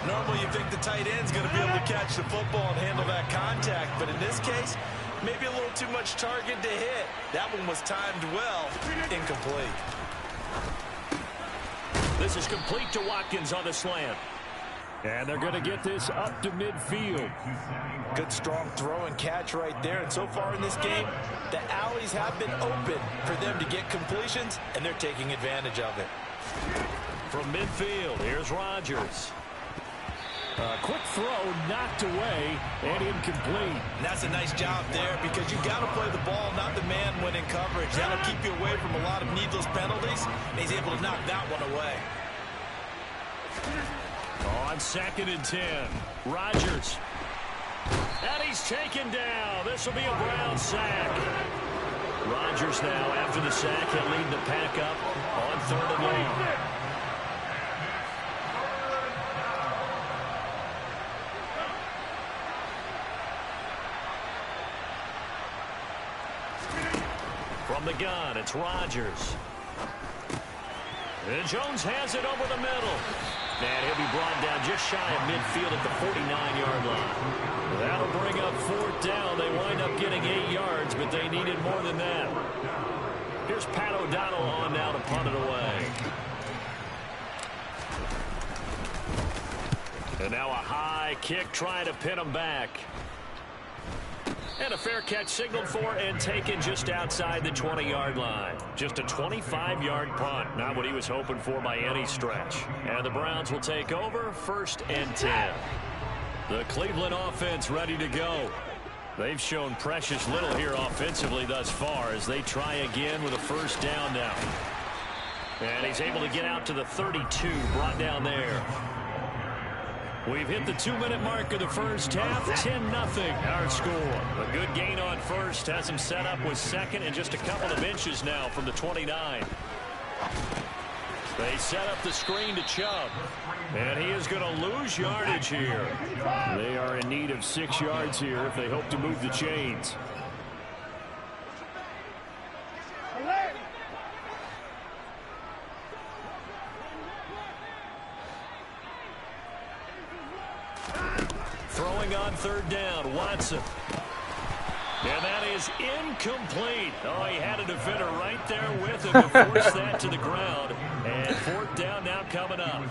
Normally you think the tight end's going to be able to catch the football and handle that contact, but in this case, maybe a little too much target to hit. That one was timed well. Incomplete. This is complete to Watkins on the slant. And they're going to get this up to midfield. Good, strong throw and catch right there. And so far in this game, the alleys have been open for them to get completions, and they're taking advantage of it. From midfield, here's Rodgers. A quick throw knocked away and incomplete. And that's a nice job there, because you've got to play the ball, not the man when in coverage. That'll keep you away from a lot of needless penalties, and he's able to knock that one away. On 2nd and 10, Rodgers. And he's taken down. This will be a Brown sack. Rodgers now, after the sack, he'll lead the pack up on 3rd and long. From the gun, it's Rodgers. And Jones has it over the middle. And he'll be brought down just shy of midfield at the 49-yard line. That'll bring up 4th down. They wind up getting 8 yards, but they needed more than that. Here's Pat O'Donnell on now to punt it away. And now a high kick trying to pin him back. And a fair catch signaled for and taken just outside the 20-yard line. Just a 25-yard punt. Not what he was hoping for by any stretch. And the Browns will take over 1st and 10. The Cleveland offense ready to go. They've shown precious little here offensively thus far as they try again with a 1st down now. And he's able to get out to the 32, brought down there. We've hit the 2-minute mark of the first half. 10-0 our score. A good gain on first. Has him set up with 2nd and just a couple of inches now from the 29. They set up the screen to Chubb. And he is going to lose yardage here. They are in need of 6 yards here if they hope to move the chains. Throwing on 3rd down, Watson. And that is incomplete. Oh, he had a defender right there with him to force that to the ground. And fourth down now coming up.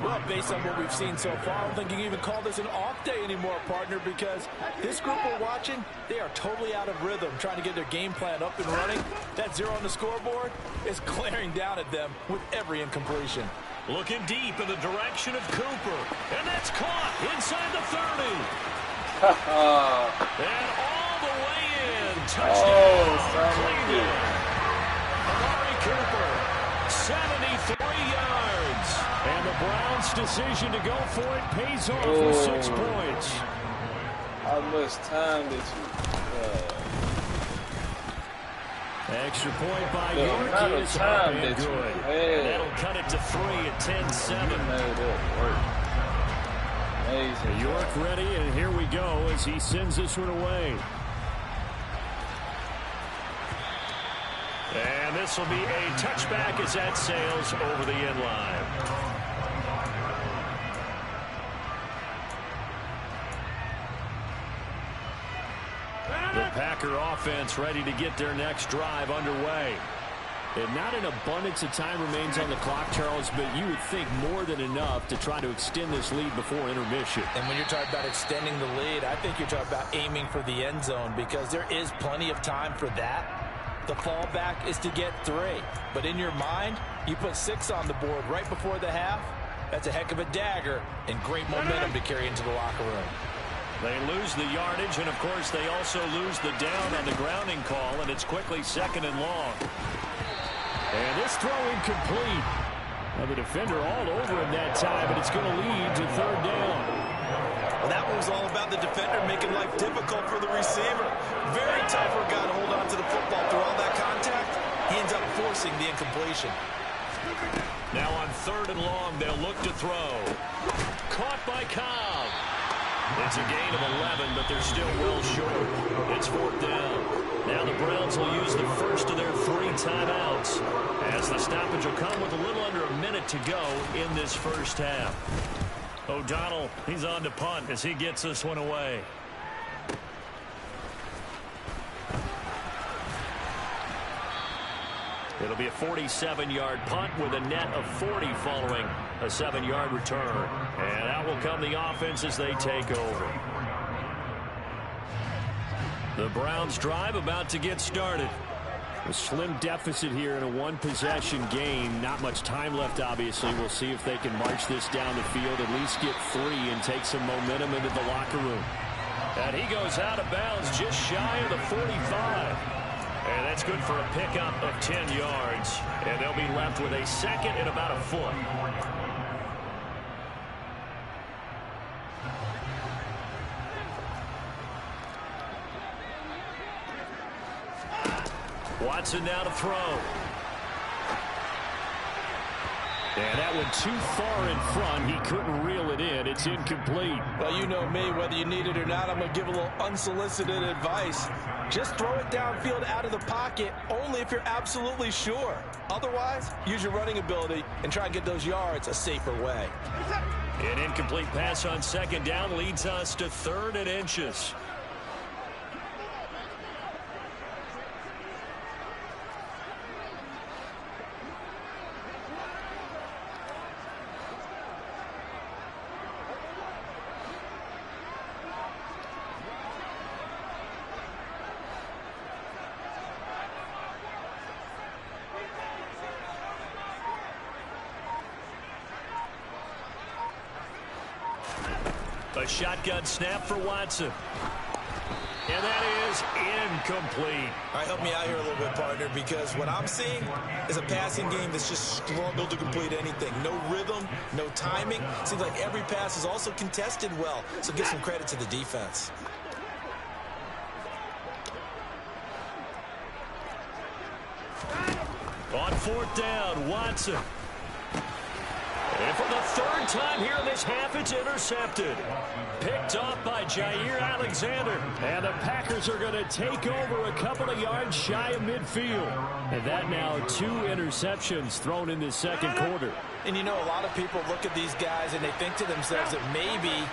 Well, based on what we've seen so far, I don't think you can even call this an off day anymore, partner, because this group we're watching, they are totally out of rhythm, trying to get their game plan up and running. That 0 on the scoreboard is glaring down at them with every incompletion. Looking deep in the direction of Cooper. And that's caught inside the 30. And all the way in. Touchdown, Cleveland. Amari Cooper, 73 yards. And the Browns' decision to go for it pays off with 6 points. How much time did you... Extra point by York is up and good. And that'll cut it to 3 at 10-7. York ready, and here we go as he sends this one away. And this will be a touchback as that sails over the end line. The Packer offense ready to get their next drive underway. And not an abundance of time remains on the clock, Charles, but you would think more than enough to try to extend this lead before intermission. And when you're talking about extending the lead, I think you're talking about aiming for the end zone because there is plenty of time for that. The fallback is to get 3. But in your mind, you put 6 on the board right before the half. That's a heck of a dagger and great momentum to carry into the locker room. They lose the yardage, and, of course, they also lose the down on the grounding call, and it's quickly 2nd and long. And this throw incomplete. Well, the defender all over him that time, but it's going to lead to 3rd down. Well, that one was all about the defender making life difficult for the receiver. Very tough for a guy to hold on to the football through all that contact. He ends up forcing the incompletion. Now on 3rd and long, they'll look to throw. Caught by Cobb. It's a gain of 11, but they're still well short. It's 4th down. Now the Browns will use the first of their 3 timeouts as the stoppage will come with a little under a minute to go in this first half. O'Donnell, he's on to punt as he gets this one away. It'll be a 47-yard punt with a net of 40 following a 7-yard return. And out will come the offense as they take over. The Browns drive about to get started. A slim deficit here in a 1-possession game. Not much time left, obviously. We'll see if they can march this down the field, at least get 3 and take some momentum into the locker room. And he goes out of bounds just shy of the 45. And that's good for a pickup of 10 yards. And they'll be left with a 2nd and about a foot. Watson now to throw. And that one too far in front. He couldn't reel it in. It's incomplete. Well, you know me, whether you need it or not, I'm going to give a little unsolicited advice. Just throw it downfield out of the pocket only if you're absolutely sure. Otherwise, use your running ability and try and get those yards a safer way. An incomplete pass on 2nd down leads us to 3rd and inches. A shotgun snap for Watson. And that is incomplete. All right, help me out here a little bit, partner, because what I'm seeing is a passing game that's just struggled to complete anything. No rhythm, no timing. Seems like every pass is also contested well, so give some credit to the defense. On 4th down, Watson. And for the 3rd time here in this half, it's intercepted. Picked off by Jair Alexander. And the Packers are going to take over a couple of yards shy of midfield. And that now 2 interceptions thrown in this 2nd quarter. And you know, a lot of people look at these guys and they think to themselves that maybe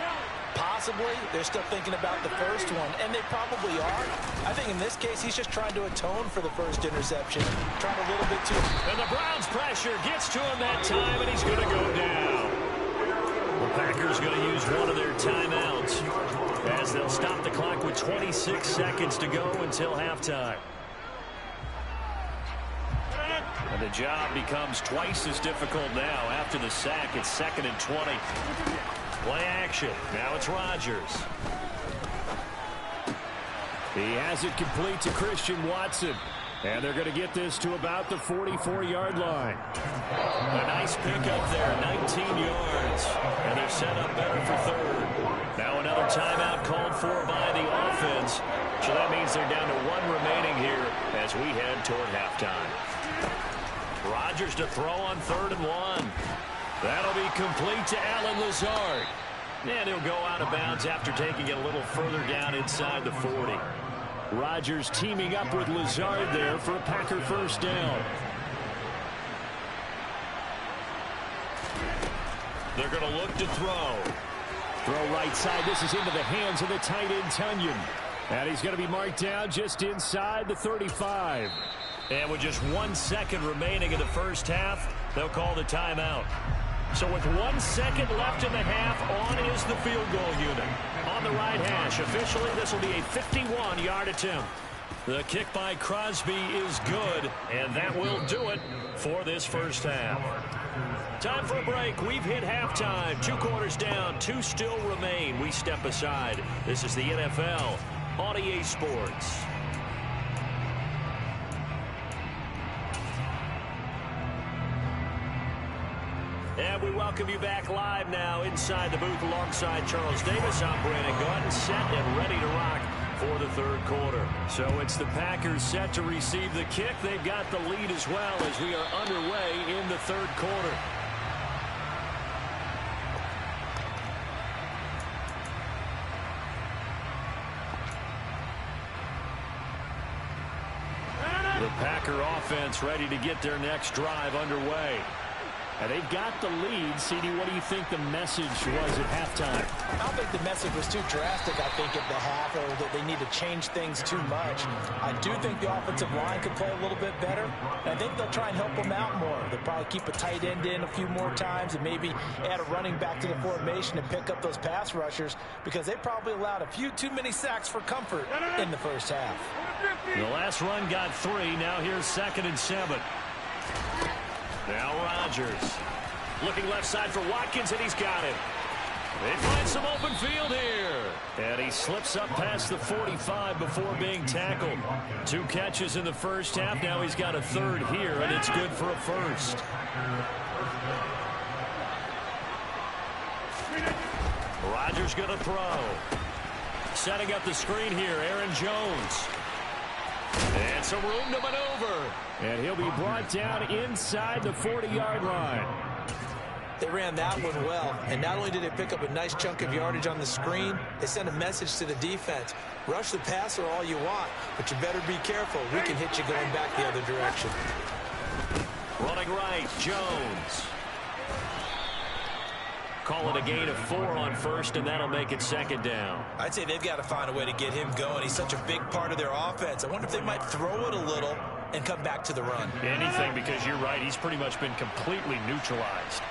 possibly they're still thinking about the first one, and they probably are. I think in this case, he's just trying to atone for the first interception. Trying a little bit too. And the Browns pressure gets to him that time, and he's going to go down. The Packers going to use one of their timeouts as they'll stop the clock with 26 seconds to go until halftime. And the job becomes twice as difficult now after the sack. It's 2nd and 20. Play action. Now it's Rodgers. He has it complete to Christian Watson. And they're going to get this to about the 44-yard line. A nice pickup there, 19 yards. And they're set up better for third. Now another timeout called for by the offense. So that means they're down to 1 remaining here as we head toward halftime. Rodgers to throw on 3rd and 1. That'll be complete to Allen Lazard. And he'll go out of bounds after taking it a little further down inside the 40. Rodgers teaming up with Lazard there for a Packer first down. They're going to look to throw. Throw right side. This is into the hands of the tight end, Tonyan. And he's going to be marked down just inside the 35. And with just 1 second remaining in the first half, they'll call the timeout. So with 1 second left in the half, on is the field goal unit. On the right hash, officially this will be a 51-yard attempt. The kick by Crosby is good, and that will do it for this first half. Time for a break. We've hit halftime. 2 quarters down, 2 still remain. We step aside. This is the NFL on EA Sports. And we welcome you back live now inside the booth alongside Charles Davis. I'm Brandon Gaudin, set and ready to rock for the third quarter. So it's the Packers set to receive the kick. They've got the lead as well as we are underway in the third quarter. The Packer offense ready to get their next drive underway. And they've got the lead. CD, what do you think the message was at halftime? I don't think the message was too drastic, I think, at the half, or that they need to change things too much. I do think the offensive line could play a little bit better. And I think they'll try and help them out more. They'll probably keep a tight end in a few more times and maybe add a running back to the formation and pick up those pass rushers, because they probably allowed a few too many sacks for comfort in the first half. The last run got 3. Now here's 2nd and 7. Now Rodgers looking left side for Watkins, and he's got it. They find some open field here. And he slips up past the 45 before being tackled. 2 catches in the first half. Now he's got a 3rd here, and it's good for a first. Rodgers going to throw. Setting up the screen here, Aaron Jones. And some room to maneuver. And he'll be brought down inside the 40-yard line. They ran that one well, and not only did they pick up a nice chunk of yardage on the screen, they sent a message to the defense. Rush the passer all you want, but you better be careful. We can hit you going back the other direction. Running right, Jones. Call it a gain of 4 on first, and that'll make it 2nd down. I'd say they've got to find a way to get him going. He's such a big part of their offense. I wonder if they might throw it a little and come back to the run. Anything, because you're right. He's pretty much been completely neutralized.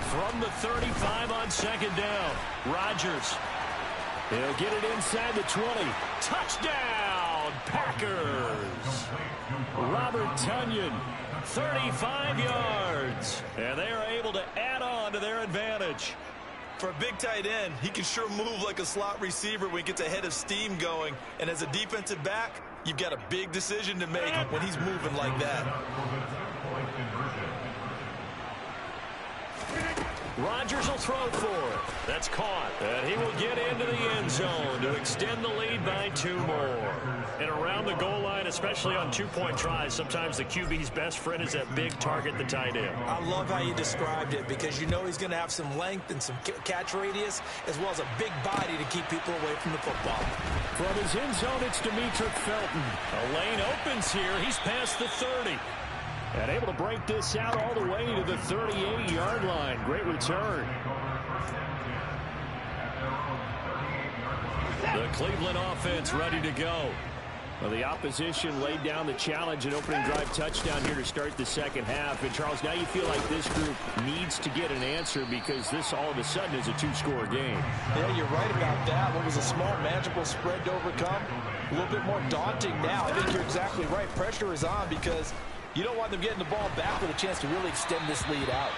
From the 35 on 2nd down, Rodgers. He'll get it inside the 20. Touchdown, Packers. Robert Tonyan. 35 yards. And they are able to add on to their advantage. For a big tight end, he can sure move like a slot receiver when he gets a head of steam going. And as a defensive back, you've got a big decision to make when he's moving like that. Rodgers will throw for it. That's caught. And he will get into the end zone to extend the lead by 2 more. And around the goal line, especially on 2-point tries, sometimes the QB's best friend is that big target, the tight end. I love how you described it, because you know he's going to have some length and some catch radius, as well as a big body to keep people away from the football. From his end zone, it's Demetric Felton. A lane opens here. He's past the 30. And able to break this out all the way to the 38-yard line. Great return. Cleveland offense ready to go. Well, the opposition laid down the challenge and opening drive touchdown here to start the second half. And, Charles, now you feel like this group needs to get an answer because this all of a sudden is a two-score game. Yeah, you're right about that. What was a small, manageable spread to overcome, a little bit more daunting now. I think you're exactly right. Pressure is on because you don't want them getting the ball back with a chance to really extend this lead out.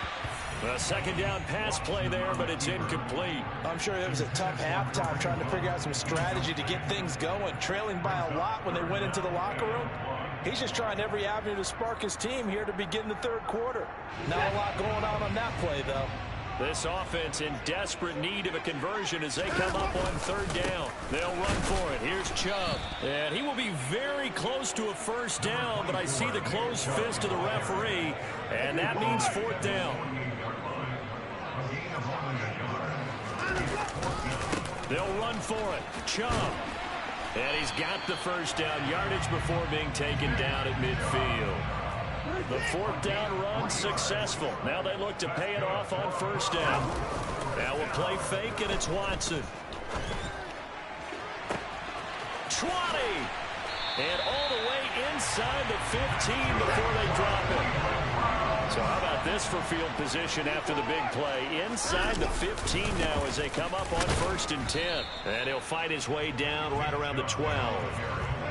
A second down pass play there, but it's incomplete. I'm sure it was a tough halftime trying to figure out some strategy to get things going. Trailing by a lot when they went into the locker room. He's just trying every avenue to spark his team here to begin the third quarter. Not a lot going on that play, though. This offense in desperate need of a conversion as they come up on third down. They'll run for it. Here's Chubb. And he will be very close to a first down, but I see the closed fist of the referee, and that means fourth down. They'll run for it. Chubb. And he's got the first down yardage before being taken down at midfield. The fourth down run successful. Now they look to pay it off on first down. Now we'll play fake, and it's Watson. 20. And all the way inside the 15 before they drop it. So how about this for field position after the big play? Inside the 15 now as they come up on 1st and 10. And he'll fight his way down right around the 12.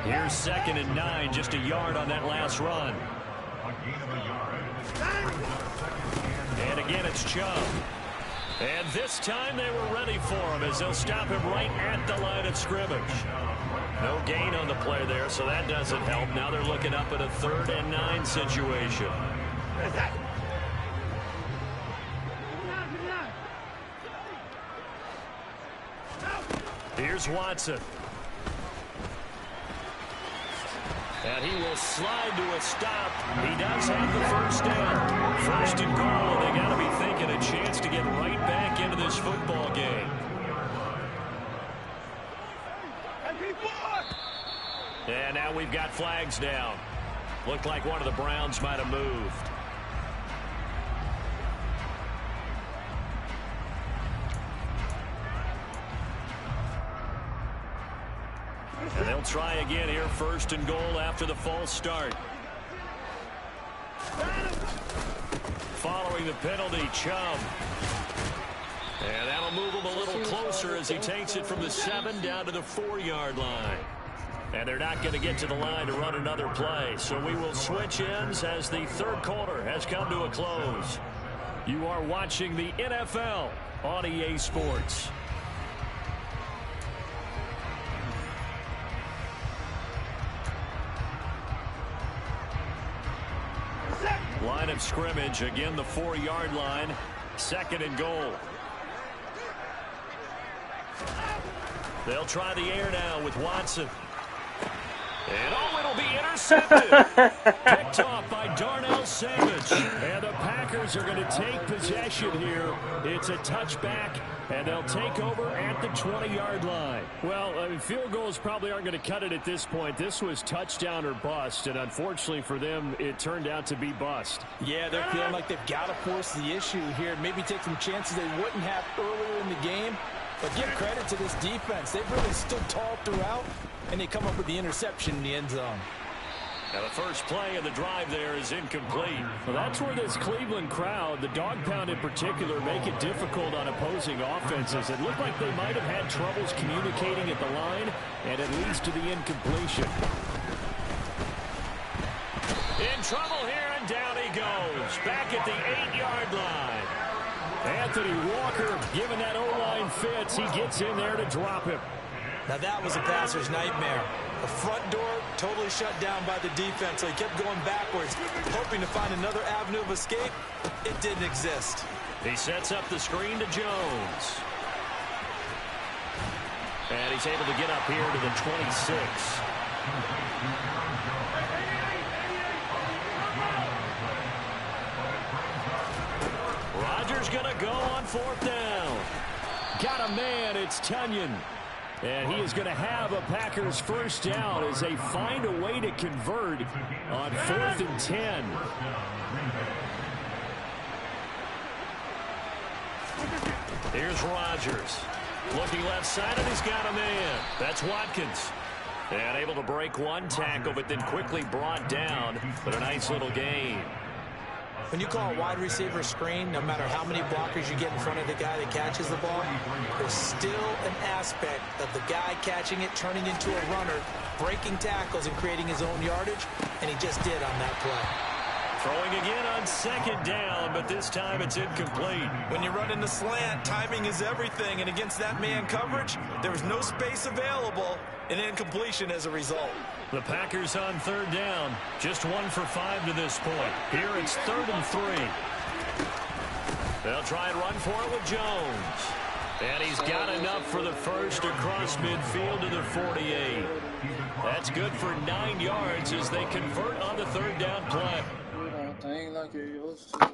Here's 2nd and 9, just a yard on that last run. And again, it's Chubb. And this time they were ready for him as they'll stop him right at the line of scrimmage. No gain on the play there, so that doesn't help. Now they're looking up at a 3rd and 9 situation. Here's Watson. And he will slide to a stop. He does have the first down. 1st and goal. They got to be thinking a chance to get right back into this football game. And now we've got flags down. Looked like one of the Browns might have moved. And they'll try again here, 1st and goal after the false start. Following the penalty, Chubb. And that'll move him a little closer as he takes it from the 7 down to the 4-yard line. And they're not going to get to the line to run another play. So we will switch ends as the third quarter has come to a close. You are watching the NFL on EA Sports. Line of scrimmage, again the 4-yard line. 2nd and goal. They'll try the air now with Watson. And it'll be intercepted. Picked off by Darnell Savage. And the Packers are going to take possession here. It's a touchback, and they'll take over at the 20-yard line. Well, I mean, field goals probably aren't going to cut it at this point. This was touchdown or bust, and unfortunately for them, it turned out to be bust. Yeah, they're feeling like they've got to force the issue here. Maybe take some chances they wouldn't have earlier in the game. But give credit to this defense. They've really stood tall throughout, and they come up with the interception in the end zone. Now the first play of the drive there is incomplete. Well, that's where this Cleveland crowd, the dog pound in particular, make it difficult on opposing offenses. It looked like they might have had troubles communicating at the line, and it leads to the incompletion. In trouble here, and down he goes. Back at the 8-yard line. Anthony Walker, given that O-line fits, he gets in there to drop him. Now that was a passer's nightmare. The front door totally shut down by the defense, so he kept going backwards, hoping to find another avenue of escape. It didn't exist. He sets up the screen to Jones. And he's able to get up here to the 26. Rodgers going to go on 4th down. Got a man, it's Tunyon. And he is going to have a Packers first down as they find a way to convert on 4th and 10. Here's Rodgers. Looking left side, and he's got a man. That's Watkins. And able to break one tackle, but then quickly brought down. But a nice little gain. When you call a wide receiver screen, no matter how many blockers you get in front of the guy that catches the ball, there's still an aspect of the guy catching it, turning into a runner, breaking tackles and creating his own yardage, and he just did on that play. Throwing again on second down, but this time it's incomplete. When you run in the slant, timing is everything, and against that man coverage, there was no space available, and incompletion as a result. The Packers on third down, just 1 for 5 to this point. Here it's 3rd and 3. They'll try and run for it with Jones. And he's got enough for the first across midfield to the 48. That's good for 9 yards as they convert on the 3rd down play. Thing like you used to.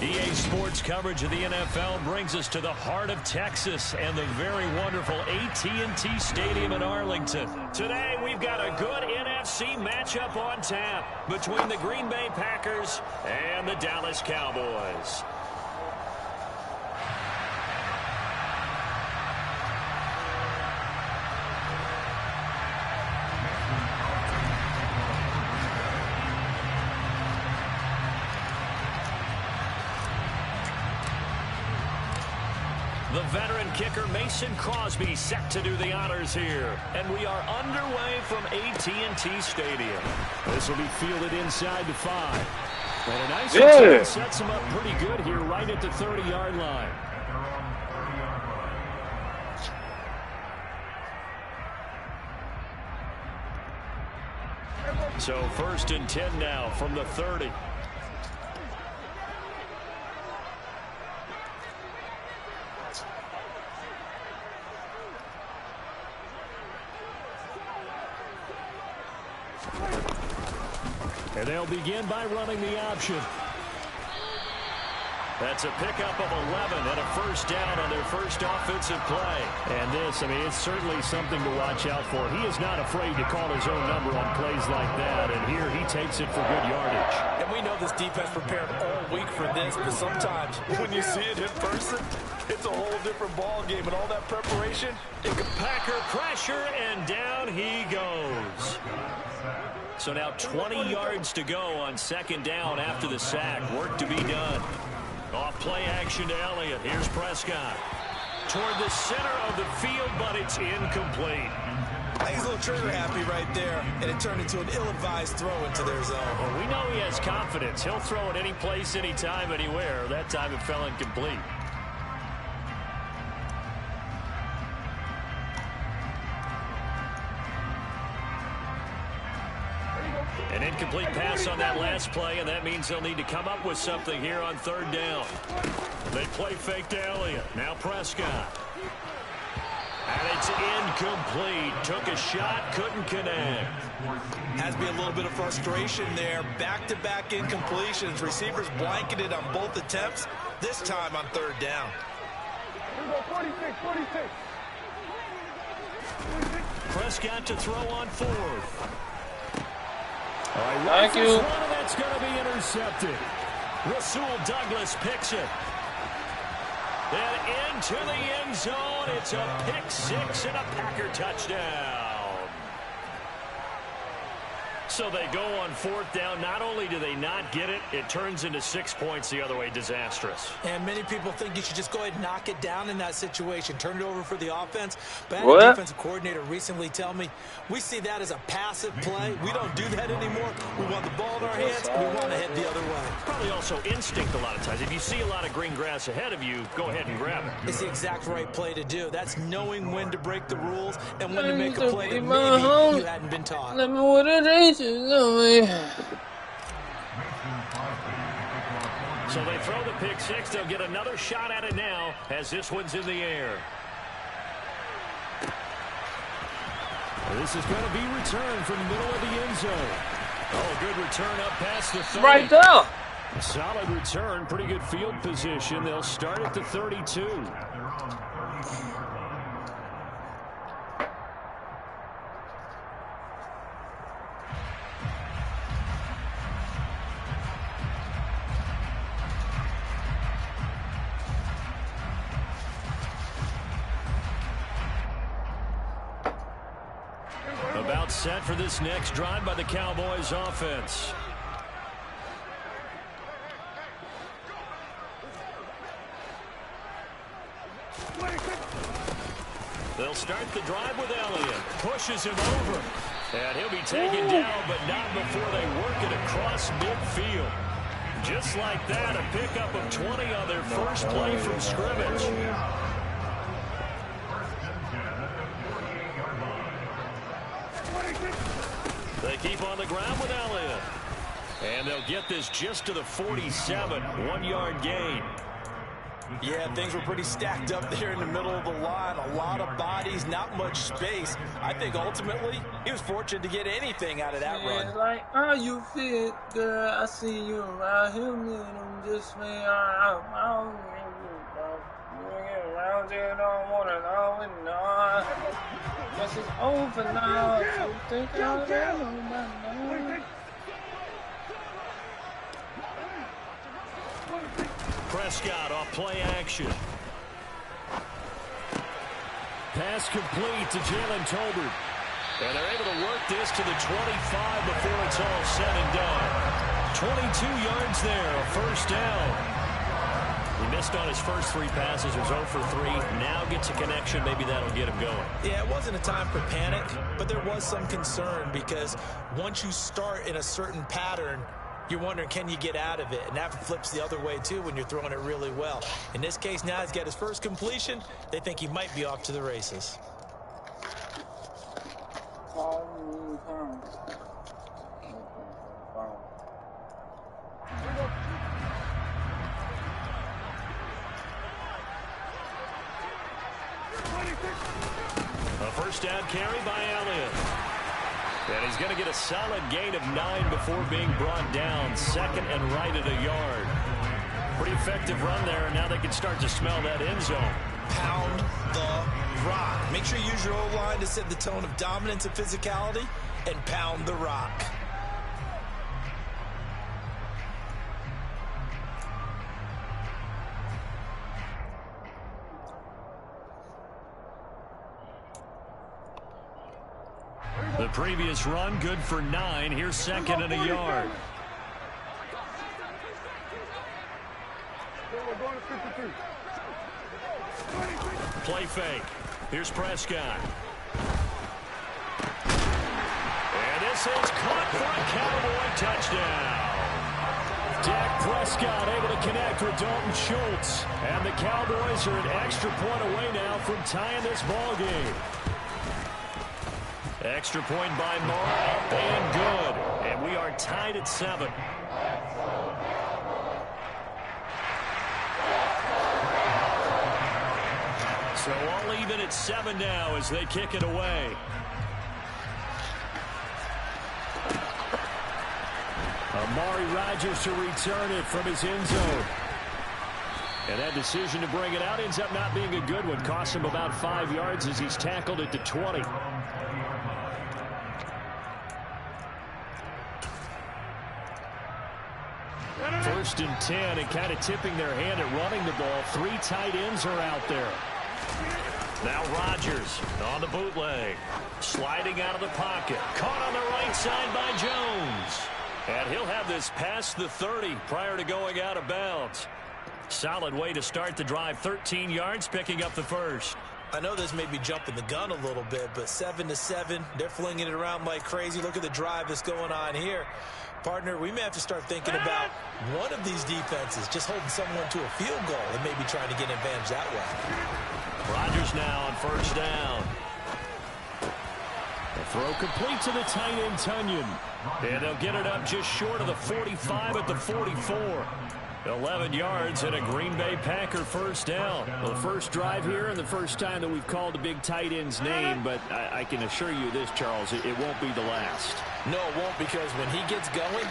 EA Sports coverage of the NFL brings us to the heart of Texas and the very wonderful AT&T Stadium in Arlington. Today, we've got a good NFC matchup on tap between the Green Bay Packers and the Dallas Cowboys. The veteran kicker Mason Crosby set to do the honors here. And we are underway from AT&T Stadium. This will be fielded inside the 5. And a nice return sets him up pretty good here right at the 30-yard line. So 1st and 10 now from the 30. And they'll begin by running the option. That's a pickup of 11 and a 1st down on their first offensive play. And this, I mean, it's certainly something to watch out for. He is not afraid to call his own number on plays like that. And here he takes it for good yardage. And we know this defense prepared all week for this, but sometimes when you see it in person, it's a whole different ball game. And all that preparation, Packer pressure, and down he goes. So now 20 yards to go on 2nd down after the sack. Work to be done. Off play action to Elliott. Here's Prescott. Toward the center of the field, but it's incomplete. I think he's a little trigger happy right there, and it turned into an ill-advised throw into their zone. Well, we know he has confidence. He'll throw it any place, anytime, anywhere. That time it fell incomplete. An incomplete pass on that last play, and that means they'll need to come up with something here on 3rd down. They play fake to Elliott. Now Prescott. And it's incomplete. Took a shot, couldn't connect. Has to be a little bit of frustration there. Back-to-back incompletions. Receivers blanketed on both attempts, this time on 3rd down. 46. Prescott to throw on 4th. Thank you. That's going to be intercepted. Rasul Douglas picks it. And into the end zone. It's a pick 6 and a Packer touchdown. So they go on 4th down. Not only do they not get it, it turns into 6 points the other way. Disastrous. And many people think you should just go ahead and knock it down in that situation. Turn it over for the offense. But I had a defensive coordinator recently tell me, we see that as a passive play. We don't do that anymore. We want the ball in our hands. We want to head the other way. Probably also instinct a lot of times. If you see a lot of green grass ahead of you, go ahead and grab it. It's the exact right play to do. That's knowing when to break the rules and when to make a play that maybe you hadn't been taught. Let me what it is. So they throw the pick 6. They'll get another shot at it now as this one's in the air. This is going to be returned from the middle of the end zone. Oh, good return up past the 30. Right there. Solid return, pretty good field position. They'll start at the 32. About set for this next drive by the Cowboys offense. They'll start the drive with Elliott. Pushes him over. And he'll be taken down, but not before they work it across midfield. Just like that, a pickup of 20 on their first play from scrimmage. They keep on the ground with Elliott. And they'll get this just to the 47, 1-yard gain. Yeah, things were pretty stacked up there in the middle of the line. A lot of bodies, not much space. I think ultimately he was fortunate to get anything out of that run. It's like, oh, you fit, girl. I see you around here, man. I'm just me. I around here, don't want to know it, no. Guess it's over now. So think I'll know. Prescott off play action. Pass complete to Jalen Tolbert. And they're able to work this to the 25 before it's all said and done. 22 yards there, a first down. He missed on his first 3 passes, was 0 for 3. Now gets a connection, maybe that'll get him going. Yeah, it wasn't a time for panic, but there was some concern because once you start in a certain pattern, you're wondering, can you get out of it? And that flips the other way, too, when you're throwing it really well. In this case, now he's got his first completion. They think he might be off to the races. A first down carry by Elliott. And he's going to get a solid gain of 9 before being brought down. 2nd and right at a yard. Pretty effective run there, and now they can start to smell that end zone. Pound the rock. Make sure you use your O-line to set the tone of dominance and physicality, and pound the rock. The previous run, good for 9. Here's 2nd and a yard. Play fake. Here's Prescott. And this is caught for a Cowboy touchdown. Dak Prescott able to connect with Dalton Schultz. And the Cowboys are an extra point away now from tying this ball game. Extra point by Moore, up and good. And we are tied at 7. So all even at 7 now as they kick it away. Amari Rodgers to return it from his end zone. And that decision to bring it out ends up not being a good one. Costs him about 5 yards as he's tackled at the 20. First and 10, and kind of tipping their hand at running the ball. 3 tight ends are out there. Now Rodgers on the bootleg. Sliding out of the pocket. Caught on the right side by Jones. And he'll have this past the 30 prior to going out of bounds. Solid way to start the drive. 13 yards, picking up the first. I know this may be jumping the gun a little bit, but 7-7, they're flinging it around like crazy. Look at the drive that's going on here. Partner, we may have to start thinking about one of these defenses just holding someone to a field goal and maybe trying to get an advantage that way. Rodgers now on first down. The throw complete to the tight end, Tunyon. And they'll get it up just short of the 45 at the 44. 11 yards and a Green Bay Packer first down. Well, the first drive here and the first time that we've called a big tight end's name, but I can assure you this, Charles, it won't be the last. No, it won't, because when he gets going,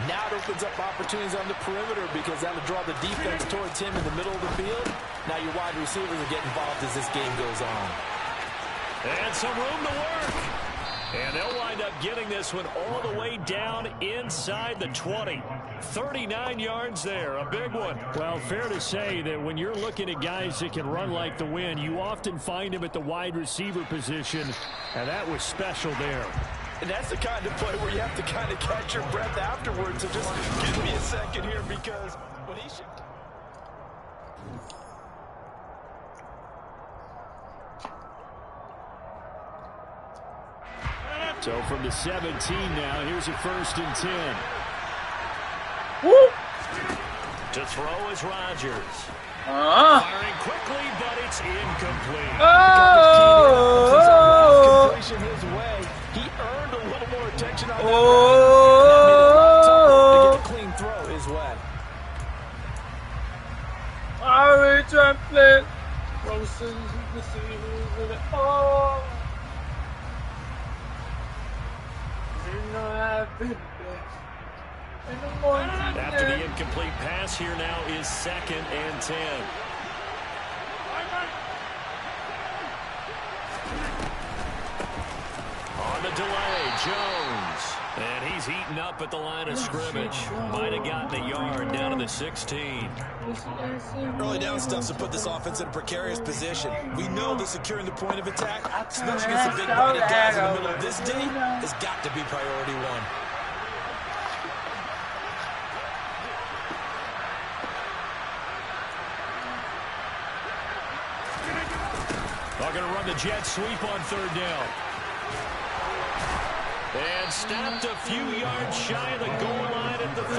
now it opens up opportunities on the perimeter because that'll draw the defense towards him in the middle of the field. Now your wide receivers will get involved as this game goes on. And some room to work. And they'll wind up getting this one all the way down inside the 20. 39 yards there, a big one. Well, fair to say that when you're looking at guys that can run like the wind, you often find them at the wide receiver position, and that was special there. And that's the kind of play where you have to kind of catch your breath afterwards. So just give me a second here, because when he should... So from the 17 now, here's a 1st and 10. Woo! To throw is Rodgers. Firing quickly, but it's incomplete. Completion his way. He earned a little more attention on that. To get a clean throw his way. After the incomplete pass, here now is 2nd and 10. On the delay, Jones. And he's eaten up at the line of scrimmage. Might have gotten a yard down to the 16. Early down stuff to put this offense in a precarious position. We know that securing the point of attack, especially against the big-bodied guys in the middle of this D, has got to be priority one. They're going to run the jet sweep on 3rd down. And stopped a few yards shy of the goal line at the 3.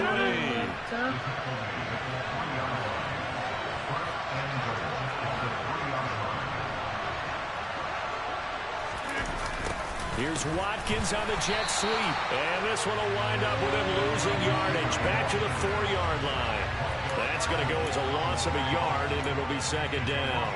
Here's Watkins on the jet sweep. And this one will wind up with him losing yardage. Back to the 4-yard line. That's going to go as a loss of a yard, and it'll be 2nd down.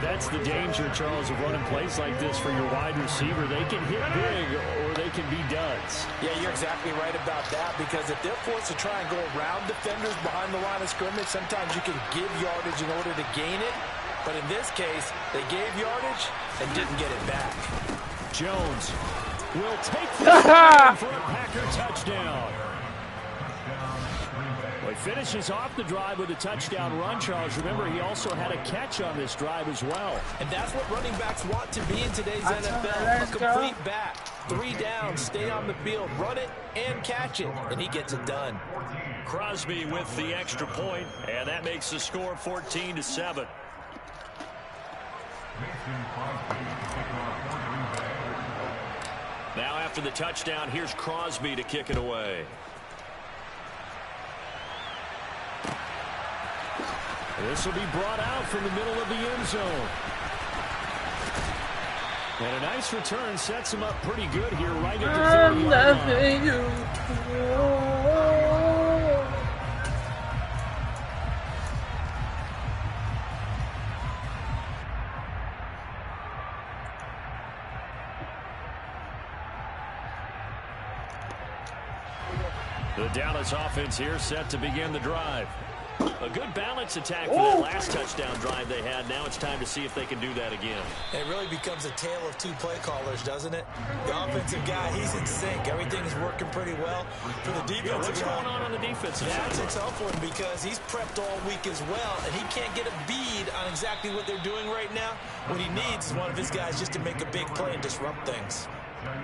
That's the danger, Charles, of running plays like this for your wide receiver. They can hit big or they can be duds. Yeah, you're exactly right about that, because if they're forced to try and go around defenders behind the line of scrimmage, sometimes you can give yardage in order to gain it. But in this case, they gave yardage and didn't get it back. Jones will take this for a Packer touchdown. Well, he finishes off the drive with a touchdown run, Charles. Remember, he also had a catch on this drive as well. And that's what running backs want to be in today's NFL. A complete back. 3 downs, stay on the field, run it, and catch it. And he gets it done. Crosby with the extra point, and that makes the score 14-7. Now after the touchdown, here's Crosby to kick it away. This will be brought out from the middle of the end zone. And a nice return sets him up pretty good here right at the 30-yard line. The Dallas offense here set to begin the drive. A good balance attack for that last touchdown drive they had. Now it's time to see if they can do that again. It really becomes a tale of two play callers, doesn't it? The offensive guy, he's in sync. Everything's working pretty well. For the defensive guy, what's going on the defensive side? That's a tough one because he's prepped all week as well, and he can't get a bead on exactly what they're doing right now. What he needs is one of his guys just to make a big play and disrupt things.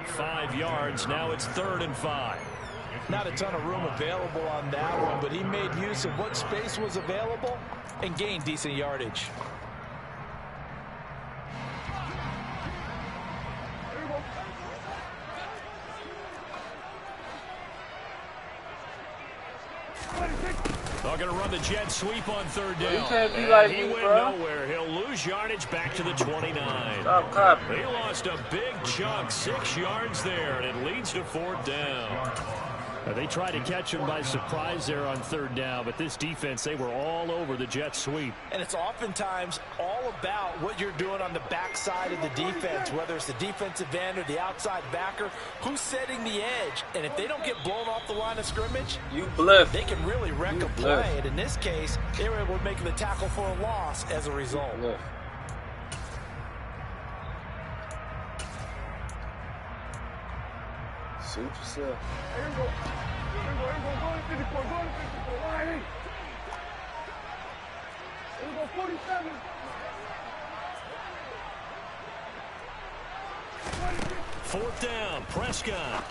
5 yards. Now it's 3rd and 5. Not a ton of room available on that one, but he made use of what space was available and gained decent yardage. They're going to run the jet sweep on 3rd down. You can't be like he me, went bro. nowhere. He'll lose yardage back to the 29. Stop copying. He lost a big chunk, 6 yards there, and it leads to 4th down. They tried to catch him by surprise there on 3rd down, but this defense, they were all over the jet sweep. And it's oftentimes all about what you're doing on the backside of the defense, whether it's the defensive end or the outside backer, who's setting the edge. And if they don't get blown off the line of scrimmage, You bluff. they can really wreck a play. And in this case, they were able to make the tackle for a loss as a result. Bluff. Suit yourself. Here we go. Go to 54. Go to 54. Line 8. Here we go, 47. 4th down, Prescott.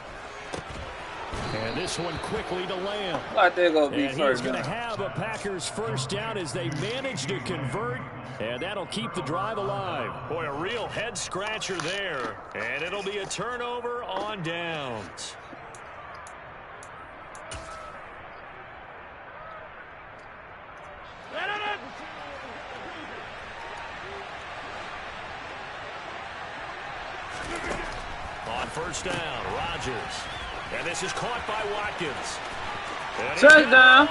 And this one quickly to Lamb. I think it'll be And he's first going to down. have a Packers first down as they manage to convert, and that'll keep the drive alive. Boy, a real head scratcher there. And it'll be a turnover on downs. On 1st down, Rodgers. And this is caught by Watkins. And Touchdown.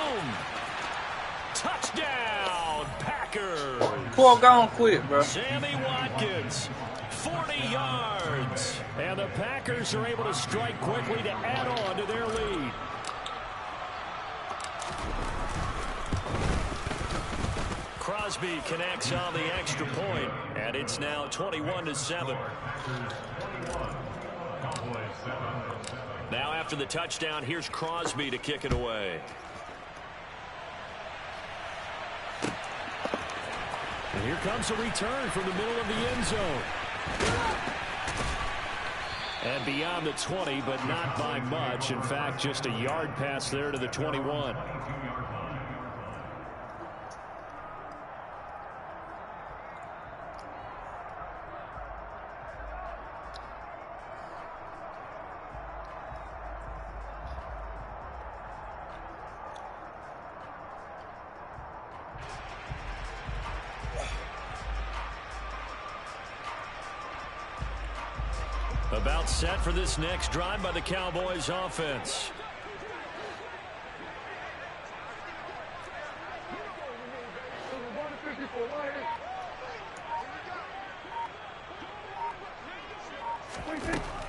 Touchdown, Packers. Poor gone quick, bro. Sammy Watkins, 40 yards. And the Packers are able to strike quickly to add on to their lead. Crosby connects on the extra point, and it's now 21-7. Now after the touchdown, here's Crosby to kick it away. And here comes a return from the middle of the end zone. And beyond the 20, but not by much. In fact, just a yard pass there to the 21. About set for this next drive by the Cowboys offense.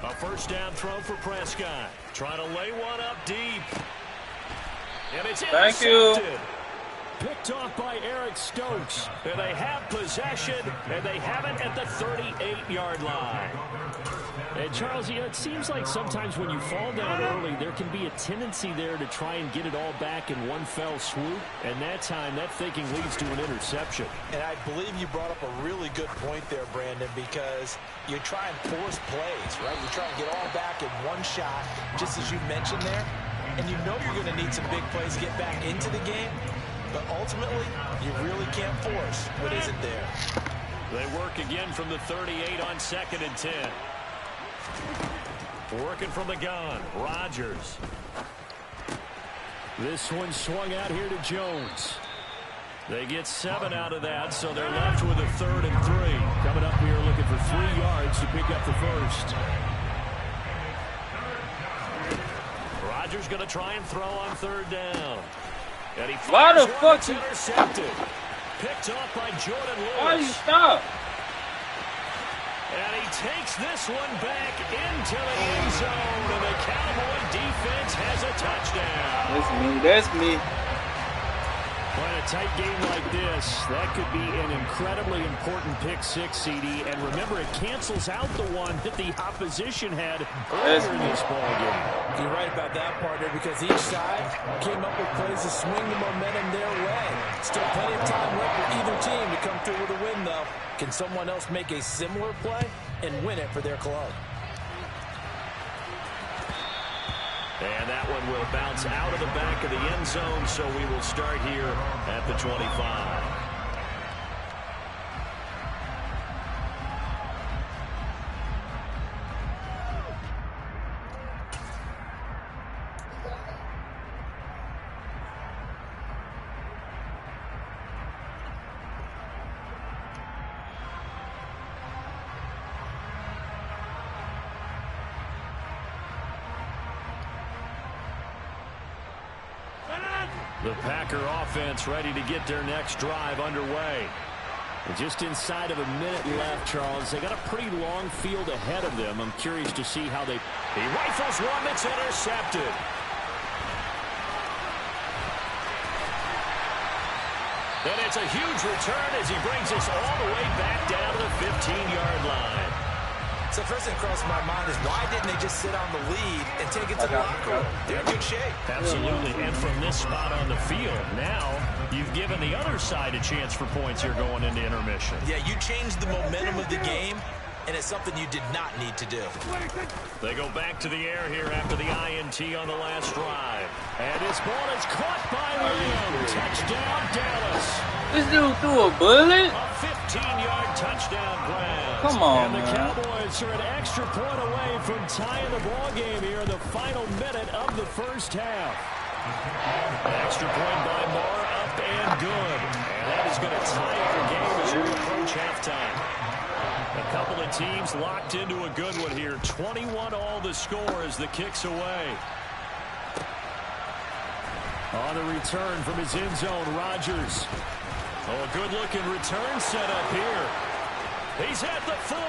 A first down throw for Prescott. Trying to lay one up deep. And it's intercepted. Thank you. Picked off by Eric Stokes. And they have possession, and they have it at the 38-yard line. And Charles, it seems like sometimes when you fall down early, there can be a tendency there to try and get it all back in one fell swoop. And that time, that thinking leads to an interception. And I believe you brought up a really good point there, Brandon, because you try and force plays, right? You try and get all back in one shot, just as you mentioned there. And you know you're going to need some big plays to get back into the game. But ultimately, you really can't force what isn't there. They work again from the 38 on 2nd and 10. Working from the gun, Rodgers. This one swung out here to Jones. They get 7 out of that, so they're left with a 3rd and 3. Coming up here looking for 3 yards to pick up the first. Rodgers going to try and throw on 3rd down. And he Why the fuck it's intercepted. Picked off by Jordan Lewis. Why you stop? And he takes this one back into the end zone, and the Cowboy defense has a touchdown. That's me. That's me. But a tight game like this, that could be an incredibly important pick six, CD. And remember, it cancels out the one that the opposition had earlier in this ball game. You're right about that, partner, because each side came up with plays to swing the momentum their way. Still plenty of time left for either team to come through with a win, though. Can someone else make a similar play and win it for their club? And that one will bounce out of the back of the end zone, so we will start here at the 25. The Packer offense ready to get their next drive underway. And just inside of a minute left, Charles. They got a pretty long field ahead of them. I'm curious to see how they... He rifles one that's intercepted. And it's a huge return as he brings us all the way back down to the 15-yard line. So first thing across my mind is why didn't they just sit on the lead and take it to the locker room? They're in good shape. Absolutely. And from this spot on the field, now you've given the other side a chance for points here going into intermission. Yeah, you changed the momentum of the game, and it's something you did not need to do. They go back to the air here after the INT on the last drive. And this ball is caught by Williams. Touchdown, Dallas. This dude threw a bullet? A 15-yard touchdown grab. Come on, and the man. Cowboys are an extra point away from tying the ball game here in the final minute of the first half. Extra point by Moore, up and good. And that is going to tie up the game as we approach halftime. A couple of teams locked into a good one here. 21 all the score as the kick's away. On the return from his end zone, Rodgers. Oh, a good-looking return set up here. He's at the 40.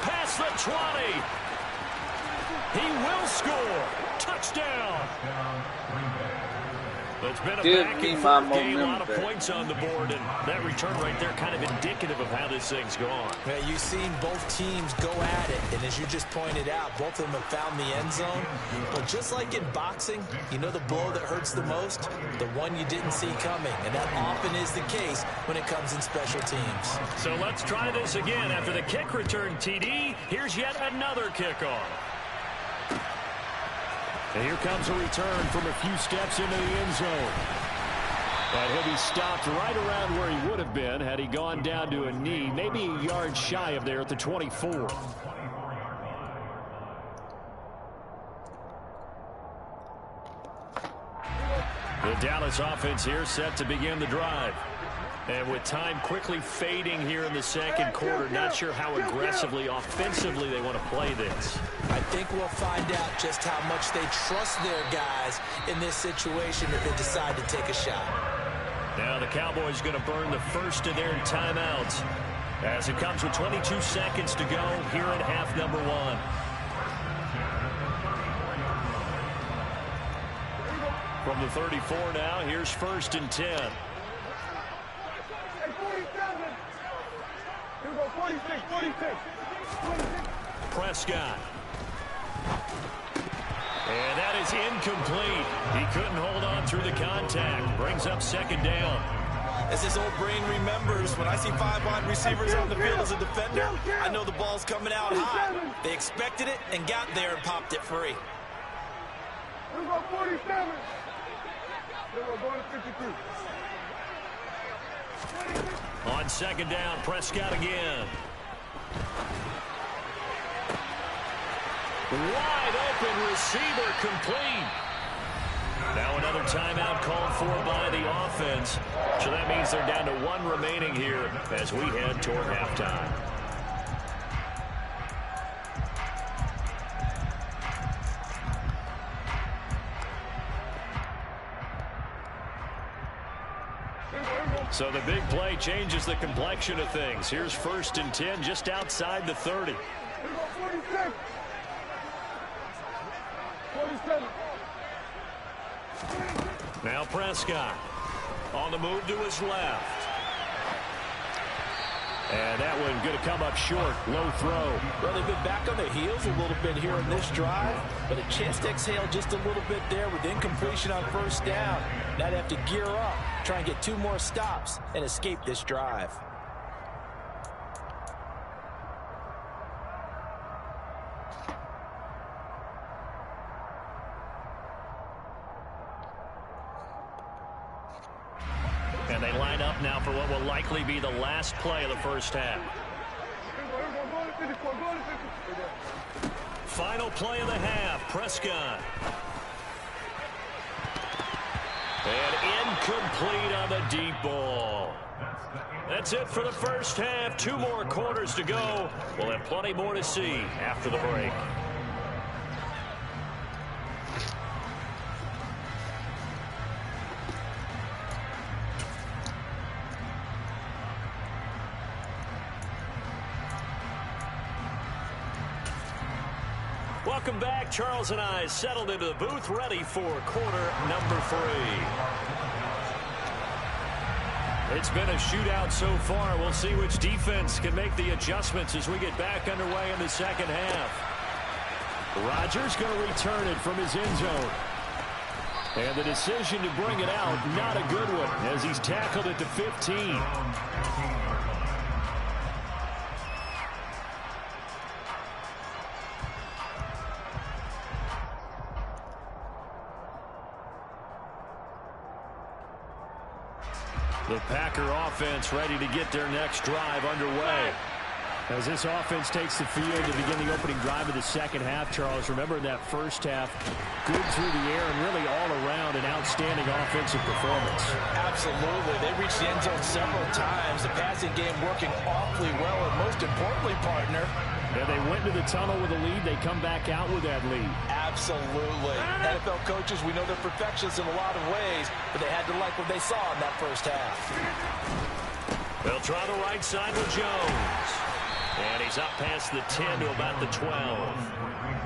Past the 20. He will score. Touchdown. It's been a back-and-forth game, a lot of points on the board, and that return right there kind of indicative of how this thing's gone. Yeah, you've seen both teams go at it, and as you just pointed out, both of them have found the end zone. But just like in boxing, you know the blow that hurts the most? The one you didn't see coming, and that often is the case when it comes in special teams. So let's try this again. After the kick return, TD, here's yet another kickoff. And here comes a return from a few steps into the end zone. But he'll be stopped right around where he would have been had he gone down to a knee, maybe a yard shy of there at the 24. The Dallas offense here set to begin the drive. And with time quickly fading here in the second quarter, not sure how aggressively, offensively they want to play this. I think we'll find out just how much they trust their guys in this situation if they decide to take a shot. Now the Cowboys going to burn the first of their timeouts as it comes with 22 seconds to go here in half number one. From the 34 now, here's 1st and 10. 46. Prescott. And that is incomplete. He couldn't hold on through the contact. Brings up 2nd down. As his old brain remembers, when I see 5 wide receivers on the field as a defender, I know the ball's coming out high. They expected it and got there and popped it free. We'll go 47. We'll go to 52. On 2nd down, Prescott again. Wide open receiver complete. Now another timeout called for by the offense. So that means they're down to 1 remaining here as we head toward halftime. So the big play changes the complexion of things. Here's 1st and 10 just outside the 30. 46. 47. Now Prescott. On the move to his left. And that one going to come up short. Low throw. Well, they've been back on their heels a little bit here in this drive, but a chance to exhale just a little bit there with incompletion on first down. Now they have to gear up, try and get 2 more stops, and escape this drive. And they line up now for what will likely be the last play of the first half. Final play of the half, Prescott. And incomplete on the deep ball. That's it for the first half. 2 more quarters to go. We'll have plenty more to see after the break. Welcome back. Charles and I settled into the booth, ready for quarter number 3. It's been a shootout so far. We'll see which defense can make the adjustments as we get back underway in the second half. Rodgers going to return it from his end zone. And the decision to bring it out, not a good one, as he's tackled at the 15. The Packer offense ready to get their next drive underway. As this offense takes the field to begin the opening drive of the second half, Charles, remember in that first half, good through the air and really all around an outstanding offensive performance. Absolutely. They reached the end zone several times. The passing game working awfully well, and most importantly, partner, yeah, they went to the tunnel with a lead. They come back out with that lead. Absolutely. NFL coaches, we know they're perfectionists in a lot of ways, but they had to like what they saw in that first half. They'll try the right side with Jones. And he's up past the 10 to about the 12.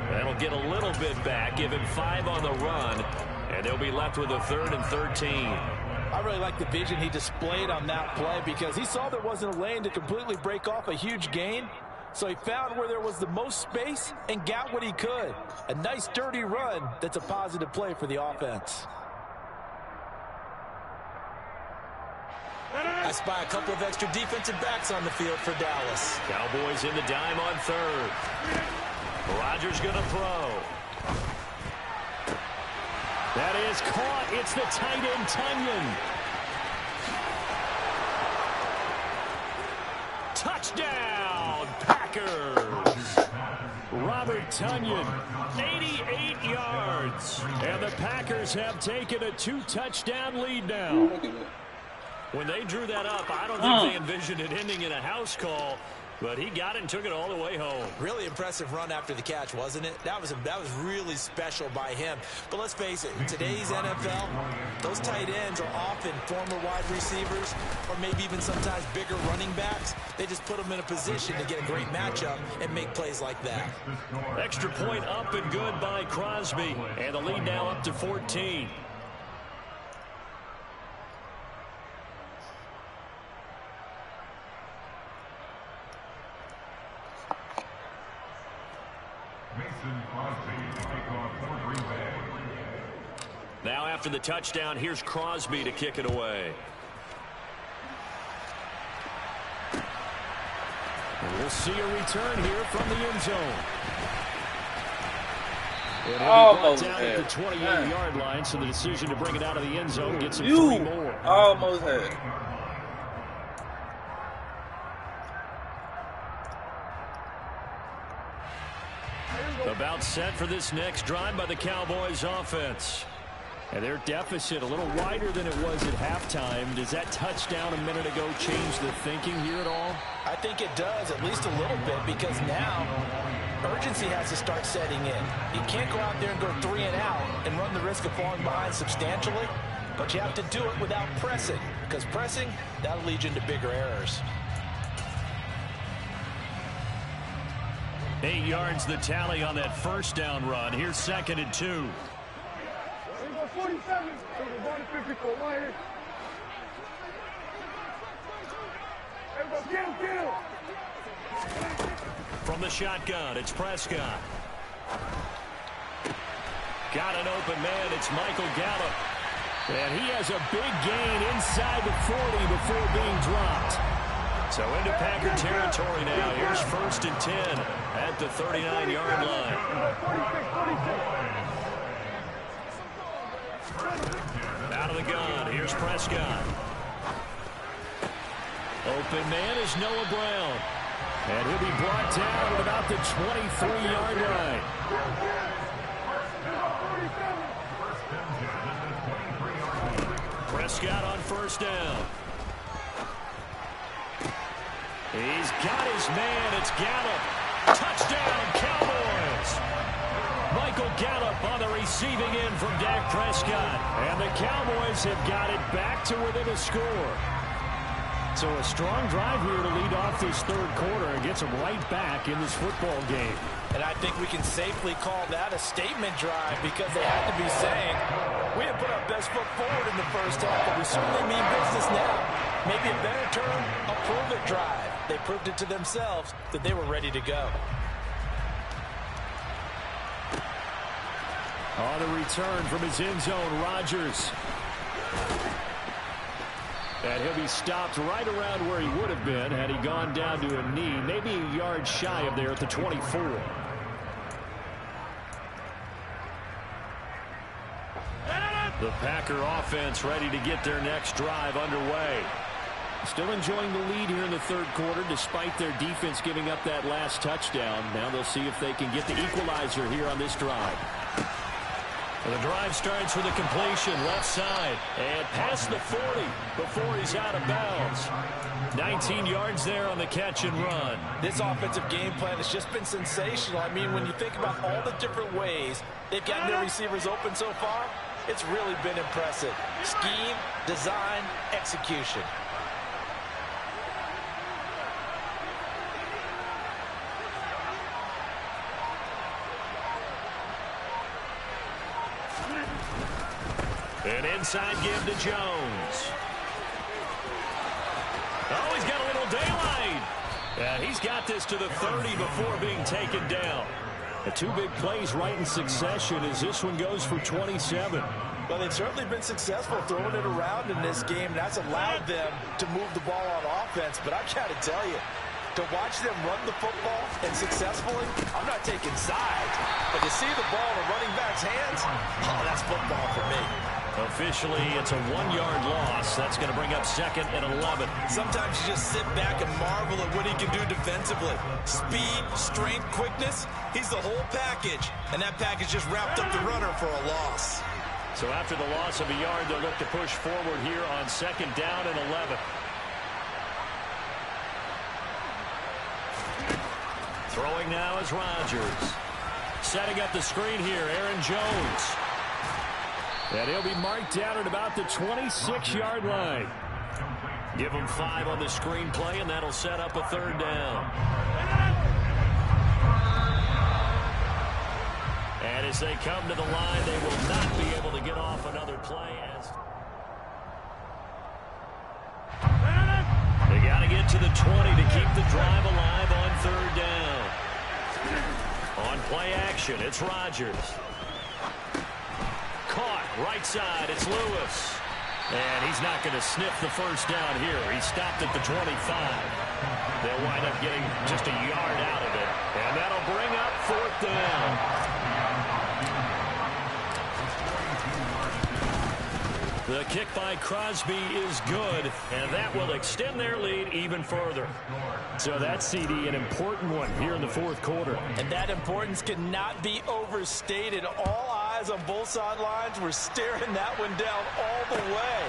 That'll get a little bit back, give him 5 on the run, and they'll be left with a 3rd and 13. I really like the vision he displayed on that play because he saw there wasn't a lane to completely break off a huge gain. So he found where there was the most space and got what he could. A nice, dirty run that's a positive play for the offense. I spy a couple of extra defensive backs on the field for Dallas. Cowboys in the dime on 3rd. Rodgers going to throw. That is caught. It's the tight end, Tonyan. Touchdown, Packers. Robert Tonyan, 88 yards. And the Packers have taken a 2-touchdown lead now. When they drew that up, I don't think they envisioned it ending in a house call, but he got it and took it all the way home. Really impressive run after the catch, wasn't it? That was really special by him. But let's face it, in today's NFL, those tight ends are often former wide receivers or maybe even sometimes bigger running backs. They just put them in a position to get a great matchup and make plays like that. Extra point up and good by Crosby, and the lead now up to 14. Now after the touchdown, here's Crosby to kick it away. And we'll see a return here from the end zone. And Almost down had at the 28-yard line, so the decision to bring it out of the end zone gets him 3 more. Almost had. About set for this next drive by the Cowboys offense. And their deficit a little wider than it was at halftime. Does that touchdown a minute ago change the thinking here at all? I think it does, at least a little bit, because now urgency has to start setting in. You can't go out there and go 3 and out and run the risk of falling behind substantially, but you have to do it without pressing, because pressing, that'll lead you into bigger errors. 8 yards the tally on that first down run. Here's 2nd and 2. From the shotgun, it's Prescott. Got an open man, it's Michael Gallup. And he has a big gain inside the 40 before being dropped. So into Packer territory now. Here's 1st and 10 at the 39-yard line. Out of the gun, here's Prescott. Open man is Noah Brown. And he'll be brought down at about the 23-yard line. Prescott on 1st down. He's got his man. It's Gallup. Touchdown, Cowboys. Michael Gallup on the receiving end from Dak Prescott. And the Cowboys have got it back to within a score. So a strong drive here to lead off this 3rd quarter and gets them right back in this football game. And I think we can safely call that a statement drive because they had to be saying, we didn't put our best foot forward in the 1st half, but we certainly mean business now. Maybe a better term, a prove-it drive. They proved it to themselves that they were ready to go. On the return from his end zone, Rodgers. And he'll be stopped right around where he would have been had he gone down to a knee, maybe a yard shy of there at the 24. The Packer offense ready to get their next drive underway. Still enjoying the lead here in the 3rd quarter despite their defense giving up that last touchdown. Now they'll see if they can get the equalizer here on this drive. The drive starts with a completion left side and past the 40 before he's out of bounds. 19 yards there on the catch and run. This offensive game plan has just been sensational. I mean, when you think about all the different ways they've gotten their receivers open so far, it's really been impressive. Scheme, design, execution. An inside give to Jones. Oh, he's got a little daylight. And he's got this to the 30 before being taken down. The 2 big plays right in succession as this one goes for 27. Well, they've certainly been successful throwing it around in this game. That's allowed them to move the ball on offense. But I've got to tell you, to watch them run the football and successfully, I'm not taking sides. But to see the ball in a running back's hands, oh, that's football for me. Officially, it's a 1-yard loss. That's going to bring up 2nd and 11. Sometimes you just sit back and marvel at what he can do defensively. Speed, strength, quickness, he's the whole package. And that package just wrapped up the runner for a loss. So after the loss of a yard, they'll look to push forward here on 2nd down and 11. Throwing now is Rodgers. Setting up the screen here, Aaron Jones. And he'll be marked down at about the 26-yard line. Give him 5 on the screen play, and that'll set up a 3rd down. And as they come to the line, they will not be able to get off another play. They got to get to the 20 to keep the drive alive on 3rd down. On play action, it's Rodgers. Caught, right side, it's Lewis. And he's not going to sniff the 1st down here. He stopped at the 25. They'll wind up getting just a yard out of it. And that'll bring up 4th down. The kick by Crosby is good, and that will extend their lead even further. So that's, CD, an important one here in the 4th quarter. And that importance cannot be overstated. All eyes on both sidelines were staring that one down all the way.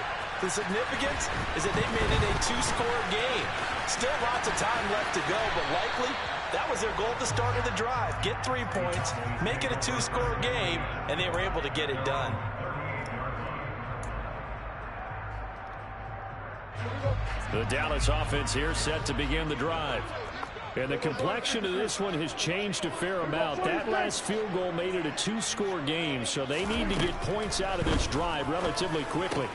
The significance is that they made it a 2-score game. Still lots of time left to go, but likely that was their goal at the start of the drive. Get 3 points, make it a 2-score game, and they were able to get it done. The Dallas offense here set to begin the drive. And the complexion of this one has changed a fair amount. That last field goal made it a 2-score game, so they need to get points out of this drive relatively quickly.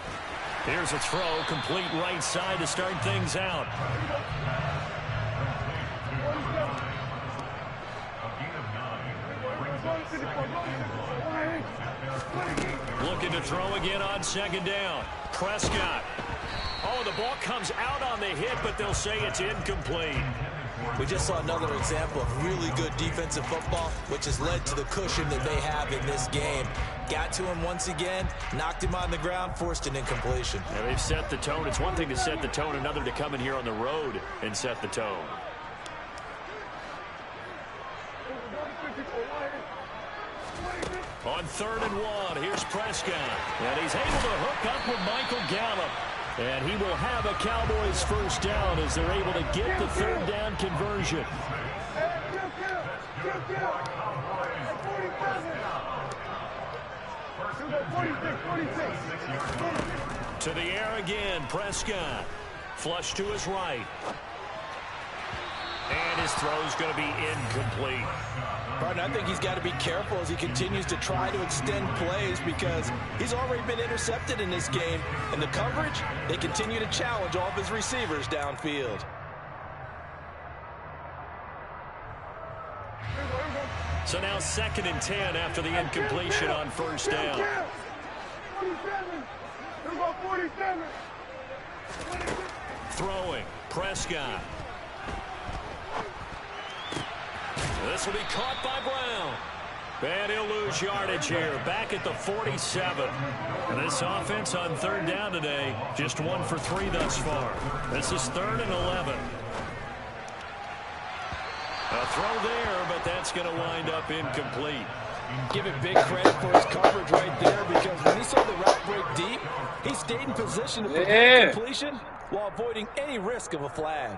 Here's a throw, complete right side to start things out. Looking to throw again on second down. Prescott. Oh, the ball comes out on the hit, but they'll say it's incomplete. We just saw another example of really good defensive football, which has led to the cushion that they have in this game. Got to him once again, knocked him on the ground, forced an incompletion. Yeah, they've set the tone. It's one thing to set the tone, another to come in here on the road and set the tone. On 3rd and 1, here's Prescott. And he's able to hook up with Michael Gallup. And he will have a Cowboys first down as they're able to get the 3rd down conversion. To the air again, Prescott. Flush to his right. And his throw's going to be incomplete. Partner, I think he's got to be careful as he continues to try to extend plays because he's already been intercepted in this game. And the coverage, they continue to challenge all of his receivers downfield. So now 2nd and 10 after the incompletion on first down. Throwing, Prescott. This will be caught by Brown. And he'll lose yardage here, back at the 47. And this offense on 3rd down today, just 1 for 3 thus far. This is 3rd and 11. A throw there, but that's going to wind up incomplete. Give him big credit for his coverage right there because when he saw the route break deep, he stayed in position to prevent completion while avoiding any risk of a flag.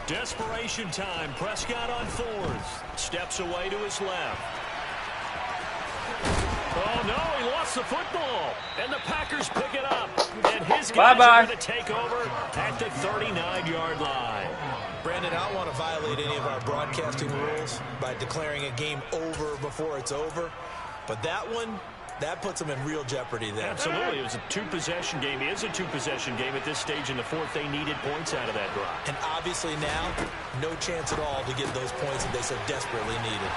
Desperation time. Prescott on 4th. Steps away to his left. Oh, no, he lost the football. And the Packers pick it up. And his guys are going to take over at the 39-yard line. Brandon, I don't want to violate any of our broadcasting rules by declaring a game over before it's over. But that one, that puts them in real jeopardy there. Absolutely. It was a 2-possession game. It is a 2-possession game at this stage in the 4th. They needed points out of that drive. And obviously now, no chance at all to get those points that they so desperately needed.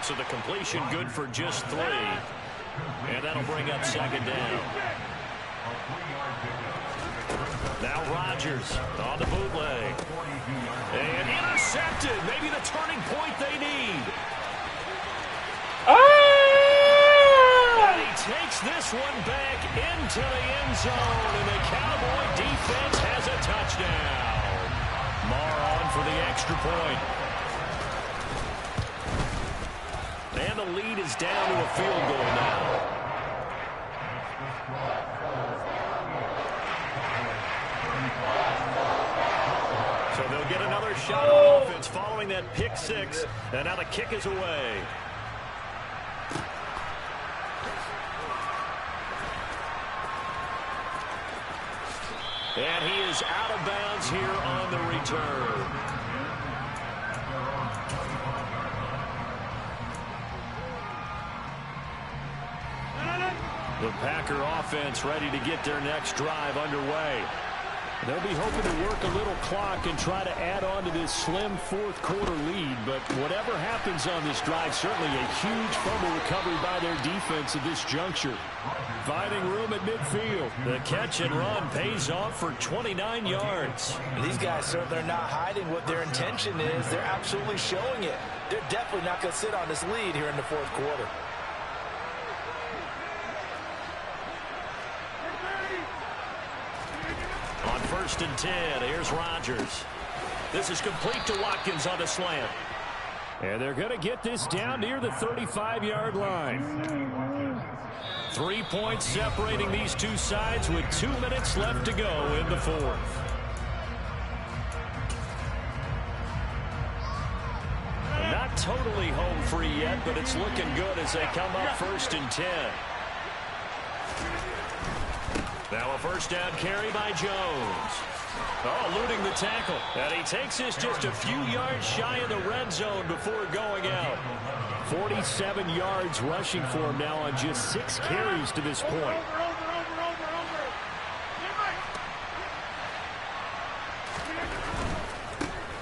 So the completion good for just 3. And that'll bring up 2nd down. Now Rodgers on the bootleg. And intercepted. Maybe the turning point they need. And he takes this one back into the end zone. And the Cowboy defense has a touchdown. Marr on for the extra point. And the lead is down to a field goal now. So they'll get another shot on offense following that pick 6. And now the kick is away. And he is out of bounds here on the return. The Packer offense ready to get their next drive underway. They'll be hoping to work a little clock and try to add on to this slim 4th quarter lead. But whatever happens on this drive, certainly a huge fumble recovery by their defense at this juncture. Finding room at midfield. The catch and run pays off for 29 yards. These guys certainly are not hiding what their intention is. They're absolutely showing it. They're definitely not going to sit on this lead here in the 4th quarter. On 1st and 10, here's Rodgers. This is complete to Watkins on the slant. And they're going to get this down near the 35-yard line. 3 points separating these two sides with 2 minutes left to go in the 4th. totally home free yet, but it's looking good as they come up 1st and 10. Now a first down carry by Jones. Oh, eluding the tackle. And he takes this just a few yards shy of the red zone before going out. 47 yards rushing for him now on just 6 carries to this point.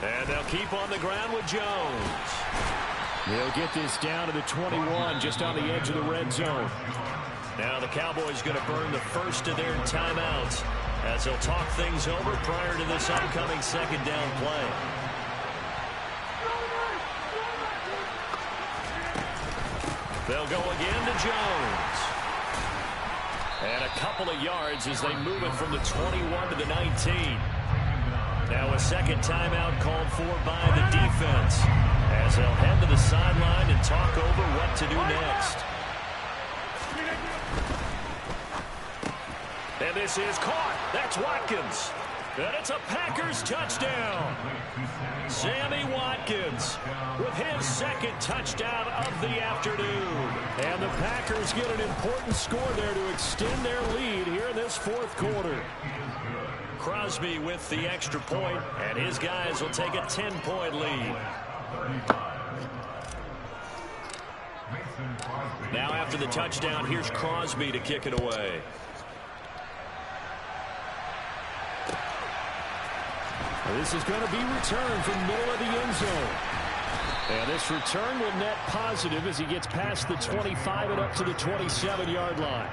And they'll keep on the ground with Jones. They'll get this down to the 21, just on the edge of the red zone. Now the Cowboys going to burn the first of their timeouts as they'll talk things over prior to this upcoming second down play. They'll go again to Jones. And a couple of yards as they move it from the 21 to the 19. Now a second timeout called for by the defense as they'll head to the sideline and talk over what to do next. And this is caught. That's Watkins. And it's a Packers touchdown. Sammy Watkins with his second touchdown of the afternoon. And the Packers get an important score there to extend their lead here in this 4th quarter. Crosby with the extra point, and his guys will take a 10-point lead. Now after the touchdown, here's Crosby to kick it away. This is going to be returned from the middle of the end zone. And this return will net positive as he gets past the 25 and up to the 27-yard line.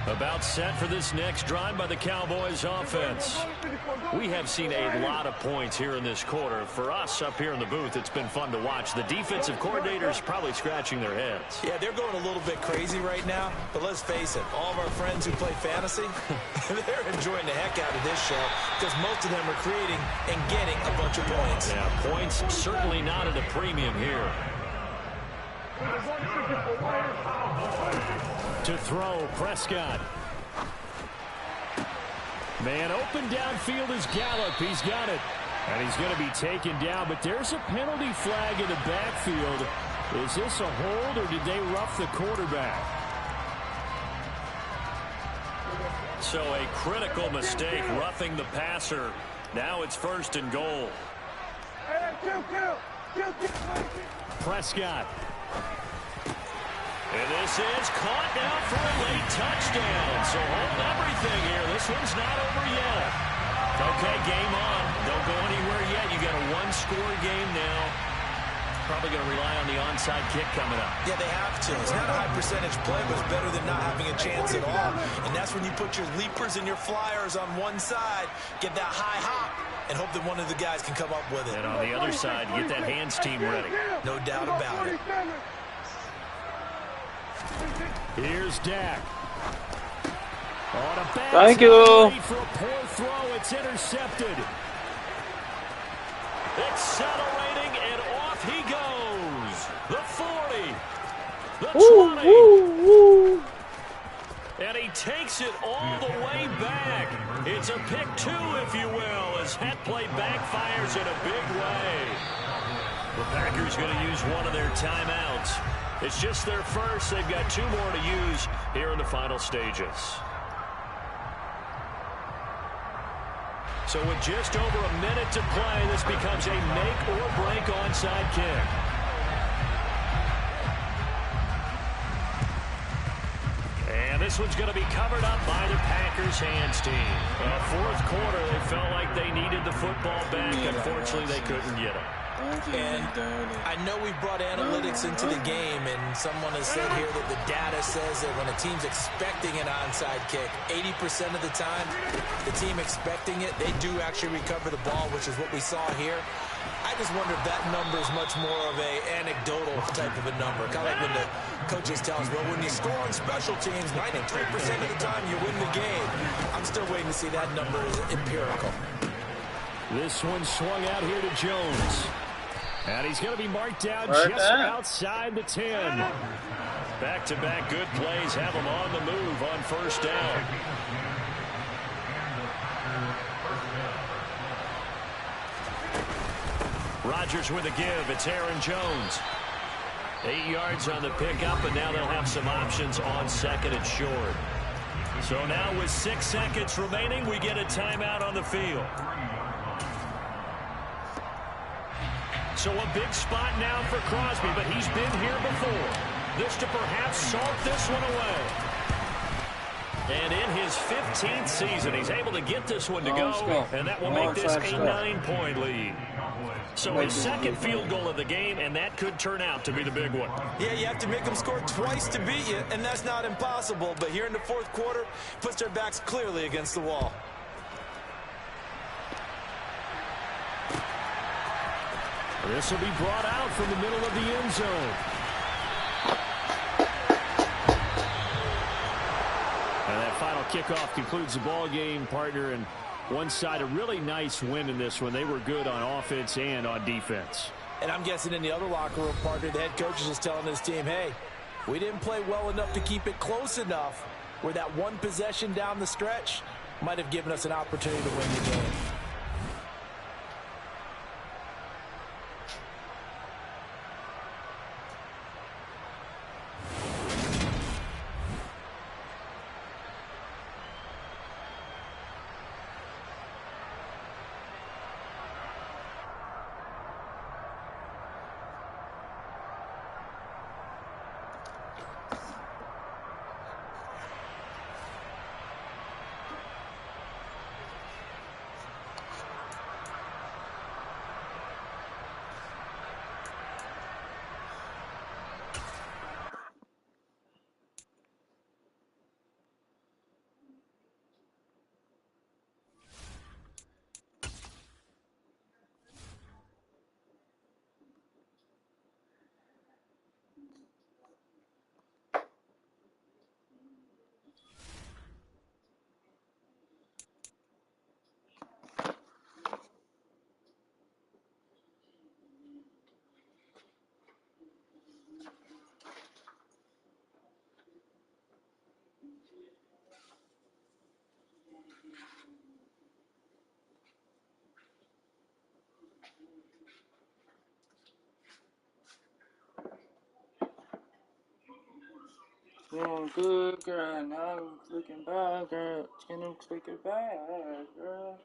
About set for this next drive by the Cowboys offense. We have seen a lot of points here in this quarter. For us up here in the booth, it's been fun to watch. The defensive coordinators probably scratching their heads. Yeah, they're going a little bit crazy right now, but let's face it, all of our friends who play fantasy, they're enjoying the heck out of this show because most of them are creating and getting a bunch of points. Yeah, points certainly not at a premium here. To throw, Prescott. Man open downfield is Gallup. He's got it. And he's going to be taken down, but there's a penalty flag in the backfield. Is this a hold, or did they rough the quarterback? So a critical mistake, roughing the passer. Now it's 1st and goal. Prescott. And this is caught now for a late touchdown. So hold everything here. This one's not over yet. Okay, game on. Don't go anywhere yet. You got a 1-score game now. Probably going to rely on the onside kick coming up. Yeah, they have to. It's not a high percentage play, but it's better than not having a chance at all. And that's when you put your leapers and your flyers on one side, get that high hop, and hope that one of the guys can come up with it. And on the other side, get that hands team ready. No doubt about it. Here's Dak. On a bad Thank you. For a poor throw, it's intercepted. Accelerating, and off he goes. The 40. The 20. Woo, woo. And he takes it all the way back. It's a pick 2, if you will, as that play backfires in a big way. The Packers going to use one of their timeouts. It's just their first. They've got 2 more to use here in the final stages. So with just over a minute to play, this becomes a make-or-break onside kick. And this one's going to be covered up by the Packers hands team. 4th quarter, they felt like they needed the football back. Unfortunately, they couldn't get it. And I know we brought analytics into the game, and someone has said here that the data says that when a team's expecting an onside kick, 80% of the time, the team expecting it, they do actually recover the ball, which is what we saw here. I just wonder if that number is much more of a anecdotal type of a number. Kind of like when the coaches tell us, well, when you score on special teams, 93% of the time you win the game. I'm still waiting to see that number is empirical. This one swung out here to Jones. And he's going to be marked down just outside the 10. Back-to-back good plays have him on the move on first down. Rodgers with a give. It's Aaron Jones. 8 yards on the pickup, and now they'll have some options on second and short. So now with 6 seconds remaining, we get a timeout on the field. So a big spot now for Crosby, but he's been here before. This to perhaps salt this one away. And in his 15th season, he's able to get this one to go, and that will make this a 9-point lead. So his second field goal of the game, and that could turn out to be the big one. Yeah, you have to make them score twice to beat you, and that's not impossible. But here in the fourth quarter, puts their backs clearly against the wall. This will be brought out from the middle of the end zone. And that final kickoff concludes the ball game, partner, and one side a really nice win in this one. They were good on offense and on defense. And I'm guessing in the other locker room, partner, the head coach is just telling his team, hey, we didn't play well enough to keep it close enough where that one possession down the stretch might have given us an opportunity to win the game. Doing good, girl. Now I'm looking bad, girl. Can you click it back, girl?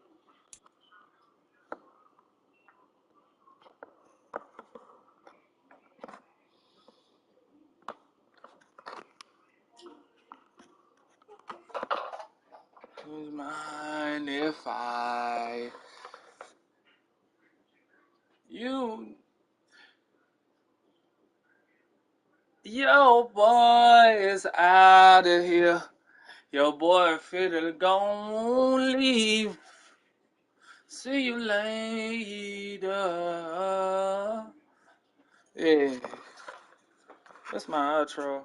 Who's mine if Yo, boy is out of here. Your boy finna gon' leave. See you later. Yeah. That's my outro.